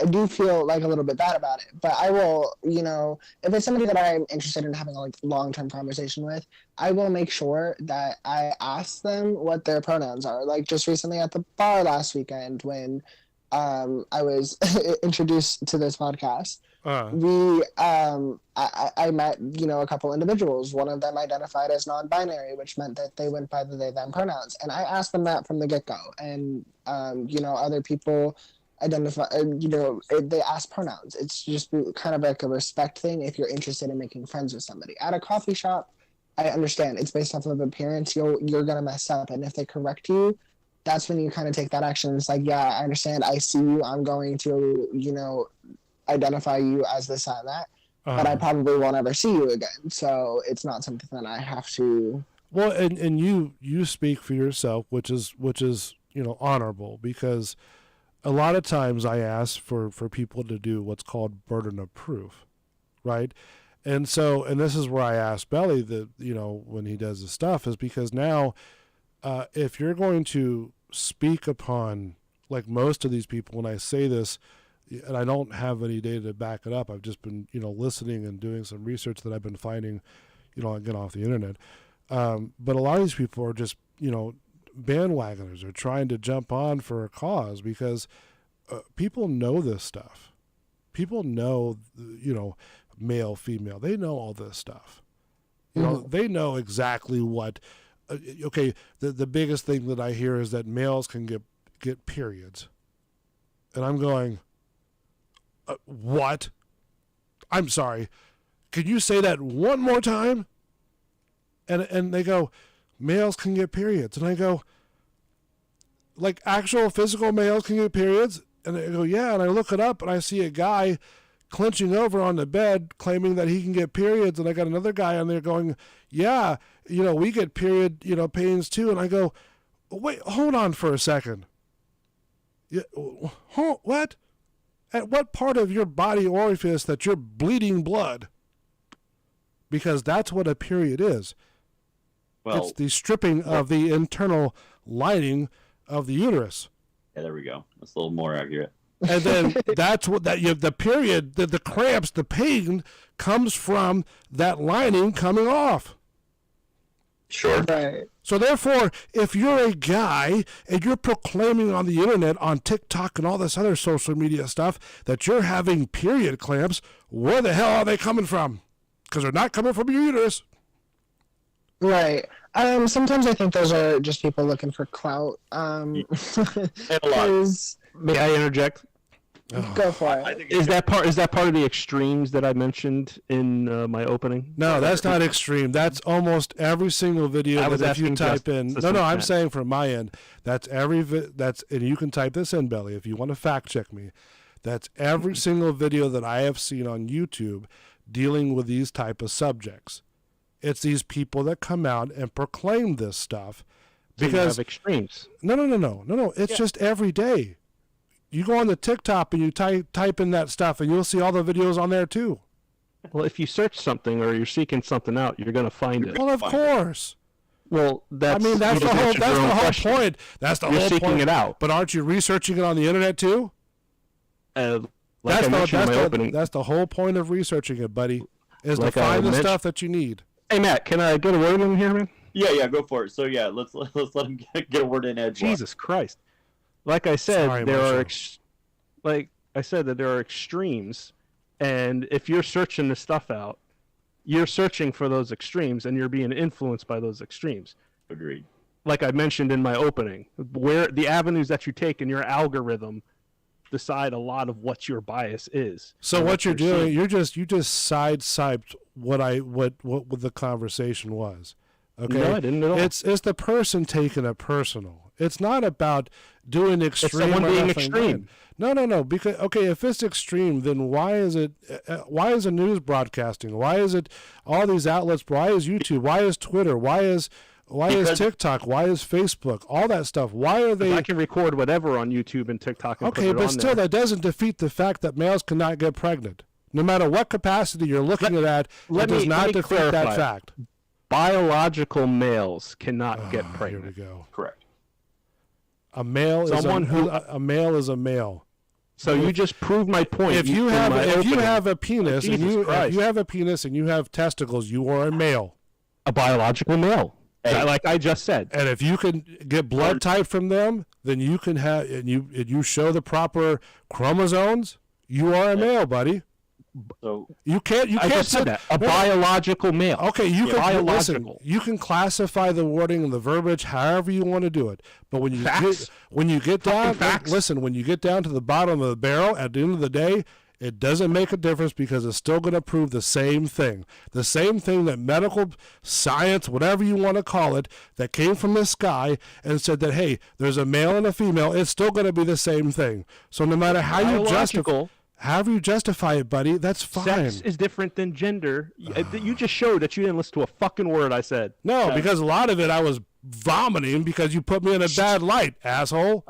do feel like a little bit bad about it, but I will, if it's somebody that I'm interested in having a long-term conversation with, I will make sure that I ask them what their pronouns are. Like just recently at the bar last weekend when I was introduced to this podcast, I met, a couple individuals. One of them identified as non-binary, which meant that they went by the they, them pronouns. And I asked them that from the get-go. And, other people identify, they ask pronouns. It's just kind of like a respect thing if you're interested in making friends with somebody. At a coffee shop, I understand it's based off of appearance. You're going to mess up. And if they correct you, that's when you kind of take that action. It's like, yeah, I understand. I see you. I'm going to, identify you as this and that. But I probably won't ever see you again. So it's not something that I have to. Well, and you speak for yourself, which is honorable, because a lot of times I ask for people to do what's called burden of proof, right? And this is where I ask Belly that, when he does his stuff, is because now if you're going to speak upon, like most of these people, when I say this, and I don't have any data to back it up, I've just been, listening and doing some research that I've been finding, again, off the internet. But a lot of these people are just, bandwagoners are trying to jump on for a cause, because people know this stuff. People know, male, female. They know all this stuff. They know exactly what. The biggest thing that I hear is that males can get periods, and I'm going, what? I'm sorry. Can you say that one more time? And they go, males can get periods. And I go, like actual physical males can get periods? And I go, yeah. And I look it up and I see a guy clenching over on the bed claiming that he can get periods. And I got another guy on there going, yeah, we get period, pains too. And I go, wait, hold on for a second. Yeah, what? At what part of your body orifice that you're bleeding blood? Because that's what a period is. Well, it's the stripping of the internal lining of the uterus. Yeah, there we go. That's a little more accurate. And then that's what the period, the cramps, the pain comes from that lining coming off. Sure. Right. So therefore, if you're a guy and you're proclaiming on the internet, on TikTok and all this other social media stuff, that you're having period cramps, where the hell are they coming from? Because they're not coming from your uterus. Right. Sometimes I think those are just people looking for clout. And a lot. May I interject? Go for it. Is that part of the extremes that I mentioned in my opening? No, that's not extreme. That's almost every single video that if you type in. No, I'm saying from my end, that's and you can type this in, Belly, if you want to fact check me. That's every single video that I have seen on YouTube dealing with these type of subjects. It's these people that come out and proclaim this stuff because you have extremes. No. It's just every day. You go on the TikTok and you type in that stuff, and you'll see all the videos on there too. Well, if you search something or you're seeking something out, you're going to find it. Well, of course. Well, that's the whole point. That's the you're whole seeking point. it out. But aren't you researching it on the internet too? That's the whole point of researching it, buddy, is to find the stuff that you need. Hey, Matt, can I get a word in here, man? Yeah, go for it. So yeah, let's let him get a word in edge. Jesus Christ! Like I said, there are extremes, and if you're searching this stuff out, you're searching for those extremes, and you're being influenced by those extremes. Agreed. like I mentioned in my opening, where the avenues that you take in your algorithm decide a lot of what your bias is. So what you're doing, you just sideswiped what the conversation was. Okay, no, I didn't at all. It's the person taking it personal. It's not about doing extreme. It's someone or being nothing extreme. No. Because if it's extreme, then why is it? Why is the news broadcasting? Why is it all these outlets? Why is YouTube? Why is Twitter? Why is TikTok? Why is Facebook? All that stuff. Why are they? I can record whatever on YouTube and TikTok. And Okay, put it but on still, there. that doesn't defeat the fact that males cannot get pregnant. No matter what capacity you're looking at, it does not defeat that fact. Biological males cannot get pregnant. Here we go. Correct. A male is a male is a male. So you just proved my point. If you have a penis if you have a penis and you have testicles, you are a male. A biological male. Hey. Like I just said. And if you can get blood type from them, then you can have and you show the proper chromosomes, you are a male, buddy. So you can't I just said that. A biological male. Okay, you can biological. Listen, you can classify the wording and the verbiage however you want to do it. But when you get down to the bottom of the barrel, at the end of the day, it doesn't make a difference because it's still going to prove the same thing. The same thing that medical science, whatever you want to call it, that came from the sky and said that, hey, there's a male and a female, it's still going to be the same thing. So no matter how however you justify it, buddy, that's fine. Sex is different than gender. You just showed that you didn't listen to a fucking word I said. No, because a lot of it I was vomiting because you put me in a bad light, asshole.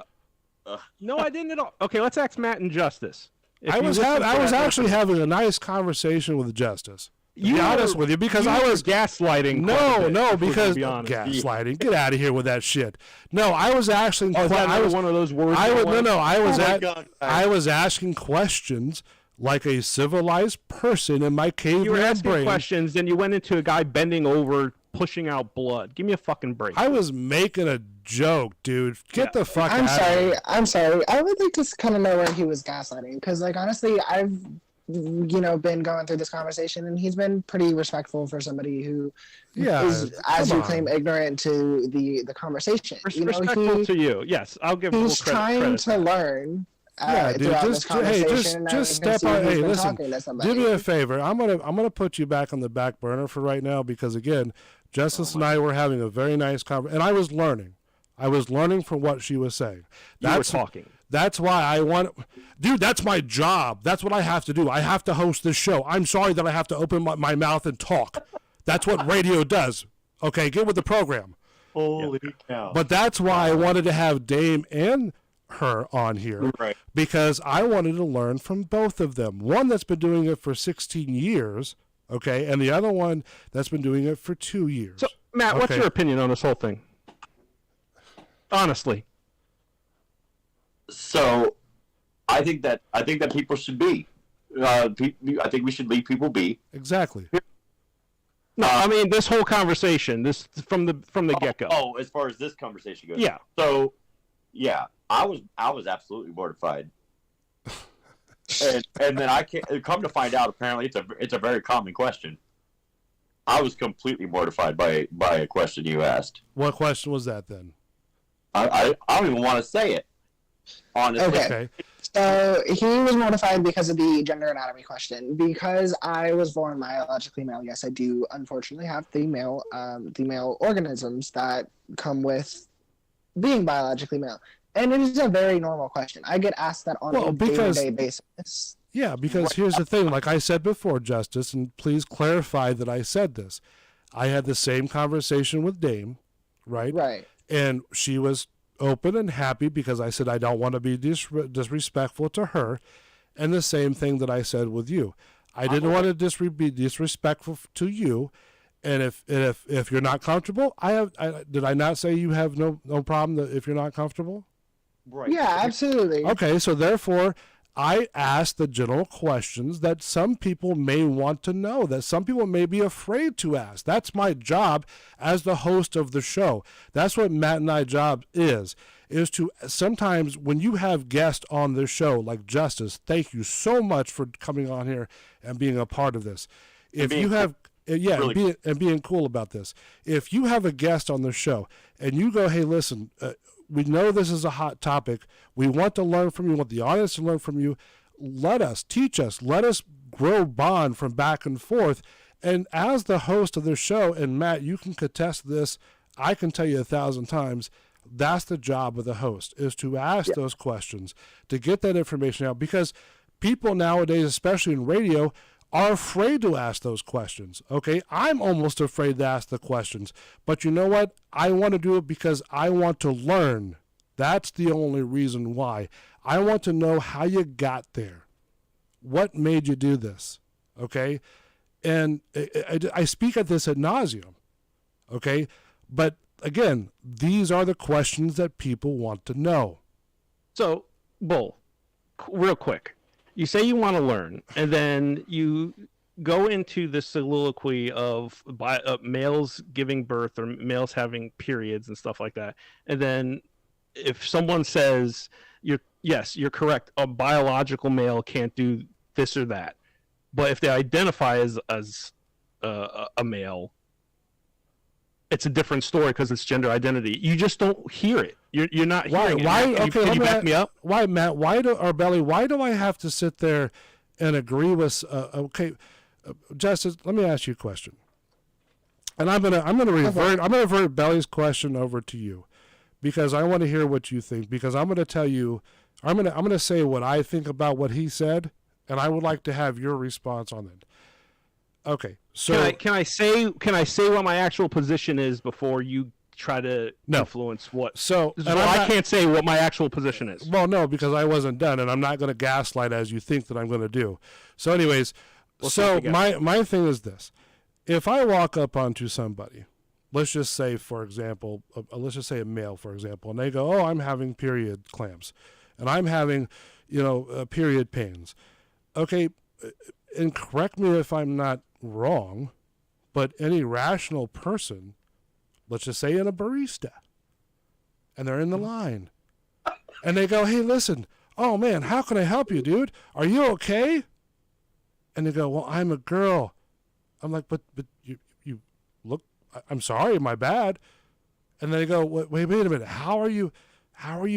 No, I didn't at all. Okay, let's ask Matt and Justice. I was actually having a nice conversation with Justice. To be honest with you, because I was gaslighting. Because gaslighting. Get out of here with that shit. No, I was actually. I was one of those words. I was asking questions like a civilized person in my caveman brain. You were asking questions, then you went into a guy bending over, pushing out blood. Give me a fucking break. I was making a joke, dude. Get the fuck out of here. I'm sorry. I would like to kind of know where he was gaslighting, because, like, honestly, I've been going through this conversation, and he's been pretty respectful for somebody who is, as you claim, ignorant to the conversation. Respectful to you, yes. I'll give. He's trying to learn. Dude, just step on. Hey, listen. Do me a favor. I'm gonna put you back on the back burner for right now because again, Justice and I were having a very nice conversation, and I was learning. From what she was saying. You were talking. That's why dude, that's my job. That's what I have to do. I have to host this show. I'm sorry that I have to open my mouth and talk. That's what radio does. Okay, get with the program. Holy cow. But that's why I wanted to have Dame and her on here. Right. Because I wanted to learn from both of them. One that's been doing it for 16 years, okay, and the other one that's been doing it for 2 years. So, Matt, what's your opinion on this whole thing? Honestly. So, I think that people should be. I think we should leave people be. Exactly. No, I mean this whole conversation, this from the get-go. Oh, as far as this conversation goes. Yeah. So, yeah, I was absolutely mortified. and then I come to find out apparently it's a very common question. I was completely mortified by a question you asked. What question was that then? I don't even want to say it. Honestly. Okay. So he was mortified because of the gender anatomy question. Because I was born biologically male, yes, I do unfortunately have the male organisms that come with being biologically male. And it is a very normal question. I get asked that on a day-to-day basis. Yeah, because here's the thing. Like I said before, Justice, and please clarify that I said this. I had the same conversation with Dame, right? Right. And she was open and happy because I said I don't want to be disrespectful to her. And the same thing that I said with you. I didn't want to be disrespectful to you. And if you're not comfortable, did I not say you have no problem if you're not comfortable? Right. Yeah, absolutely. Okay, so therefore, I asked the general questions that some people may want to know, that some people may be afraid to ask. That's my job as the host of the show. That's what Matt and I's job is to sometimes when you have guests on the show, like Justice, thank you so much for coming on here and being a part of this. If really being cool about this. If you have a guest on the show and you go, hey, listen, we know this is a hot topic. We want to learn from you. We want the audience to learn from you. Let us, teach us. Let us grow bond from back and forth. And as the host of this show, and Matt, you can contest this, I can tell you 1,000 times, that's the job of the host, is to ask those questions, to get that information out. Because people nowadays, especially in radio, are afraid to ask those questions, okay? I'm almost afraid to ask the questions. But you know what? I want to do it because I want to learn. That's the only reason why. I want to know how you got there. What made you do this, okay? And I speak at this ad nauseum, okay? But again, these are the questions that people want to know. So, Bull, real quick. You say you want to learn, and then you go into the soliloquy of males giving birth or males having periods and stuff like that. And then if someone says, you're correct, a biological male can't do this or that. But if they identify as a male, it's a different story because it's gender identity. You just don't hear it. You're not hearing it. Why? Can you back me up? Why, Matt? Why do I have to sit there and agree with? Justice. Let me ask you a question. And I'm gonna revert Belly's question over to you, because I want to hear what you think. Because I'm gonna tell you, I'm gonna say what I think about what he said, and I would like to have your response on it. Okay. So can I say what my actual position is before you try to influence what? So I can't say what my actual position is. Well, no, because I wasn't done, and I'm not going to gaslight as you think that I'm going to do. So, anyways, my thing is this: if I walk up onto somebody, let's just say, for example, let's just say a male, for example, and they go, "Oh, I'm having period clamps, and I'm having, period pains." Okay, and correct me if I'm not wrong, but any rational person, let's just say in a barista, and they're in the line, and they go, "Hey, listen, oh man, how can I help you, dude? Are you okay?" And they go, "Well, I'm a girl." I'm like, but you look, I'm sorry, my bad. And they go, wait a minute, how are you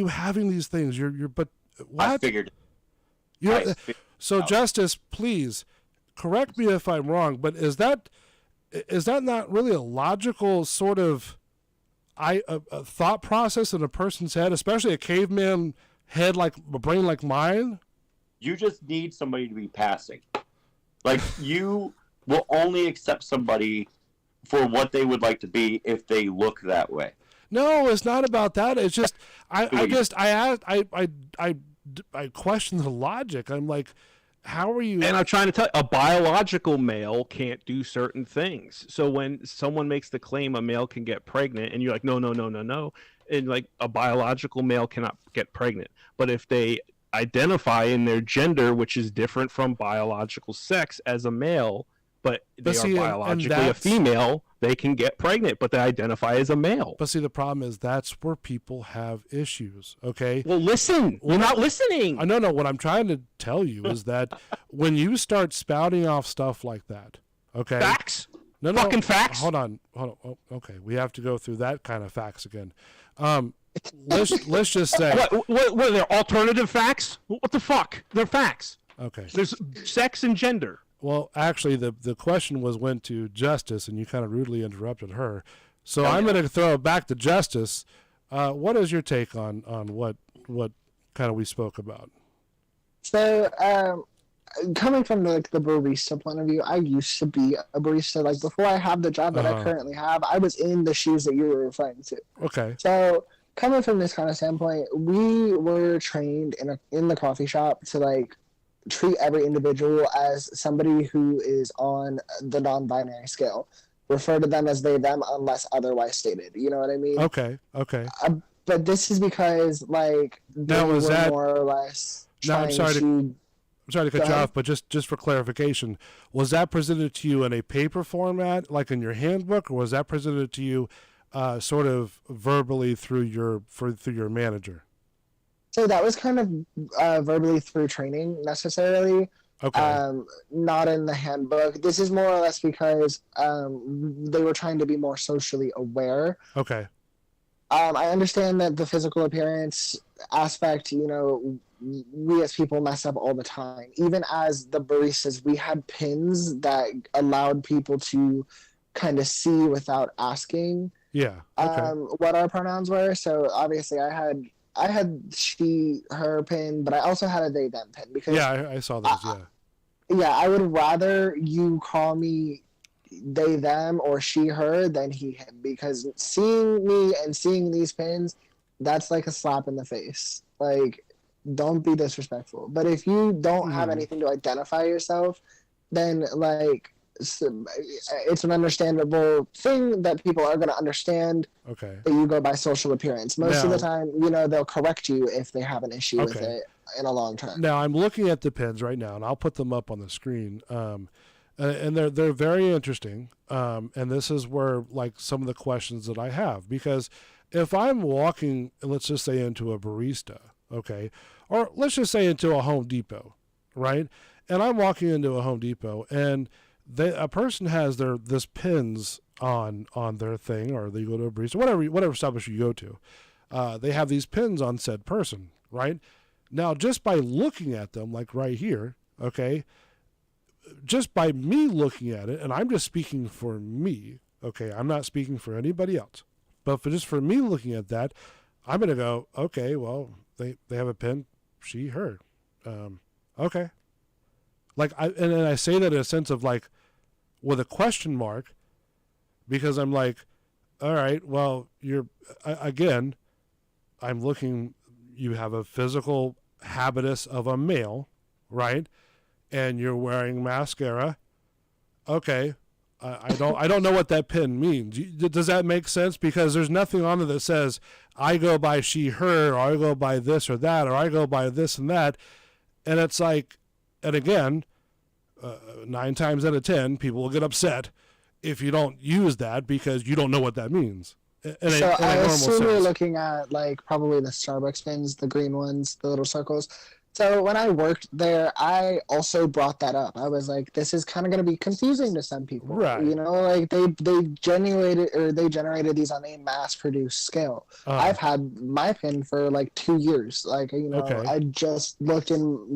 having these things? But what? I figured. So Justice, please correct me if I'm wrong, but is that not really a logical sort of a thought process in a person's head, especially a caveman head, like a brain like mine? You just need somebody to be passing. Like, you will only accept somebody for what they would like to be if they look that way. No, it's not about that. It's just I question the logic. I'm like, how are you? And I'm trying to tell you, a biological male can't do certain things. So when someone makes the claim a male can get pregnant, and you're like, no, and like a biological male cannot get pregnant. But if they identify in their gender, which is different from biological sex, as a male, but they are biologically a female, they can get pregnant, but they identify as a male. But see, the problem is that's where people have issues, okay? Well, listen. You're not listening. I know. What I'm trying to tell you is that when you start spouting off stuff like that, okay? Facts? No. Fucking facts? Hold on. Oh, okay, we have to go through that kind of facts again. Let's just say... What are there, alternative facts? What the fuck? They're facts. Okay. There's sex and gender. Well, actually, the question went to Justice, and you kind of rudely interrupted her. So I'm going to throw it back to Justice. What is your take on what kind of we spoke about? So, coming from the barista point of view, I used to be a barista. Like, before I have the job that I currently have, I was in the shoes that you were referring to. Okay. So, coming from this kind of standpoint, we were trained in the coffee shop to, like, treat every individual as somebody who is on the non-binary scale. Refer to them as they, them, unless otherwise stated. You know what I mean? Okay. But this is because, like, they were more or less trying I'm sorry to cut you off, but just for clarification, was that presented to you in a paper format, like in your handbook, or was that presented to you sort of verbally through your manager? So that was kind of verbally through training, necessarily. Okay. Not in the handbook. This is more or less because they were trying to be more socially aware. Okay. I understand that the physical appearance aspect, we as people mess up all the time. Even as the baristas, we had pins that allowed people to kind of see without asking Yeah. Okay. what our pronouns were. So obviously I had she, her pin, but I also had a they, them pin because Yeah, I saw those. yeah, I would rather you call me they, them, or she, her than he, him, because seeing me and seeing these pins, that's like a slap in the face. Like, don't be disrespectful. But if you don't have anything to identify yourself, then like it's an understandable thing that people are going to understand. Okay. That you go by social appearance. Most of the time, they'll correct you if they have an issue with it in a long term. Now I'm looking at the pins right now, and I'll put them up on the screen. And they're very interesting. And this is where like some of the questions that I have, because if I'm walking, let's just say into a barista, okay, or let's just say into a Home Depot, right? And I'm walking into a Home Depot, and a person has this pins on their thing, or they go to a barista, whatever establishment you go to, they have these pins on said person, right? Now, just by looking at them, like right here, okay, just by me looking at it, and I'm just speaking for me, okay, I'm not speaking for anybody else, but for me looking at that, I'm going to go, okay, well, they have a pin, she, her, okay. Like, and I say that in a sense of like, with a question mark, because I'm like, all right, well, again, I'm looking, you have a physical habitus of a male, right? And you're wearing mascara. Okay. I don't know what that pin means. Does that make sense? Because there's nothing on it that says I go by she, her, or I go by this or that, or I go by this and that. And it's like, and again, 9 times out of 10, people will get upset if you don't use that because you don't know what that means. I assume you're looking at like probably the Starbucks pins, the green ones, the little circles. So when I worked there, I also brought that up. I was like, this is kind of going to be confusing to some people. Right. Like they generated these on a mass-produced scale. I've had my pin for like 2 years. Like, okay. I just looked in,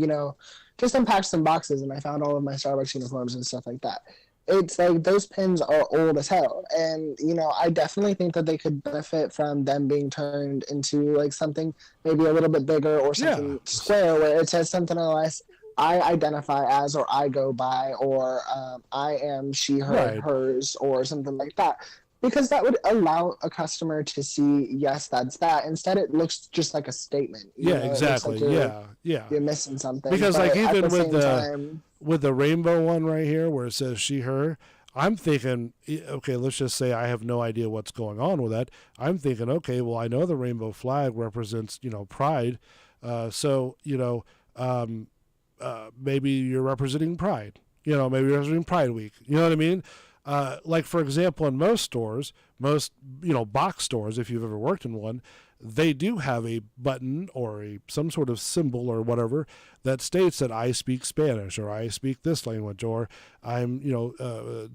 just unpacked some boxes and I found all of my Starbucks uniforms and stuff like that. It's like those pins are old as hell. And, I definitely think that they could benefit from them being turned into like something maybe a little bit bigger or something square where it says something less, I identify as, or I go by, or I am she, her, hers, or something like that. Because that would allow a customer to see, yes, that's that. Instead, it looks just like a statement. Exactly. Like yeah. You're missing something. Because but like even with the rainbow one right here where it says she, her, I'm thinking, okay, let's just say I have no idea what's going on with that. I'm thinking, okay, well, I know the rainbow flag represents, pride. So, maybe you're representing pride. Maybe you're representing Pride Week. You know what I mean? Like, for example, in most stores, box stores, if you've ever worked in one, they do have a button or some sort of symbol or whatever that states that I speak Spanish or I speak this language or I'm,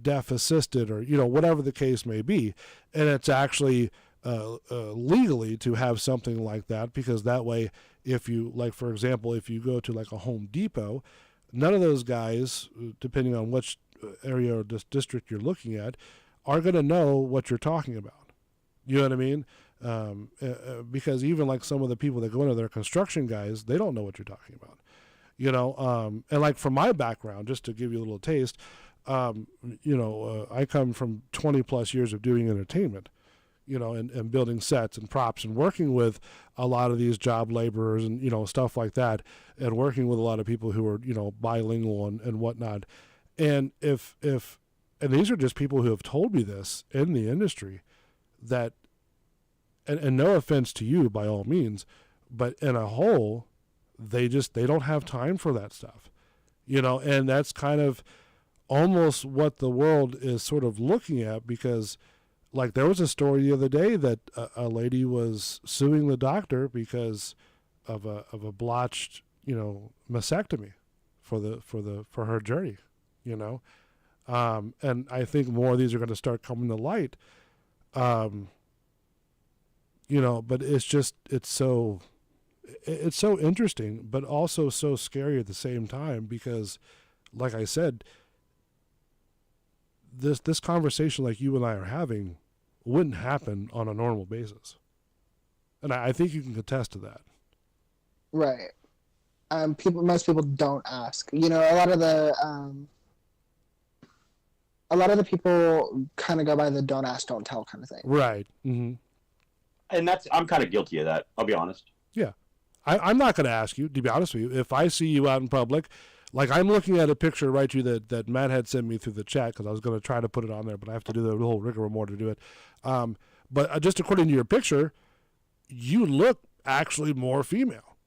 deaf assisted or, whatever the case may be. And it's actually legally to have something like that because that way, if you, like, for example, if you go to like a Home Depot, none of those guys, depending on which area or district you're looking at, are going to know what you're talking about. You know what I mean? Because even like some of the people that go into their construction guys, they don't know what you're talking about. And like from my background, just to give you a little taste, I come from 20 plus years of doing entertainment, and building sets and props and working with a lot of these job laborers and, stuff like that, and working with a lot of people who are, bilingual and whatnot. And and these are just people who have told me this in the industry that, and no offense to you by all means, but in a whole, they don't have time for that stuff, and that's kind of almost what the world is sort of looking at because like there was a story the other day that a lady was suing the doctor because of a blotched, mastectomy for her journey, you know. And I think more of these are going to start coming to light. You know, but it's so interesting, but also so scary at the same time, because like I said, this conversation like you and I are having wouldn't happen on a normal basis. And I think you can attest to that. Right. Most people don't ask. You know, a lot of the people kind of go by the don't ask, don't tell kind of thing. Right. Mm-hmm. And I'm kind of guilty of that, I'll be honest. Yeah. I'm not going to ask you, to be honest with you. If I see you out in public, like I'm looking at a picture right to you that Matt had sent me through the chat, because I was going to try to put it on there, but I have to do the whole rigmarole to do it. But just according to your picture, you look actually more female.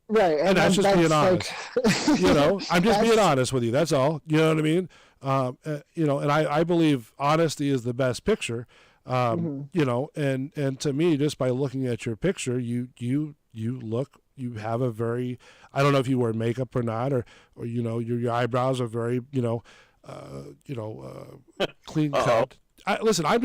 Right. And that's just being honest. Like... you know, I'm just being honest with you. That's all. You know what I mean? You know, and I believe honesty is the best picture. You know, and to me, just by looking at your picture, you have a very, I don't know if you wear makeup or not, or you know, your eyebrows are very, clean cut. Listen, I've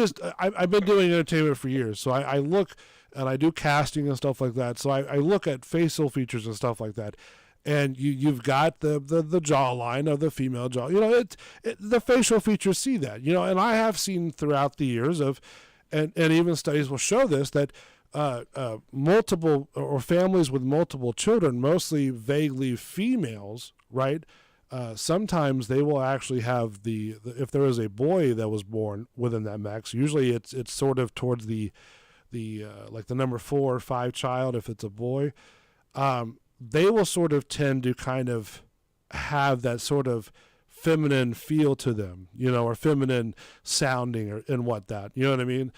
been doing entertainment for years, so I look and I do casting and stuff like that. So I look at facial features and stuff like that. And you've got the jawline of the female jaw. You know, the facial features see that. You know, and I have seen throughout the years and even studies will show this, that multiple or families with multiple children, mostly vaguely females, right? Sometimes they will actually have if there is a boy that was born within that mix, usually it's sort of towards the like the number 4 or 5 child if it's a boy. They will sort of tend to kind of have that sort of feminine feel to them, you know, or feminine sounding and whatnot. You know what I mean?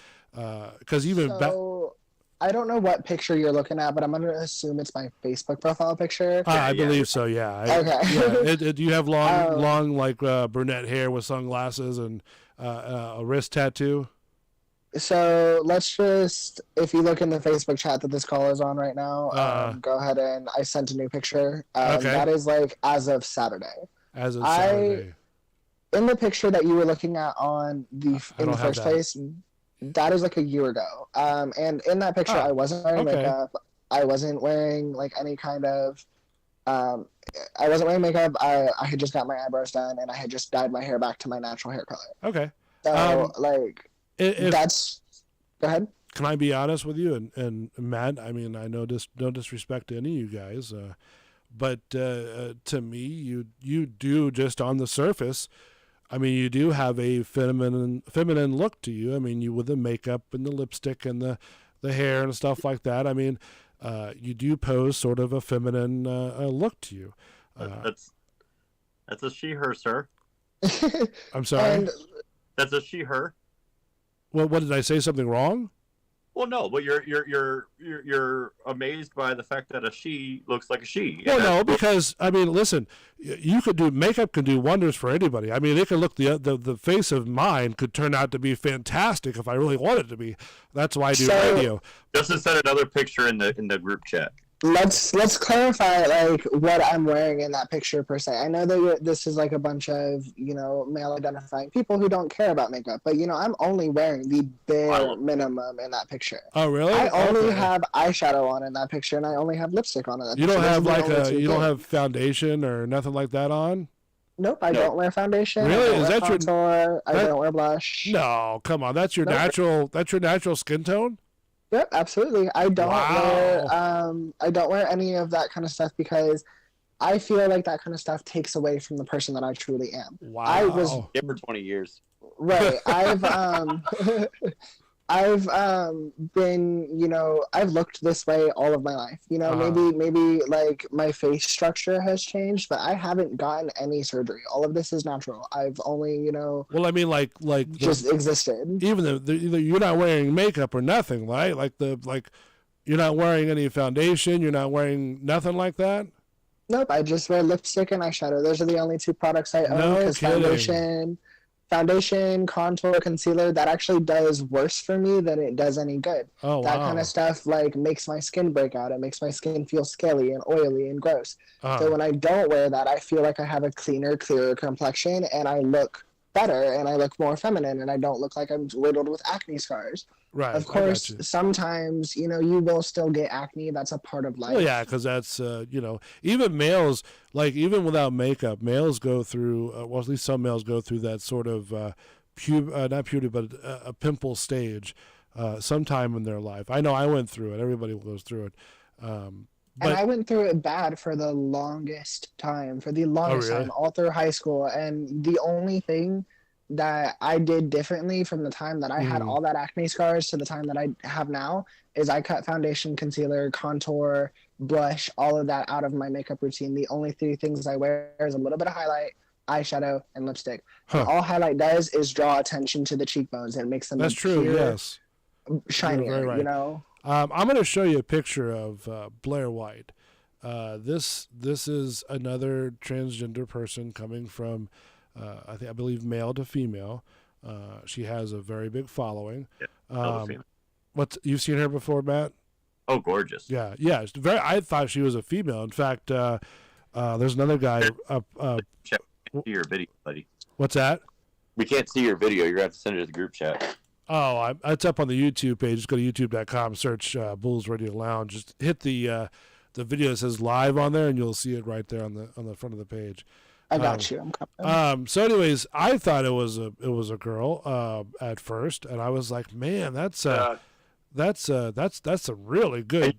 Because I don't know what picture you're looking at, but I'm going to assume it's my Facebook profile picture. I believe so, yeah. Okay. Yeah. Do you have long like brunette hair with sunglasses and a wrist tattoo? So let's just, if you look in the Facebook chat that this call is on right now, go ahead and I sent a new picture. Okay. That is like as of Saturday. As of Saturday. In the picture that you were looking at in the first place, that is like a year ago. And in that picture, I wasn't wearing makeup. I wasn't wearing like any kind of, I wasn't wearing makeup. I had just got my eyebrows done and I had just dyed my hair back to my natural hair color. Okay. So go ahead. Can I be honest with you? And Matt, I mean, I know no disrespect to any of you guys, but to me, you do, just on the surface, I mean, you do have a feminine look to you. I mean, you with the makeup and the lipstick and the hair and stuff like that. I mean, you do pose sort of a feminine look to you. That's a she/her, sir. I'm sorry. That's a she/her. Well, what did I say? Something wrong? Well, no, but you're amazed by the fact that a she looks like a she. Well, no, because I mean, listen, makeup can do wonders for anybody. I mean, it can look the face of mine could turn out to be fantastic if I really want it to be. That's why I do radio. Justin sent another picture in the group chat. Let's clarify like what I'm wearing in that picture per se. I know that this is like a bunch of, you know, male identifying people who don't care about makeup, but you know, I'm only wearing the bare minimum in that picture. Oh, really? I only have eyeshadow on in that picture, and I only have lipstick on in that picture. You don't have like you don't have foundation or nothing like that on? Nope, I don't wear foundation. Really? Is that contour. I don't wear blush. No, come on. That's your natural skin tone? Yep, absolutely. I don't wear any of that kind of stuff because I feel like that kind of stuff takes away from the person that I truly am. Wow. I was for 20 years. Right. I've been, you know, I've looked this way all of my life. You know, maybe like my face structure has changed, but I haven't gotten any surgery. All of this is natural. I've only, you know, well, I mean, like just existed. Even you're not wearing makeup or nothing, right? Like you're not wearing any foundation. You're not wearing nothing like that. Nope. I just wear lipstick and eyeshadow. Those are the only two products I own. No kidding. foundation, contour, concealer, that actually does worse for me than it does any good. Oh, that wow. kind of stuff like makes my skin break out. It makes my skin feel scaly and oily and gross. So when I don't wear that, I feel like I have a cleaner, clearer complexion, and I look better, and I look more feminine, and I don't look like I'm riddled with acne scars. Right. Of course, sometimes, you will still get acne. That's a part of life. Well, yeah, because that's, even males, like even without makeup, males go through, well, at least some males go through that sort of, not puberty, but a pimple stage sometime in their life. I know I went through it. Everybody goes through it. And I went through it bad for the longest time, time, all through high school. And the only thing that I did differently from the time that I had all that acne scars to the time that I have now is I cut foundation, concealer, contour, blush, all of that out of my makeup routine. The only 3 things I wear is a little bit of highlight, eyeshadow, and lipstick. And all highlight does is draw attention to the cheekbones and makes them shinier, right. I'm going to show you a picture of Blair White. This is another transgender person coming from I believe male to female. She has a very big following. Yeah, you've seen her before, Matt? Oh, gorgeous. Yeah. It's I thought she was a female. In fact, there's another guy. See your video, buddy. What's that? We can't see your video. You're gonna have to send it to the group chat. Oh, it's up on the YouTube page. Just go to youtube.com, search Bulls Radio Lounge. Just hit the video that says live on there, and you'll see it right there on the front of the page. I got you. I'm coming. So anyways, I thought it was a girl at first, and I was like, man, that's a really good.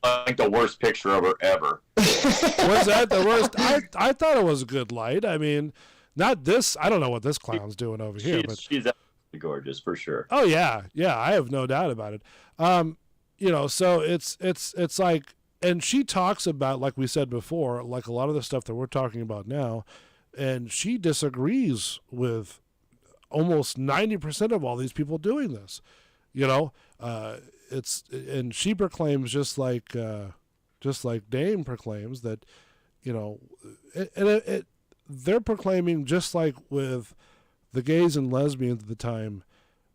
Like the worst picture of her ever. Was that the worst? I thought it was a good light. I mean, not this. I don't know what this clown's doing over here, but she's absolutely gorgeous for sure. Oh yeah, I have no doubt about it. So it's like. And she talks about, like we said before, like a lot of the stuff that we're talking about now, and she disagrees with almost 90% of all these people doing this. And she proclaims just like Dame proclaims that, they're proclaiming just like with the gays and lesbians at the time,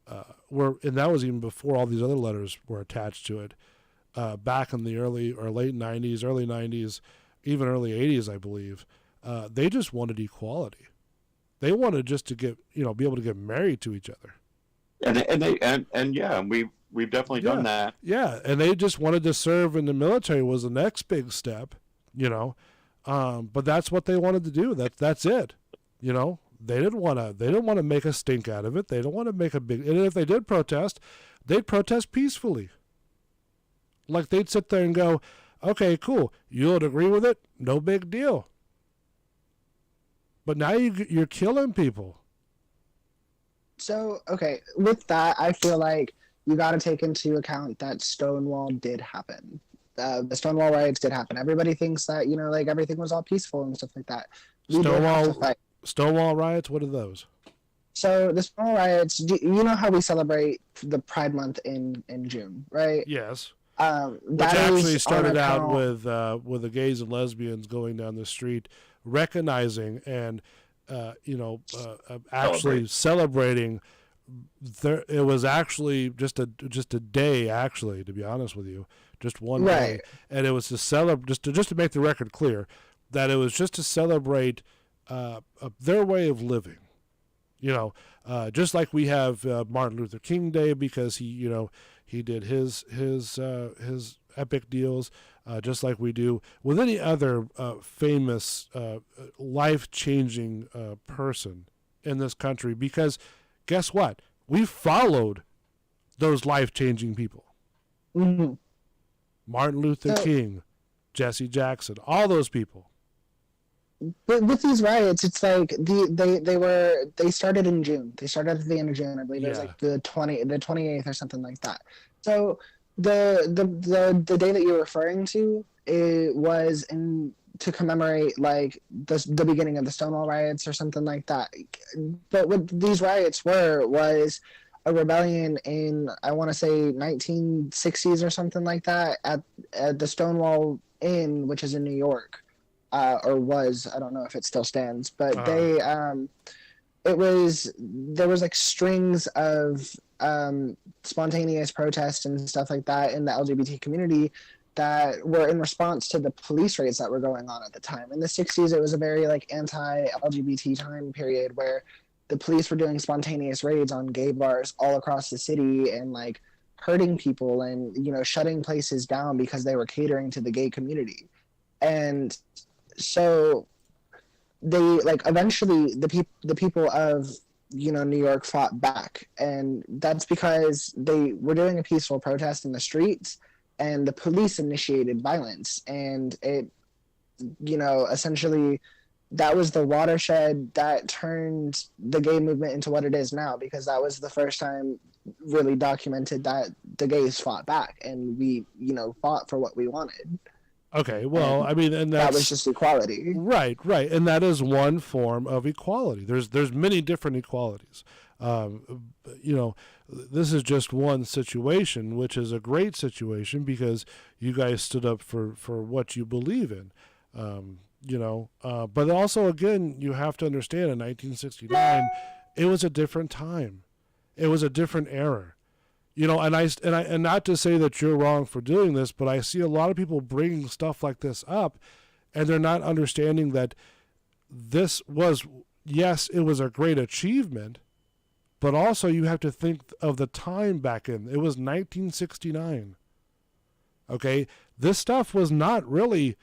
and that was even before all these other letters were attached to it. Back in the early or late 90s, early 90s, even early 80s, I believe, they just wanted equality. They wanted just to be able to get married to each other. And we've definitely done that. Yeah, and they just wanted to serve in the military was the next big step, but that's what they wanted to do. That's it. They didn't want to make a stink out of it. They don't want to make a big. And if they did protest, they'd protest peacefully. Like they'd sit there and go, okay, cool. You would agree with it? No big deal. But now you're killing people. So, okay, with that, I feel like you got to take into account that Stonewall did happen. The Stonewall riots did happen. Everybody thinks that, like everything was all peaceful and stuff like that. Stonewall riots? What are those? So the Stonewall riots, you know how we celebrate the Pride Month in June, right? Yes. Which actually started out with the gays and lesbians going down the street, recognizing and actually celebrating. It was actually just a day, actually, to be honest with you, just one day, and it was to celebrate. Just to make the record clear, that it was just to celebrate their way of living. Just like we have Martin Luther King Day because he did his epic deals, just like we do with any other famous, life-changing person in this country. Because guess what? We followed those life-changing people. Mm-hmm. Martin Luther King, Jesse Jackson, all those people. But with these riots, it's like they started in June. They started at the end of June, I believe. It was like the 28th or something like that. So the day that you're referring to, it was to commemorate like the beginning of the Stonewall riots or something like that. But what these riots was a rebellion in, I want to say 1960s or something like that at the Stonewall Inn, which is in New York. Or was, I don't know if it still stands, but there was like strings of spontaneous protests and stuff like that in the LGBT community that were in response to the police raids that were going on at the time. In the 60s, it was a very like anti-LGBT time period where the police were doing spontaneous raids on gay bars all across the city and like hurting people and, you know, shutting places down because they were catering to the gay community. And so they like eventually the people of, you know, New York fought back, and that's because they were doing a peaceful protest in the streets and the police initiated violence, and it, you know, essentially that was the watershed that turned the gay movement into what it is now, because that was the first time really documented that the gays fought back and we, you know, fought for what we wanted. Okay, well, I mean, and that was just equality. Right, and that is one form of equality. There's many different equalities. You know, this is just one situation, which is a great situation because you guys stood up for what you believe in. You know, but also, again, you have to understand in 1969, it was a different time. It was a different era. You know, and not to say that you're wrong for doing this, but I see a lot of people bringing stuff like this up, and they're not understanding that this was, yes, it was a great achievement, but also you have to think of the time back in. It was 1969. Okay, this stuff was not really,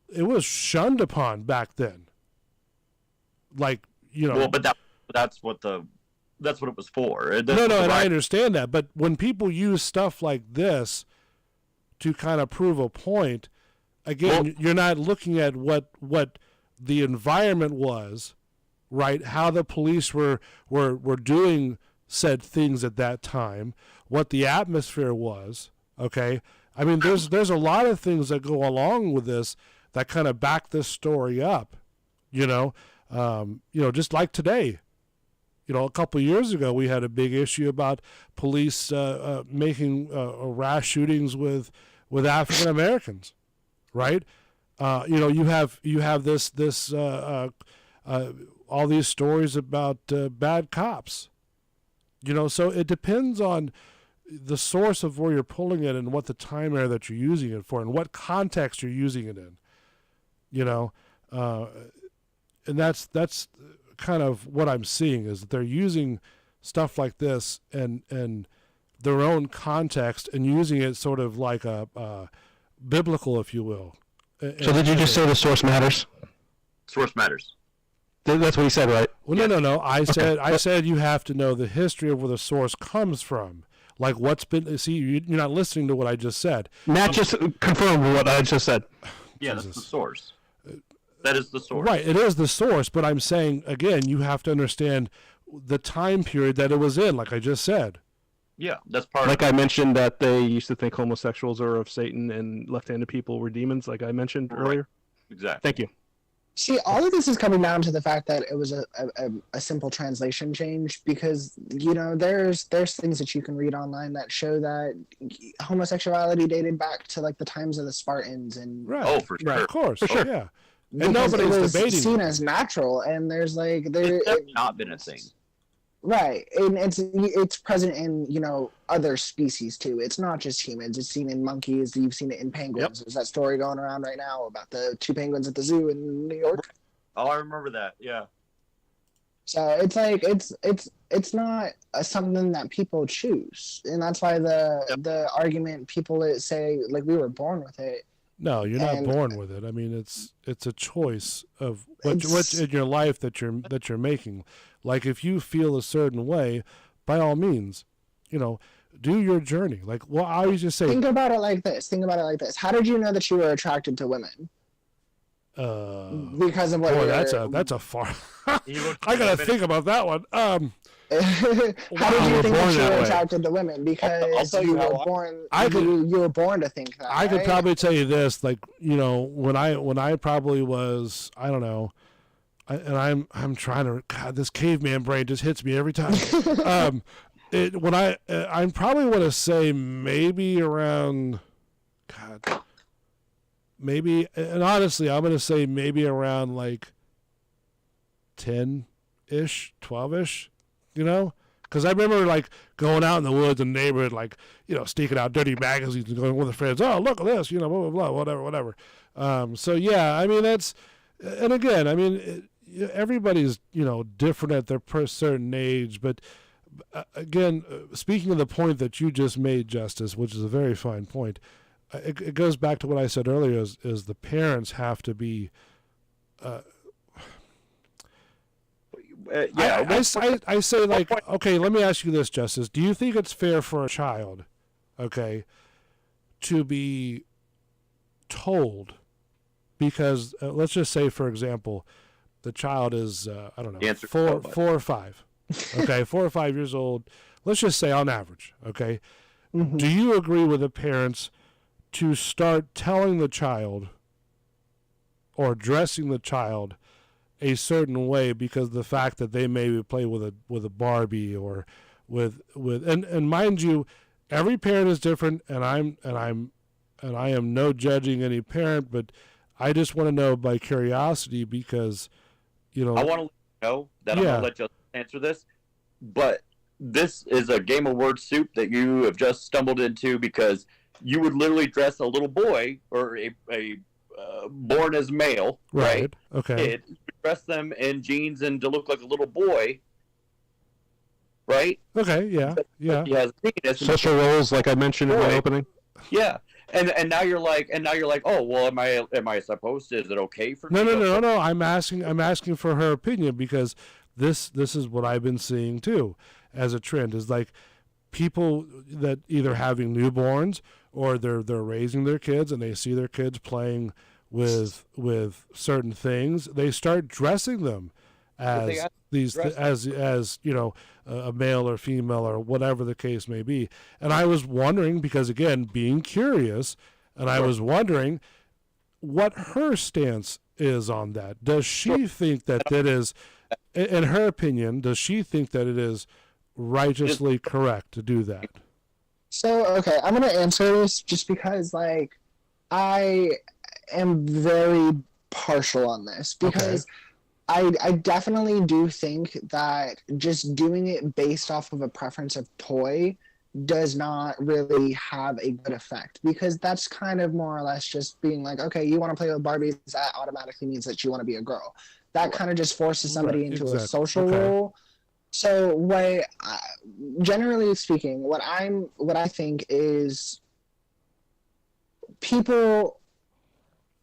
it was shunned upon back then. Like, you know. Well, but that's what it was for. No, and I understand that. But when people use stuff like this to kind of prove a point, again, you're not looking at what the environment was, right? How the police were doing said things at that time, what the atmosphere was, okay? I mean, there's a lot of things that go along with this that kind of back this story up, you know, just like today. You know, a couple of years ago, we had a big issue about police making rash shootings with African Americans, right? You know, you have this all these stories about bad cops. You know, so it depends on the source of where you're pulling it and what the time era that you're using it for and what context you're using it in. You know, and that's kind of what I'm seeing is that they're using stuff like this and their own context and using it sort of like a biblical, if you will. So did you just say the source matters? Source matters. That's what he said, right? Well, no. I said you have to know the history of where the source comes from. Like what's been. See, you're not listening to what I just said. Matt just confirmed what I just said. Yeah, that's the source. That is the source. Right, it is the source, but I'm saying, again, you have to understand the time period that it was in, like I just said. Yeah, that's part like I mentioned that they used to think homosexuals are of Satan and left-handed people were demons, like I mentioned earlier. Exactly. Thank you. See, all of this is coming down to the fact that it was a simple translation change because, you know, there's things that you can read online that show that homosexuality dated back to, like, the times of the Spartans. And right. Oh, for sure. Right, of course. For sure. Yeah. And nobody's debating seen as natural, and there's like it's not been a thing, right? And it's present in, you know, other species too. It's not just humans. It's seen in monkeys. You've seen it in penguins. There's that story going around right now about the 2 penguins at the zoo in New York. Oh, I remember that. Yeah. So it's like it's not something that people choose, and that's why the argument people say like we were born with it. No, you're not born with it. I mean, it's a choice of what in your life that you're making. Like if you feel a certain way, by all means, you know, do your journey. Like, well, I always just say, think about it like this. How did you know that you were attracted to women? Because of what? Boy, that's a far. I gotta think about that one. How did you think that you were attracted to women? Because you were born. You were born to think that. I could probably tell you this, like, you know, when I probably was, I don't know, and I'm trying to. God, this caveman brain just hits me every time. I probably want to say maybe around, God, maybe, and honestly, I'm going to say maybe around like 10 11-ish, 12-ish, you know? Because I remember, like, going out in the woods in the neighborhood, like, you know, sneaking out dirty magazines and going with the friends, oh, look at this, you know, blah, blah, blah, whatever. So, yeah, I mean, that's, and again, I mean, everybody's, you know, different at their certain age. But, again, speaking of the point that you just made, Justice, which is a very fine point, it goes back to what I said earlier, is the parents have to be... I say, like, okay, let me ask you this, Justice. Do you think it's fair for a child, okay, to be told, because let's just say, for example, the child is, I don't know, 4 or 5, okay, 4 or 5 years old, let's just say on average, okay? Mm-hmm. Do you agree with the parents to start telling the child or dressing the child a certain way because of the fact that they maybe play with a Barbie or with and mind you, every parent is different, and I am no judging any parent, but I just want to know by curiosity because, you know, I want to know that I'm going to let you answer this, but this is a game of word soup that you have just stumbled into, because you would literally dress a little boy or a born as male, right? Okay. Kid, dress them in jeans and to look like a little boy, right? Okay. Yeah. Yeah. He has penis. Social roles, like I mentioned in my opening. Yeah. And now you're like, oh, well, am I supposed to? Is it okay for me? No. I'm asking for her opinion, because this is what I've been seeing too as a trend, is like people that either having newborns or they're raising their kids and they see their kids playing with certain things, they start dressing them as as you know, a male or female or whatever the case may be. And I was wondering, because again, being curious, and I was wondering what her stance is on that. Does she think that is, in her opinion, does she think that it is righteously correct to do that? So, okay, I'm going to answer this just because, like, I am very partial on this, because I definitely do think that just doing it based off of a preference of toy does not really have a good effect, because that's kind of more or less just being like, okay, you want to play with Barbies, that automatically means that you want to be a girl. That kind of just forces somebody into a social role. So, generally speaking, what I think is people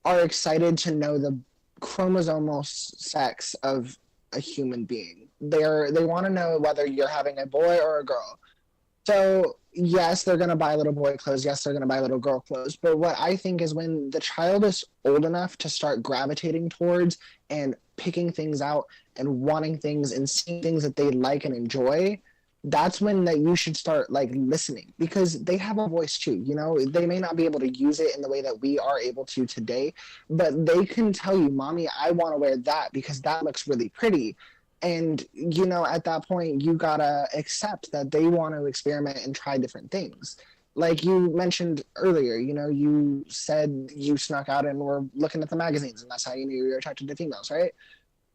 are excited to know the chromosomal sex of a human being. They want to know whether you're having a boy or a girl. So, yes, they're going to buy little boy clothes. Yes, they're going to buy little girl clothes. But what I think is when the child is old enough to start gravitating towards and picking things out and wanting things and seeing things that they like and enjoy, that's when that you should start, like, listening, because they have a voice too. You know, they may not be able to use it in the way that we are able to today, but they can tell you, Mommy, I want to wear that because that looks really pretty. And, you know, at that point, you gotta accept that they want to experiment and try different things. Like you mentioned earlier, you know, you said you snuck out and were looking at the magazines, and that's how you knew you were attracted to females, right?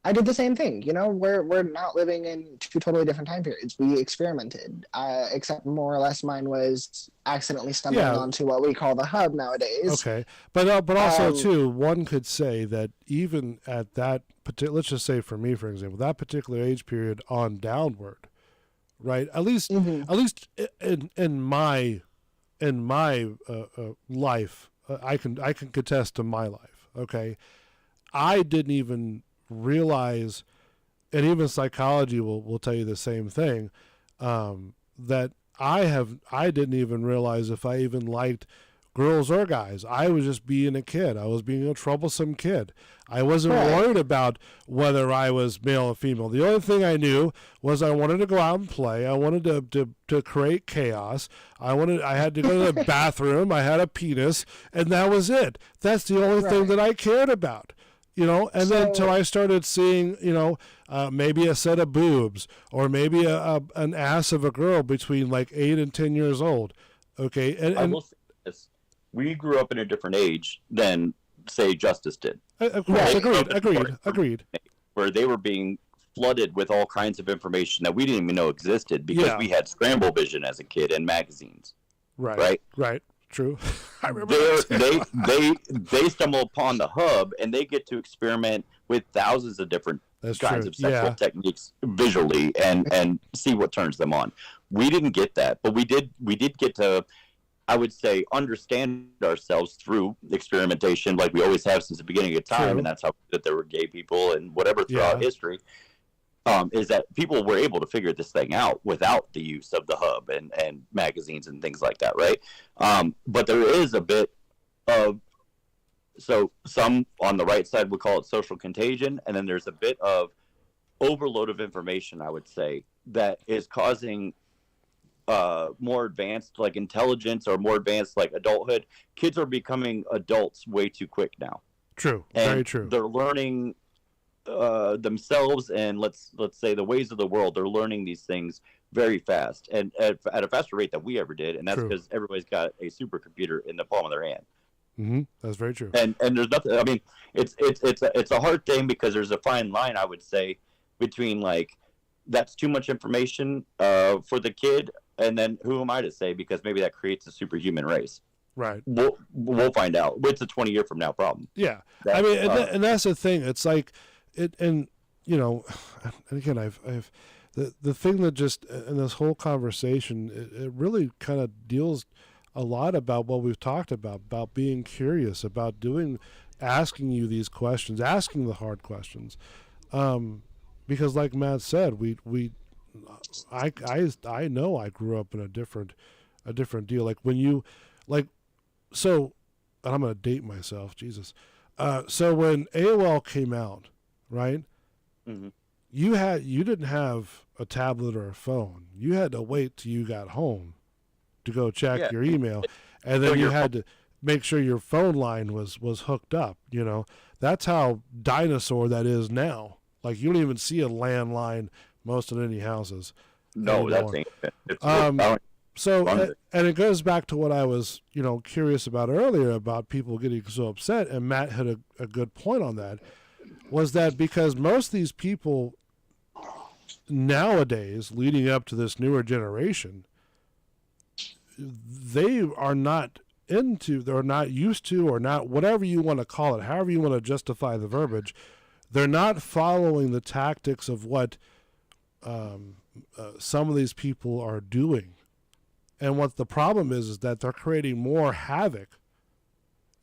I did the same thing. You know, we're not living in two totally different time periods. We experimented, except more or less mine was accidentally stumbling onto what we call the hub nowadays. Okay, but also too, one could say that even at that particular, let's just say for me, for example, that particular age period on downward, right? At least in my life, I can contest to my life. Okay, I didn't even realize, and even psychology will tell you the same thing, that I didn't even realize if I even liked girls or guys. I was just being a kid. I was being a troublesome kid. I wasn't worried about whether I was male or female. The only thing I knew was I wanted to go out and play. I wanted to create chaos. I had to go to the bathroom. I had a penis, and that was it. That's the only thing that I cared about. You know, and then until I started seeing, you know, maybe a set of boobs or maybe an ass of a girl between like 8 and 10 years old. Okay, and I will say this: we grew up in a different age than, say, Justice did. Of course, agreed. Where they were being flooded with all kinds of information that we didn't even know existed because we had scramble vision as a kid and magazines. Right. True. I remember they stumble upon the hub and they get to experiment with thousands of different kinds of sexual techniques visually and see what turns them on. We didn't get that, but we did get to, I would say, understand ourselves through experimentation like we always have since the beginning of time. True. And that's how that there were gay people and whatever throughout history. Is that people were able to figure this thing out without the use of the hub and magazines and things like that, right? But there is a bit of, so some on the right side would call it social contagion, and then there's a bit of overload of information, I would say, that is causing more advanced like intelligence or more advanced like adulthood. Kids are becoming adults way too quick now. True, and very true. They're learning themselves and let's say the ways of the world. They're learning these things very fast and at a faster rate than we ever did, and that's because everybody's got a supercomputer in the palm of their hand. Mm-hmm. That's very true. And there's nothing. I mean, it's a hard thing because there's a fine line, I would say, between like that's too much information for the kid, and then who am I to say, because maybe that creates a superhuman race. Right. We'll find out. It's a 20-year from now problem. Yeah. I mean, and that's the thing. It's like it, and you know, and again, I've the thing that just in this whole conversation, it really kind of deals a lot about what we've talked about being curious, about asking you these questions, asking the hard questions, because like Matt said, I know I grew up in a different deal. Like when you, like, so, and I'm gonna date myself, Jesus. So when AOL came out, right? Mm-hmm. You didn't have a tablet or a phone. You had to wait till you got home to go check your email, and then you had to make sure your phone line was hooked up. You know, that's how dinosaur that is now. Like you don't even see a landline most in any houses. No, that's so, and it goes back to what I was, curious about earlier about people getting so upset, and Matt had a good point on that, was that because most of these people nowadays, leading up to this newer generation, they are not they're not used to, or not, whatever you want to call it, however you want to justify the verbiage, they're not following the tactics of what some of these people are doing. And what the problem is that they're creating more havoc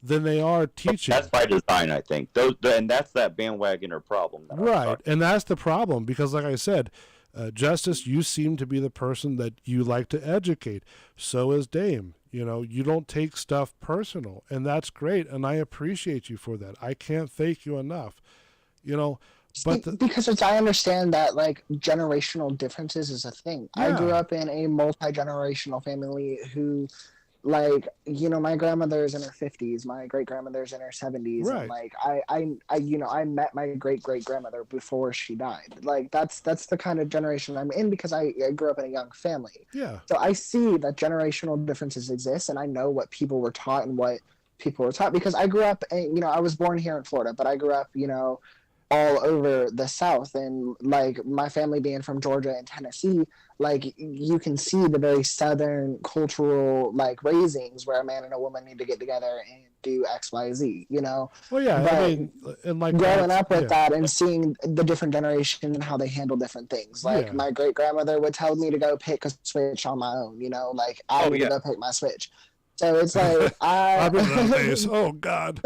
than they are teaching. That's by design, I think. And that's that bandwagoner problem. Right, and that's the problem, because like I said, Justice, you seem to be the person that you like to educate. So is Dame. You don't take stuff personal, and that's great, and I appreciate you for that. I can't thank you enough. But because I understand that like generational differences is a thing. Yeah. I grew up in a multi-generational family who, like, my grandmother's in her 50s, my great grandmother's in her 70s, right. And like I met my great grandmother before she died. Like that's the kind of generation I'm in, because I grew up in a young family. Yeah. So I see that generational differences exist, and I know what people were taught and what people were taught, because I grew up, I was born here in Florida, but I grew up, all over the South, and like my family being from Georgia and Tennessee, like you can see the very Southern cultural like raisings where a man and a woman need to get together and do XYZ, Well, yeah, but I mean, and like growing up with that and seeing the different generations and how they handle different things. Like my great grandmother would tell me to go pick a switch on my own, like I need to go pick my switch. So it's like oh God.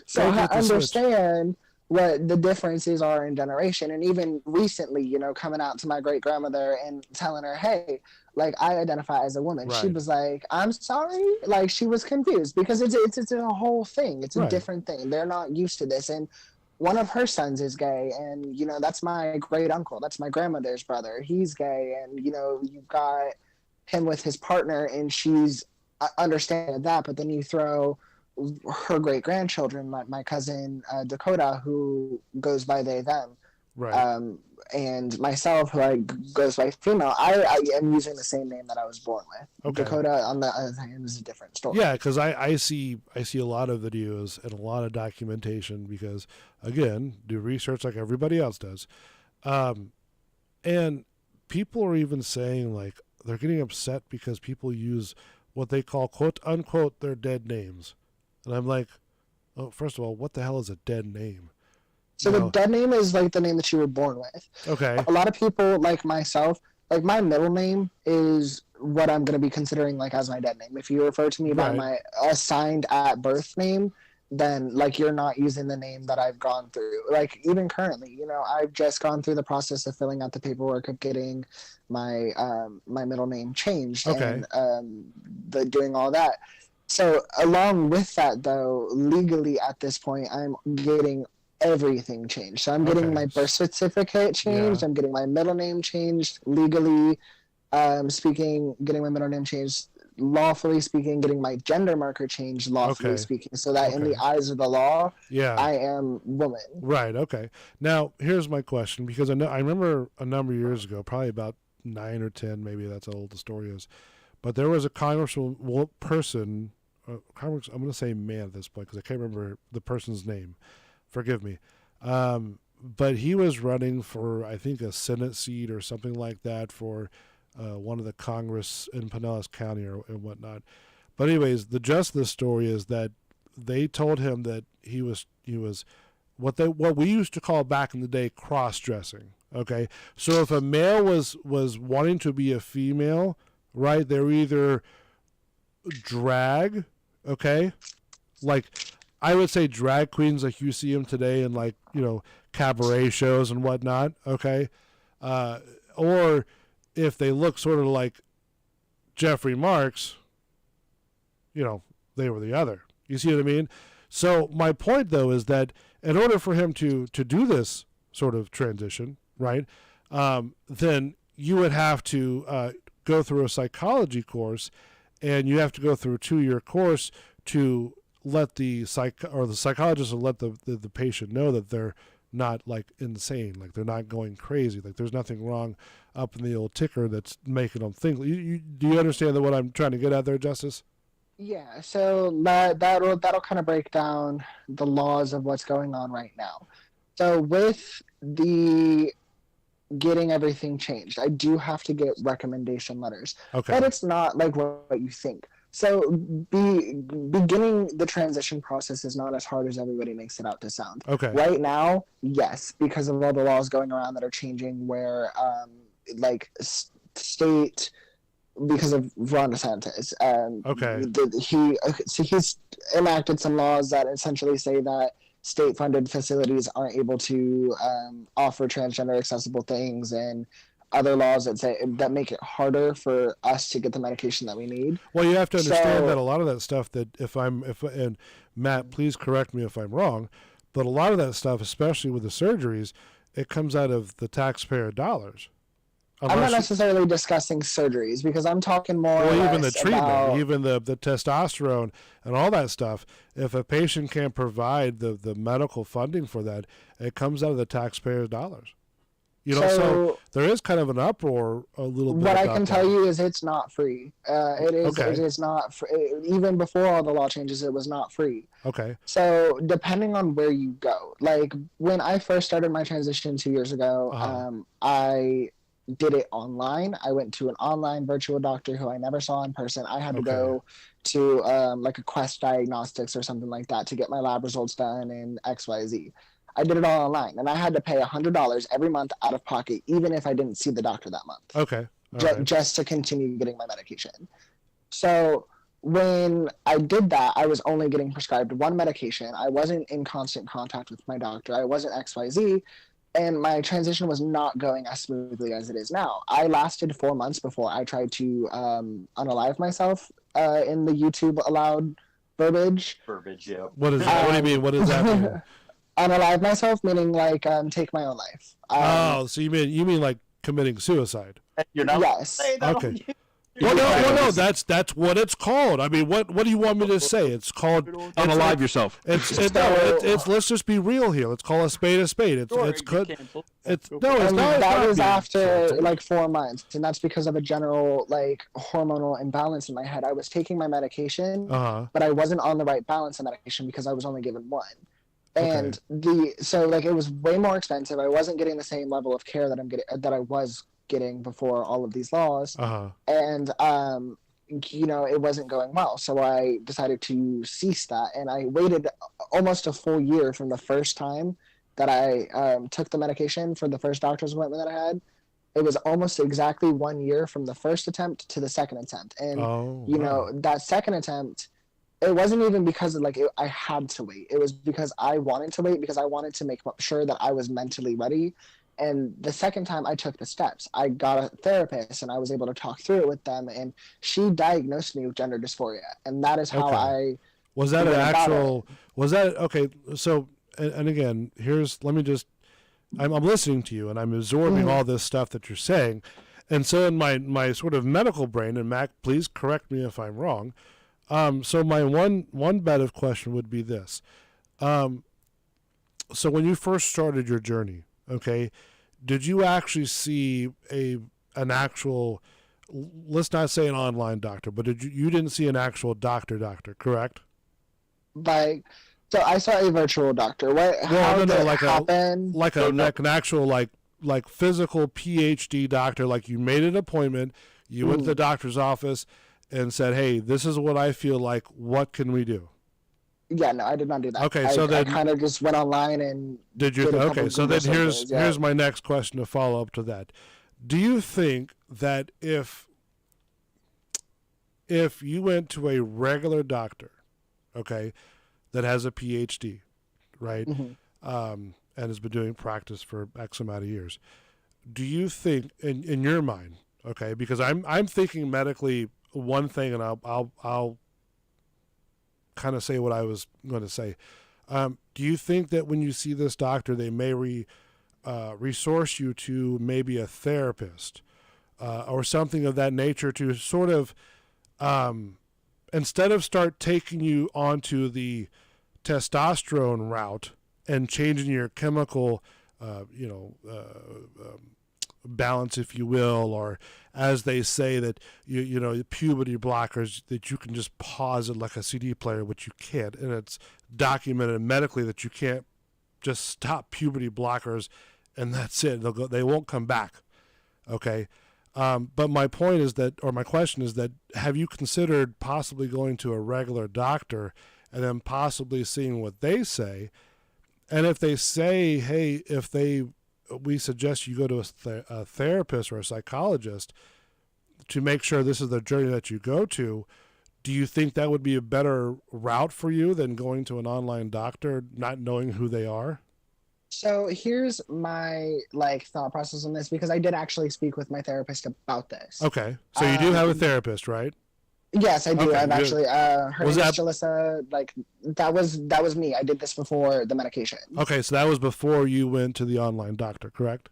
So I understand what the differences are in generation. And even recently, coming out to my great grandmother and telling her, hey, like I identify as a woman. Right. She was like, I'm sorry. Like she was confused, because it's a whole thing. It's a different thing. They're not used to this. And one of her sons is gay, and that's my great uncle. That's my grandmother's brother. He's gay, and you've got him with his partner, and she's understanding that. But then you throw her great grandchildren, like my cousin Dakota, who goes by they them, right, and myself, who goes by female. I am using the same name that I was born with. Okay. Dakota, on the other hand, is a different story. Yeah, because I see a lot of videos and a lot of documentation, because again, do research like everybody else does. And people are even saying, like, they're getting upset because people use what they call, quote unquote, their dead names. And I'm like, oh, first of all, what the hell is a dead name? So the dead name is like the name that you were born with. Okay. A lot of people, like myself, like my middle name is what I'm going to be considering like as my dead name. If you refer to me by my assigned at birth name, then like you're not using the name that I've gone through. Like even currently, you know, I've just gone through the process of filling out the paperwork of getting my my middle name changed and doing all that. So along with that, though, legally at this point, I'm getting everything changed. So I'm getting my birth certificate changed. I'm getting my middle name changed legally. Speaking, getting my middle name changed lawfully speaking, getting my gender marker changed lawfully speaking, so that in the eyes of the law, I am woman. Right. Okay. Now here's my question, because I remember a number of years ago, probably about 9 or 10, maybe that's how old the story is, but there was a person. I'm going to say man at this point because I can't remember the person's name. Forgive me. But he was running for, I think, a Senate seat or something like that for one of the Congress in Pinellas County and whatnot. But anyways, the gist of the story is that they told him that he was what we used to call back in the day cross-dressing. Okay, so if a male was wanting to be a female, right? They're either drag, okay, like I would say drag queens like you see them today in, like, you know, cabaret shows and whatnot, okay, or if they look sort of like Jeffrey Marks, you know, they were the other. You see what I mean? So my point, though, is that in order for him to do this sort of transition, right, then you would have to go through a psychology course, and you have to go through a 2-year course to let the psychologist will let the patient know that they're not like insane, like they're not going crazy, like there's nothing wrong up in the old ticker that's making them think. Do you understand what I'm trying to get at there, Justice? Yeah, so that'll kind of break down the laws of what's going on right now. So with the getting everything changed, I do have to get recommendation letters, but it's not like what you think. So beginning the transition process is not as hard as everybody makes it out to sound. Okay. Right now, yes, because of all the laws going around that are changing where like state, because of Ron DeSantis. He's enacted some laws that essentially say that state-funded facilities aren't able to offer transgender accessible things, and other laws that make it harder for us to get the medication that we need. Well, you have to understand that a lot of that stuff that and Matt, please correct me if I'm wrong, but a lot of that stuff, especially with the surgeries, it comes out of the taxpayer dollars. I'm not necessarily discussing surgeries, because I'm talking more. Well, even the treatment, even the testosterone and all that stuff. If a patient can't provide the medical funding for that, it comes out of the taxpayers' dollars. You know, so there is kind of an uproar a little bit. What I can tell you is it's not free. It is not free. Even before all the law changes, it was not free. Okay. So depending on where you go, like when I first started my transition 2 years ago, I did it online. I went to an online virtual doctor who I never saw in person. I had to go to like a Quest Diagnostics or something like that to get my lab results done in XYZ. I did it all online, and I had to pay $100 every month out of pocket, even if I didn't see the doctor that month. Okay. Just to continue getting my medication. So when I did that, I was only getting prescribed one medication. I wasn't in constant contact with my doctor. I wasn't XYZ, and my transition was not going as smoothly as it is now. I lasted 4 months before I tried to unalive myself in the YouTube allowed verbiage. Yeah. What is that? What do you mean? What does that mean? Unalive myself, meaning like take my own life. So you mean like committing suicide? You're not. Yes. Okay. Well, no. That's what it's called. I mean, what do you want me to say? It's called unalive yourself. It's let's just be real here. Let's call a spade a spade. It's not. That was after like 4 months, and that's because of a general like hormonal imbalance in my head. I was taking my medication, but I wasn't on the right balance of medication because I was only given one. And so like it was way more expensive. I wasn't getting the same level of care that I was getting before all of these laws. And it wasn't going well. So I decided to cease that, and I waited almost a full year from the first time that I took the medication for the first doctor's appointment that I had. It was almost exactly 1 year from the first attempt to the second attempt. And that second attempt, it wasn't even because of I had to wait. It was because I wanted to wait, because I wanted to make sure that I was mentally ready. And the second time I took the steps, I got a therapist and I was able to talk through it with them. And she diagnosed me with gender dysphoria. And that is how I was that an actual, was that, okay. So, and again, I'm listening to you and I'm absorbing all this stuff that you're saying. And so in my sort of medical brain, and Mac, please correct me if I'm wrong. So my one bit of question would be this. So when you first started your journey, okay, did you actually see an actual, let's not say an online doctor, but you didn't see an actual doctor, correct? So I saw a virtual doctor. How did it happen? Like an actual like physical PhD doctor. Like you made an appointment, you went to the doctor's office, and said, "Hey, this is what I feel like. What can we do?" Yeah, no, I did not do that. Okay, so then I kind of just went online and did you? Okay, so then here's my next question to follow up to that. Do you think that if you went to a regular doctor, okay, that has a PhD, right, and has been doing practice for X amount of years, do you think, in your mind, okay, because I'm thinking medically one thing, and I'll kind of say what I was going to say. Do you think that when you see this doctor, they may resource you to maybe a therapist or something of that nature to sort of, instead of start taking you onto the testosterone route and changing your chemical, balance, if you will, or as they say that puberty blockers, that you can just pause it like a CD player, which you can't, and it's documented medically that you can't just stop puberty blockers and that's it. They won't come back. Okay. But my point is that, or my question is that, have you considered possibly going to a regular doctor and then possibly seeing what they say? And if they say, hey, we suggest you go to a therapist or a psychologist to make sure this is the journey that you go to, do you think that would be a better route for you than going to an online doctor, not knowing who they are? So here's my thought process on this, because I did actually speak with my therapist about this. Okay. So you do have a therapist, right? Yes, I do. Okay, I've actually her name is that... Jalissa. That was me. I did this before the medication. Okay, so that was before you went to the online doctor, correct?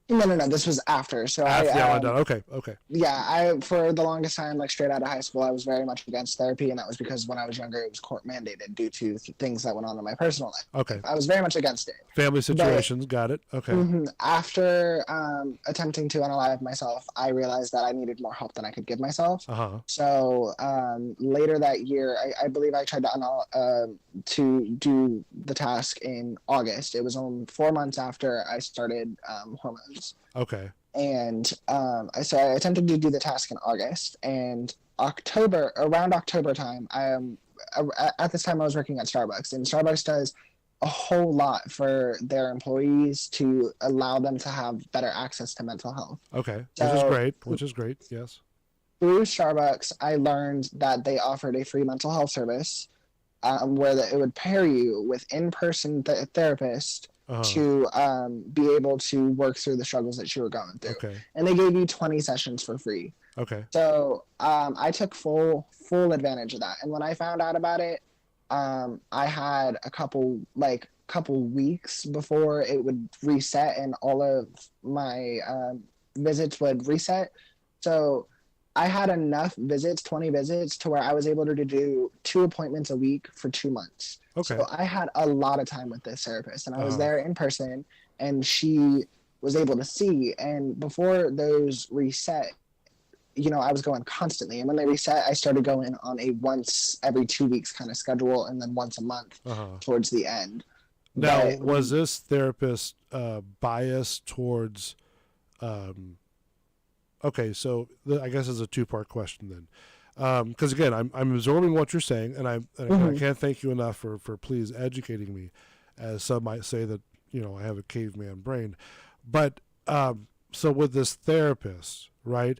No. This was after. So Okay. Yeah, for the longest time, straight out of high school, I was very much against therapy, and that was because when I was younger, it was court mandated due to things that went on in my personal life. Okay. I was very much against it. Family situations, got it. Okay. After attempting to unalive myself, I realized that I needed more help than I could give myself. So later that year, I believe I tried to do the task in August. It was only 4 months after I started hormones. Okay. And so I attempted to do the task in August, and around October time, at this time I was working at Starbucks, and Starbucks does a whole lot for their employees to allow them to have better access to mental health. Okay. So, which is great. Yes. Through Starbucks, I learned that they offered a free mental health service where it would pair you with in-person therapist to be able to work through the struggles that you were going through. Okay. And they gave you 20 sessions for free. Okay. So I took full advantage of that. And when I found out about it, I had a couple weeks before it would reset and all of my visits would reset. So I had enough visits, 20 visits, to where I was able to do 2 appointments a week for 2 months. Okay. So I had a lot of time with this therapist, and I was there in person, and she was able to see. And before those reset, I was going constantly. And when they reset, I started going on a once every 2 weeks kind of schedule, and then once a month towards the end. Now, was this therapist biased towards? Okay, so I guess it's a two-part question then, because again, I'm absorbing what you're saying, and I can't thank you enough for please educating me, as some might say that I have a caveman brain, but so with this therapist, right?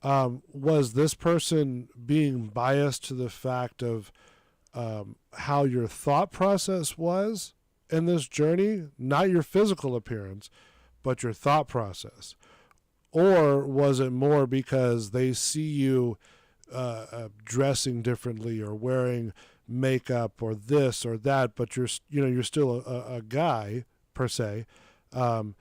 Was this person being biased to the fact of how your thought process was in this journey, not your physical appearance, but your thought process? Or was it more because they see you dressing differently or wearing makeup or this or that, but you're still a guy per se? So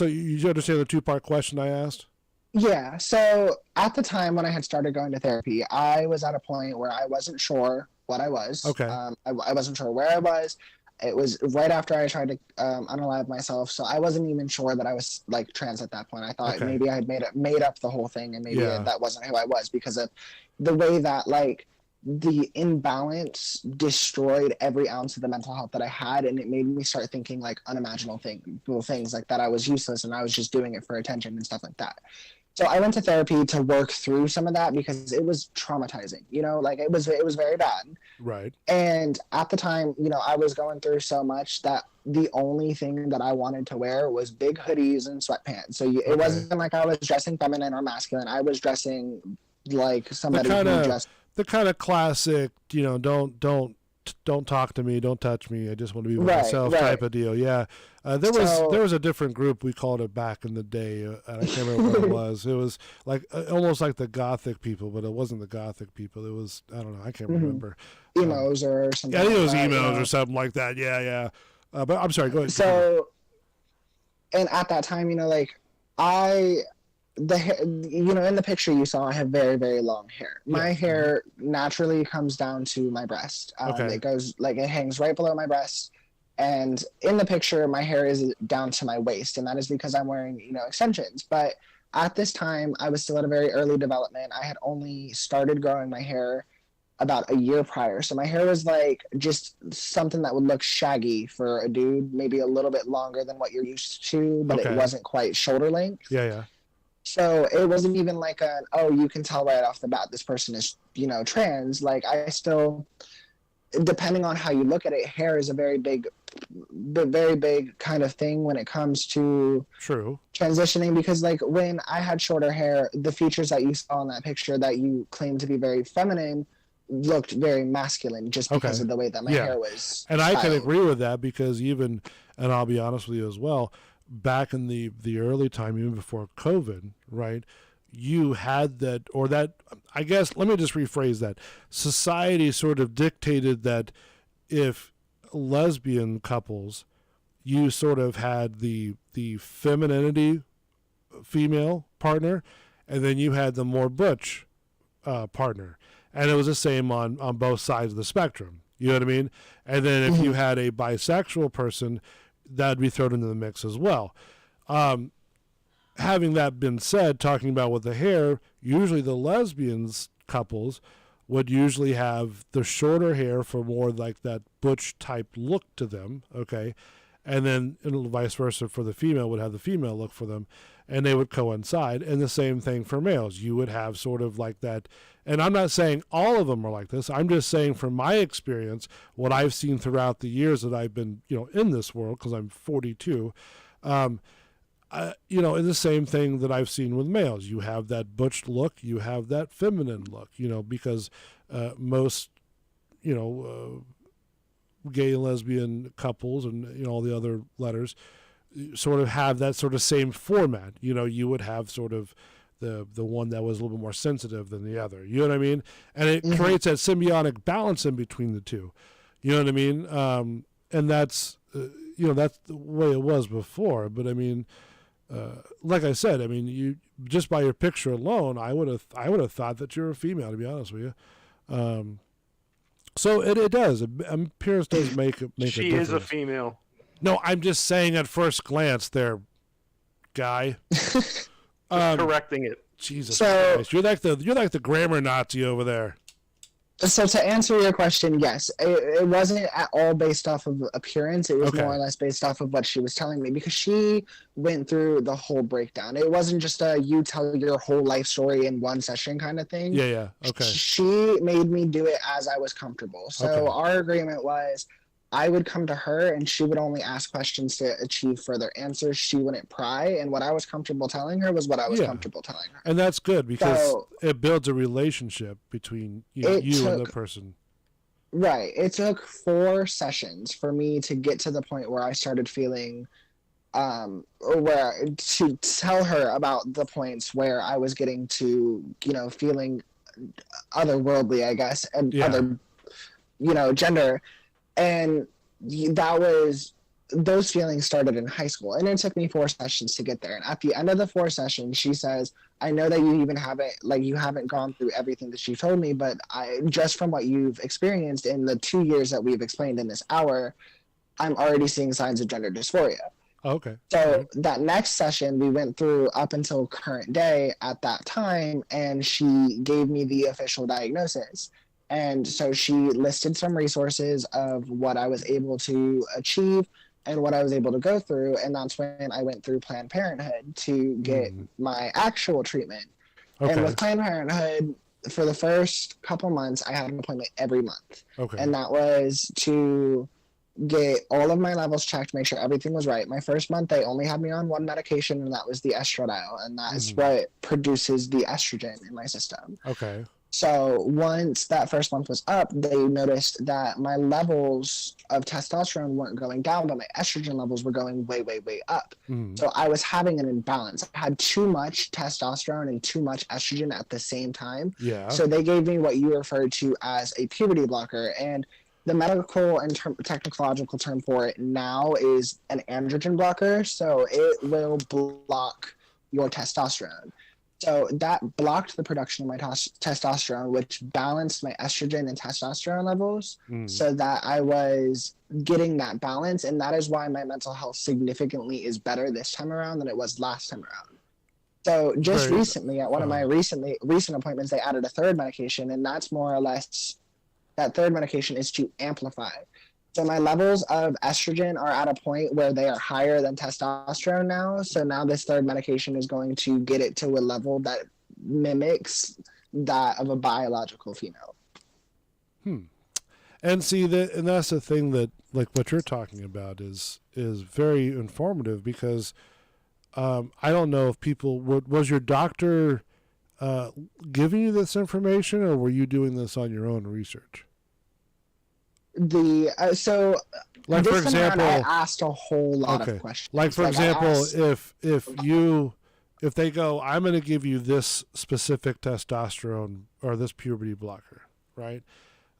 you understand the two-part question I asked? Yeah. So at the time when I had started going to therapy, I was at a point where I wasn't sure what I was. Okay. I wasn't sure where I was. It was right after I tried to unalive myself, so I wasn't even sure that I was like trans at that point. I thought maybe I had made up the whole thing, and maybe that wasn't who I was, because of the way that like the imbalance destroyed every ounce of the mental health that I had, and it made me start thinking like unimaginable things like that I was useless and I was just doing it for attention and stuff like that. So I went to therapy to work through some of that because it was traumatizing, like it was very bad. Right. And at the time, I was going through so much that the only thing that I wanted to wear was big hoodies and sweatpants. So it wasn't like I was dressing feminine or masculine. I was dressing like somebody who just the kind of classic, don't talk to me, don't touch me, I just want to be myself type of deal. Yeah. There was a different group, we called it back in the day, and I can't remember what it was. It was like almost like the Gothic people, but it wasn't the Gothic people. It was, I don't know, I can't remember. Emos or something. I think it was emos or something like that. Yeah. But I'm sorry, go ahead. So, and at that time, in the picture you saw, I have very, very long hair. My hair naturally comes down to my breast. It goes it hangs right below my breast. And in the picture, my hair is down to my waist, and that is because I'm wearing, extensions. But at this time, I was still at a very early development. I had only started growing my hair about a year prior. So my hair was like just something that would look shaggy for a dude, maybe a little bit longer than what you're used to, but it wasn't quite shoulder length. Yeah. So it wasn't even like you can tell right off the bat this person is, trans. Like I still, depending on how you look at it, hair is a very big kind of thing when it comes to transitioning, because like when I had shorter hair, the features that you saw in that picture that you claim to be very feminine looked very masculine just because of the way that my hair was and styled. I can agree with that, because and I'll be honest with you as well, back in the early time, even before COVID, right, you had I guess, let me just rephrase that. Society sort of dictated that if lesbian couples, you sort of had the femininity female partner, and then you had the more butch partner. And it was the same on both sides of the spectrum. You know what I mean? And then if you had a bisexual person, that would be thrown into the mix as well. Having that been said, talking about with the hair, usually the lesbians couples would usually have the shorter hair for more like that butch type look to them, okay? And then vice versa for the female, would have the female look for them, and they would coincide. And the same thing for males. You would have sort of like that, and I'm not saying all of them are like this. I'm just saying from my experience, what I've seen throughout the years that I've been, in this world, because I'm 42, and the same thing that I've seen with males. You have that butch look, you have that feminine look, because most, gay and lesbian couples and all the other letters sort of have that sort of same format. You would have sort of the one that was a little bit more sensitive than the other. You know what I mean? And it creates that symbiotic balance in between the two. You know what I mean? And that's that's the way it was before. But I mean, like I said, I mean, you just by your picture alone, I would have thought that you're a female, to be honest with you. So it does. Appearance does make a difference. She is a female. No, I'm just saying at first glance there, guy. Correcting it. Jesus Christ. You're like the grammar Nazi over there. So to answer your question, yes, it wasn't at all based off of appearance. It was Okay. more or less based off of what she was telling me, because she went through the whole breakdown. It wasn't just a you tell your whole life story in one session kind of thing. Yeah. Okay. She made me do it as I was comfortable. So Okay. our agreement was I would come to her and she would only ask questions to achieve further answers. She wouldn't pry. And what I was comfortable telling her was what I was comfortable telling her. And that's good, because So it builds a relationship between you and the person. Right. It took 4 sessions for me to get to the point where I started feeling, where to tell her about the points where I was getting to, feeling otherworldly, I guess, and other, gender. And those feelings started in high school, and it took me 4 sessions to get there. And at the end of the 4 sessions, she says, I know that you haven't gone through everything that you told me, but just from what you've experienced in the 2 years that we've explained in this hour, I'm already seeing signs of gender dysphoria. Okay. So that next session we went through up until current day at that time, and she gave me the official diagnosis. And so she listed some resources of what I was able to achieve and what I was able to go through. And that's when I went through Planned Parenthood to get my actual treatment. Okay. And with Planned Parenthood, for the first couple months, I had an appointment every month. Okay. And that was to get all of my levels checked, make sure everything was right. My first month, they only had me on one medication, and that was the estradiol. And that is what produces the estrogen in my system. Okay. So once that first month was up, they noticed that my levels of testosterone weren't going down, but my estrogen levels were going way, way, way up. So I was having an imbalance. I had too much testosterone and too much estrogen at the same time. Yeah. So they gave me what you referred to as a puberty blocker. And the medical and technological term for it now is an androgen blocker. So it will block your testosterone. So that blocked the production of my testosterone, which balanced my estrogen and testosterone levels so that I was getting that balance. And that is why my mental health significantly is better this time around than it was last time around. So just recently, at one of my recent appointments, they added a third medication, and that's more or less, that third medication is to amplify. So my levels of estrogen are at a point where they are higher than testosterone now. So now this third medication is going to get it to a level that mimics that of a biological female. And see and that's the thing that, like, what you're talking about is very informative, because I don't know if people was your doctor giving you this information, or were you doing this on your own research? So like, for example, I asked a whole lot of questions. Like, for example, if they go, I'm going to give you this specific testosterone or this puberty blocker, right?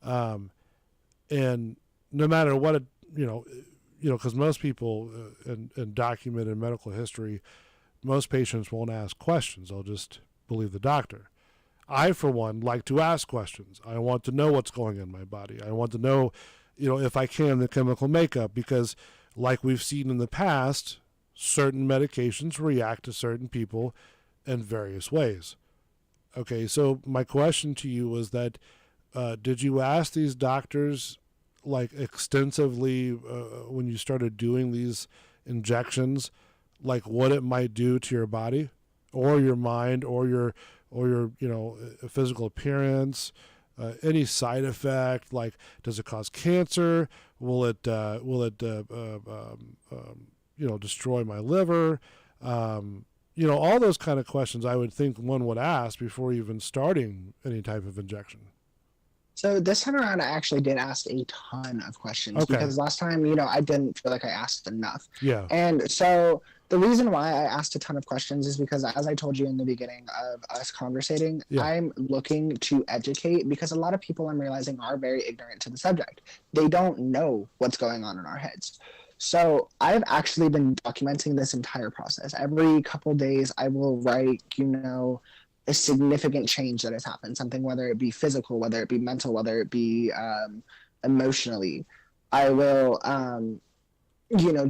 And no matter what because most people in documented medical history, most patients won't ask questions. They'll just believe the doctor. I, for one, like to ask questions. I want to know what's going on in my body. I want to know, if I can, the chemical makeup, because like we've seen in the past, certain medications react to certain people in various ways. Okay, so my question to you was that, did you ask these doctors, like, extensively when you started doing these injections, like what it might do to your body or your mind or your physical appearance, any side effect, like, does it cause cancer? Will it destroy my liver? All those kind of questions I would think one would ask before even starting any type of injection. So this time around, I actually did ask a ton of questions because last time, I didn't feel like I asked enough. Yeah. And so the reason why I asked a ton of questions is because, as I told you in the beginning of us conversating, I'm looking to educate, because a lot of people, I'm realizing, are very ignorant to the subject. They don't know what's going on in our heads. So I've actually been documenting this entire process. Every couple days, I will write, a significant change that has happened, something, whether it be physical, whether it be mental, whether it be emotionally. I will,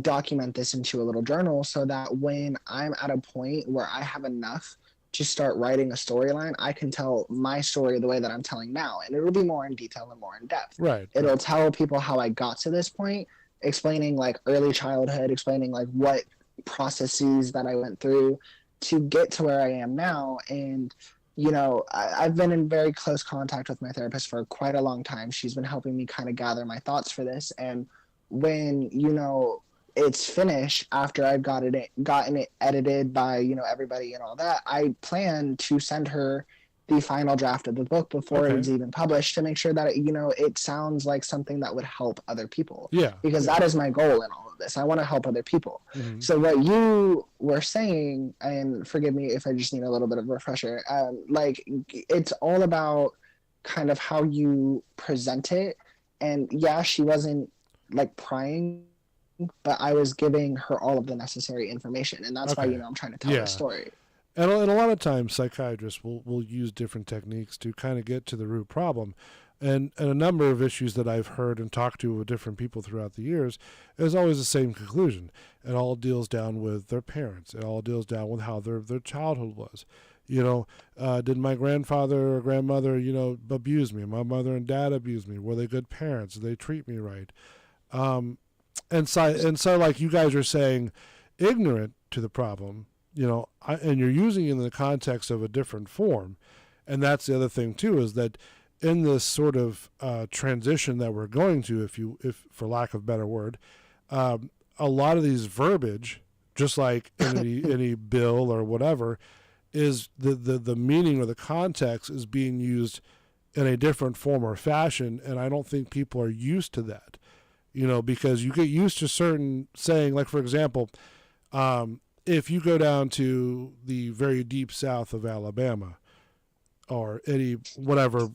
document this into a little journal so that when I'm at a point where I have enough to start writing a storyline, I can tell my story the way that I'm telling now, and it'll be more in detail and more in depth. Right. It'll tell people how I got to this point, explaining like early childhood, explaining like what processes that I went through to get to where I am now. And you know, I've been in very close contact with my therapist for quite a long time. She's been helping me kind of gather my thoughts for this. And when, you know, it's finished after I've gotten it edited by, you know, everybody and all that, I plan to send her the final draft of the book before it's even published to make sure that, you know, it sounds like something that would help other people. Yeah. Because that is my goal in all of this. I want to help other people. So what you were saying, and forgive me if I just need a little bit of a refresher, like it's all about kind of how you present it. And yeah, she wasn't like prying, but I was giving her all of the necessary information. And that's why, you know, I'm trying to tell the story. And a lot of times psychiatrists will use different techniques to kind of get to the root problem. And a number of issues that I've heard and talked to with different people throughout the years is always the same conclusion. It all deals down with their parents. It all deals down with how their childhood was. You know, did my grandfather or grandmother, you know, abuse me? My mother and dad abused me. Were they good parents? Did they treat me right? And so like you guys are saying, ignorant to the problem, you know, and you're using it in the context of a different form. And that's the other thing too, is that in this sort of transition that we're going to, if for lack of a better word, a lot of these verbiage, just like any bill or whatever, is the meaning or the context is being used in a different form or fashion. And I don't think people are used to that, you know, because you get used to certain saying, like, for example, if you go down to the very deep south of Alabama or any whatever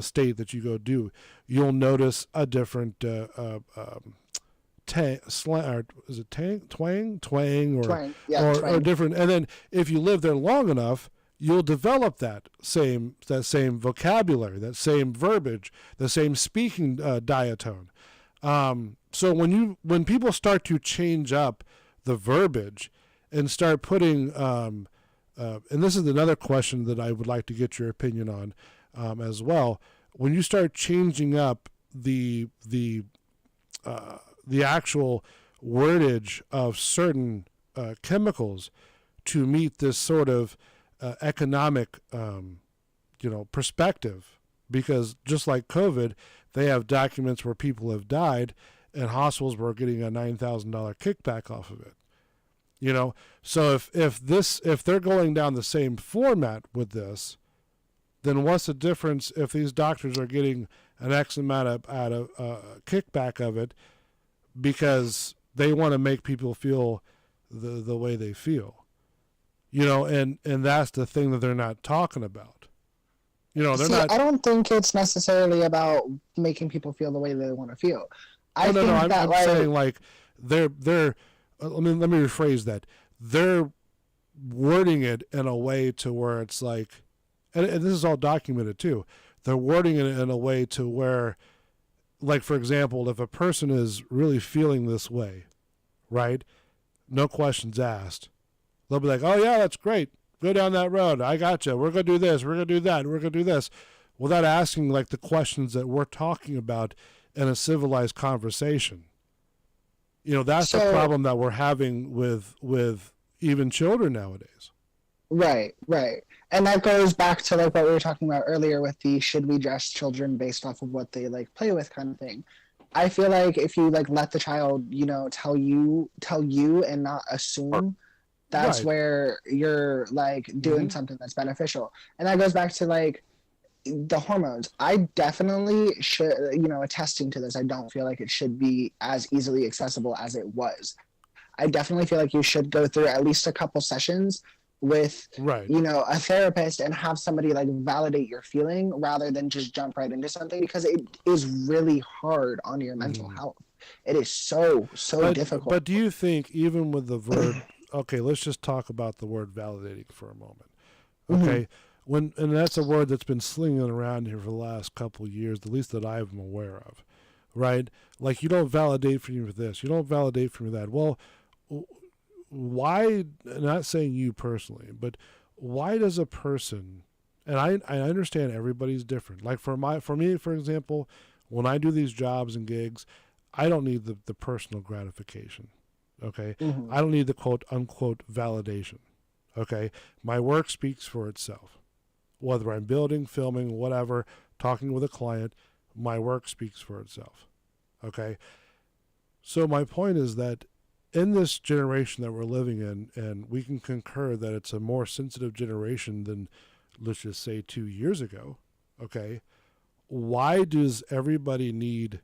state that you go do, you'll notice a different twang, or different. And then if you live there long enough, you'll develop that same vocabulary, that same verbiage, the same speaking diatone. So when people start to change up the verbiage and start putting, and this is another question that I would like to get your opinion on as well. When you start changing up the actual wordage of certain chemicals to meet this sort of economic, perspective, because just like COVID, they have documents where people have died and hospitals were getting a $9,000 kickback off of it. You know, so if they're going down the same format with this, then what's the difference if these doctors are getting an X amount of kickback of it because they want to make people feel the way they feel, you know, and that's the thing that they're not talking about. You know, I don't think it's necessarily about making people feel the way they want to feel. I'm saying like they're. Let me rephrase that. They're wording it in a way to where it's like, and this is all documented too. They're wording it in a way to where, like, for example, if a person is really feeling this way, right? No questions asked. They'll be like, oh yeah, that's great. Go down that road. I got you. We're going to do this. We're going to do that. We're going to do this. Without asking like the questions that we're talking about in a civilized conversation. You know, that's the problem that we're having with even children nowadays. Right. And that goes back to like what we were talking about earlier with the should we dress children based off of what they like play with kind of thing. I feel like if you like let the child, you know, tell you and not assume, that's where you're like doing something that's beneficial. And that goes back to like the hormones. I definitely should, you know, attesting to this, I don't feel like it should be as easily accessible as it was. I definitely feel like you should go through at least a couple sessions with, you know, a therapist and have somebody like validate your feeling rather than just jump right into something, because it is really hard on your mental health. It is so difficult. But do you think even with the word, okay, let's just talk about the word validating for a moment. Okay. And that's a word that's been slinging around here for the last couple of years, at least that I'm aware of, right? Like, you don't validate for me for this, you don't validate for me that. Well, why, not saying you personally, but why does a person, and I understand everybody's different. Like for me, for example, when I do these jobs and gigs, I don't need the personal gratification. Okay. Mm-hmm. I don't need the quote unquote validation. Okay. My work speaks for itself. Whether I'm building, filming, whatever, talking with a client, my work speaks for itself. Okay. So my point is that in this generation that we're living in, and we can concur that it's a more sensitive generation than, let's just say, 2 years ago. Okay. Why does everybody need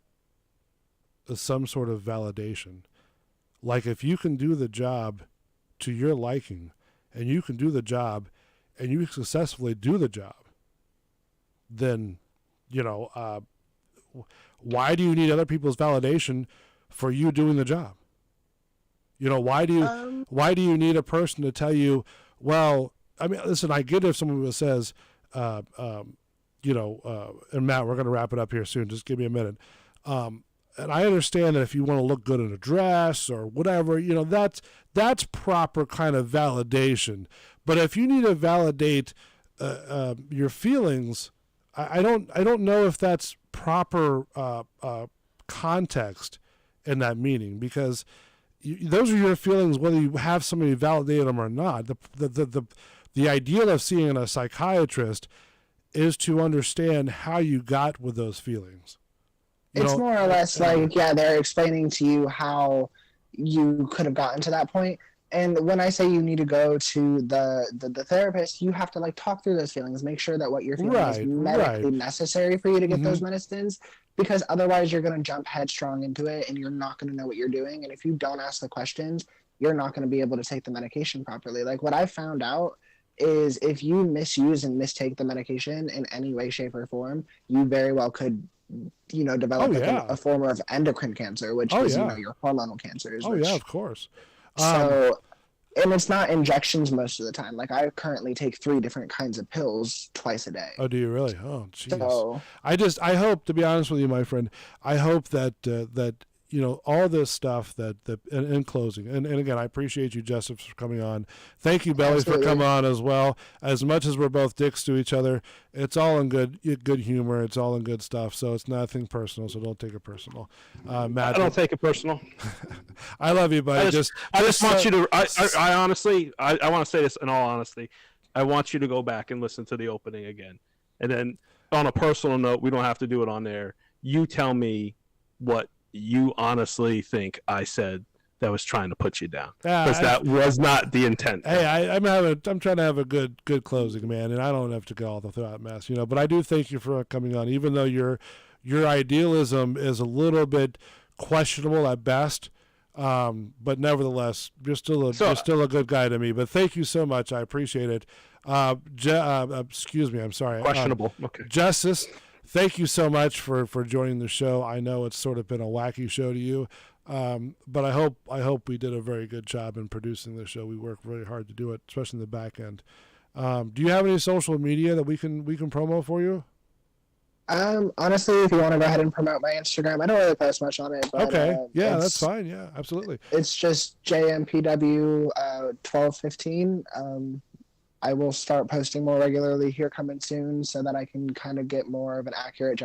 some sort of validation? Like if you can do the job to your liking, and you can do the job, and you successfully do the job, then, why do you need other people's validation for you doing the job? Why do you need a person to tell you, well, I mean, listen, I get if someone says, and Matt, we're going to wrap it up here soon. Just give me a minute. And I understand that if you want to look good in a dress or whatever, that's proper kind of validation. But if you need to validate your feelings, I don't know if that's proper context in that meaning, because those are your feelings whether you have somebody validate them or not. The ideal of seeing a psychiatrist is to understand how you got with those feelings. It's more or less like, they're explaining to you how you could have gotten to that point. And when I say you need to go to the therapist, you have to talk through those feelings, make sure that what you're feeling is medically necessary for you to get those medicines, because otherwise you're going to jump headstrong into it and you're not going to know what you're doing. And if you don't ask the questions, you're not going to be able to take the medication properly. Like what I found out is if you misuse and mistake the medication in any way, shape, or form, you very well could develop a form of endocrine cancer, which is your hormonal cancers. Of course. So, and it's not injections most of the time. Like I currently take 3 different kinds of pills twice a day. Oh, do you really? Oh, jeez. So, I hope, to be honest with you, my friend, I hope that all this stuff that in closing, and again, I appreciate you, Joseph, for coming on. Thank you, Belly, for coming on as well. As much as we're both dicks to each other, it's all in good humor. It's all in good stuff. So it's nothing personal. So don't take it personal. Matt, I don't take it personal. I love you, buddy. I just want you to. I honestly, I want to say this in all honesty. I want you to go back and listen to the opening again, and then on a personal note, we don't have to do it on there. You tell me what you honestly think I said that was trying to put you down, because that was not the intent. Hey, I'm trying to have a good closing, man, and I don't have to go all through that mess, but I do thank you for coming on, even though your idealism is a little bit questionable at best, but nevertheless, you're still a good guy to me. But thank you so much, I appreciate it. Excuse me, I'm sorry. Questionable. Okay. Justice, thank you so much for joining the show. I know it's sort of been a wacky show to you, but I hope we did a very good job in producing the show. We worked really hard to do it, especially in the back end. Do you have any social media that we can promo for you? Honestly, if you want to go ahead and promote my Instagram, I don't really post much on it. But, okay, that's fine. Yeah, absolutely. It's just JMPW 1215. I will start posting more regularly here coming soon, so that I can kind of get more of an accurate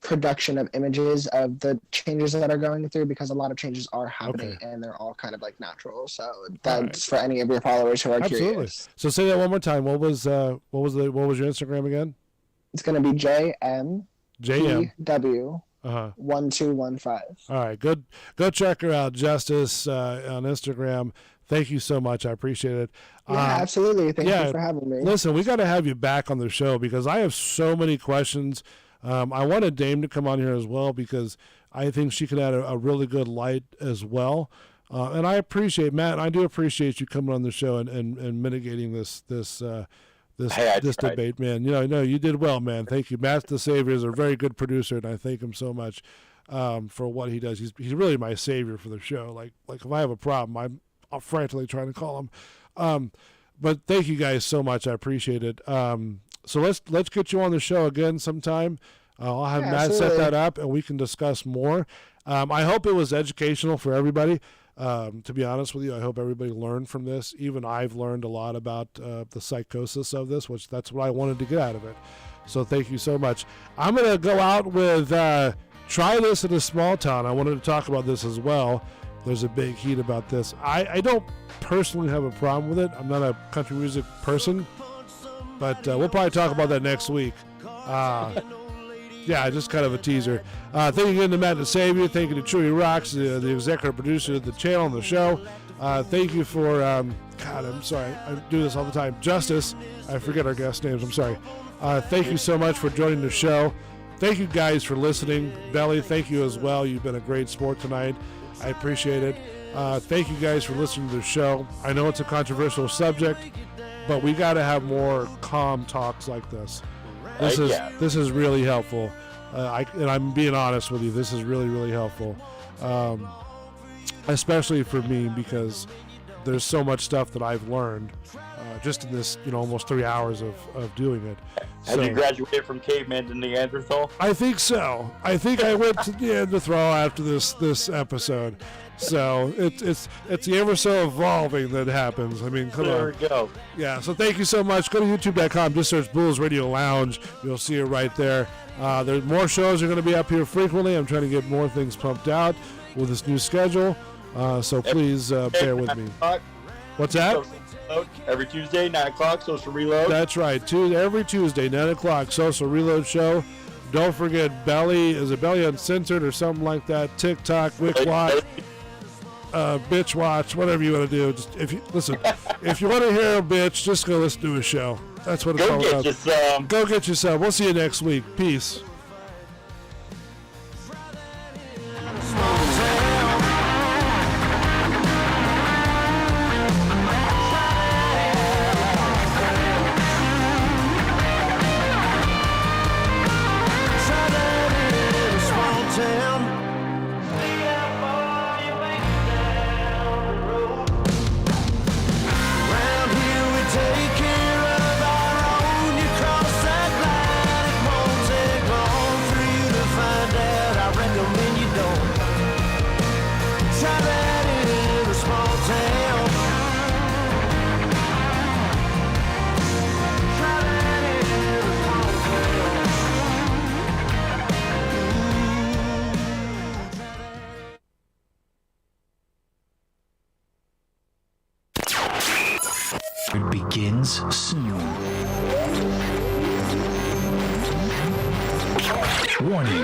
production of images of the changes that are going through, because a lot of changes are happening and they're all kind of natural. So that's for any of your followers who are curious. So say that one more time. What was your Instagram again? It's going to be JMPW 1215. All right, go check her out, Justice, on Instagram. Thank you so much. I appreciate it. Yeah, absolutely. Thank you for having me. Listen, we got to have you back on the show, because I have so many questions. I wanted Dame to come on here as well, because I think she could add a really good light as well. And I appreciate, Matt, I do appreciate you coming on the show and mitigating this debate, man. No, you did well, man. Thank you. Matt the Savior is a very good producer, and I thank him so much for what he does. He's really my savior for the show. Like if I have a problem, I'm frantically trying to call him. But thank you guys so much. I appreciate it. So let's get you on the show again sometime. I'll have Matt set that up, and we can discuss more. I hope it was educational for everybody. To be honest with you, I hope everybody learned from this. Even I've learned a lot about the psychosis of this, which that's what I wanted to get out of it. So thank you so much. I'm going to go out with Try This in a Small Town. I wanted to talk about this as well. There's a big heat about this. I don't personally have a problem with it. I'm not a country music person, but we'll probably talk about that next week. Yeah, just kind of a teaser. Thank you again to Matt the Savior. Thank you to Chewy Rocks, the executive producer of the channel and the show. Thank you for, God, I'm sorry. I do this all the time. Justice. I forget our guest names. I'm sorry. Thank you so much for joining the show. Thank you guys for listening. Belly, thank you as well. You've been a great sport tonight. I appreciate it. Thank you guys for listening to the show. I know it's a controversial subject, but we got to have more calm talks like this. This is really helpful. And I'm being honest with you. This is really, really helpful, especially for me, because there's so much stuff that I've learned just in this, almost 3 hours of doing it. Have you graduated from caveman to Neanderthal? I think so. I think I went to Neanderthal after this episode. So it's the ever so evolving that happens. I mean, come on. There we go. Yeah, so thank you so much. Go to youtube.com, just search Bulls Radio Lounge. You'll see it right there. There's more shows are going to be up here frequently. I'm trying to get more things pumped out with this new schedule. So please bear with me. What's that? Every Tuesday, 9 o'clock, Social Reload. That's right. Every Tuesday, 9 o'clock, Social Reload Show. Don't forget Belly. Is it Belly Uncensored or something like that? TikTok, Wick Watch, Bitch Watch, whatever you want to do. Just if you want to hear a bitch, just go listen to a show. That's what it's all about. Go get you some. Go get you some. We'll see you next week. Peace. Begins soon. Warning.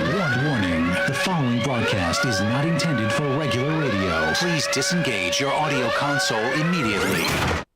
The following broadcast is not intended for regular radio. Please disengage your audio console immediately.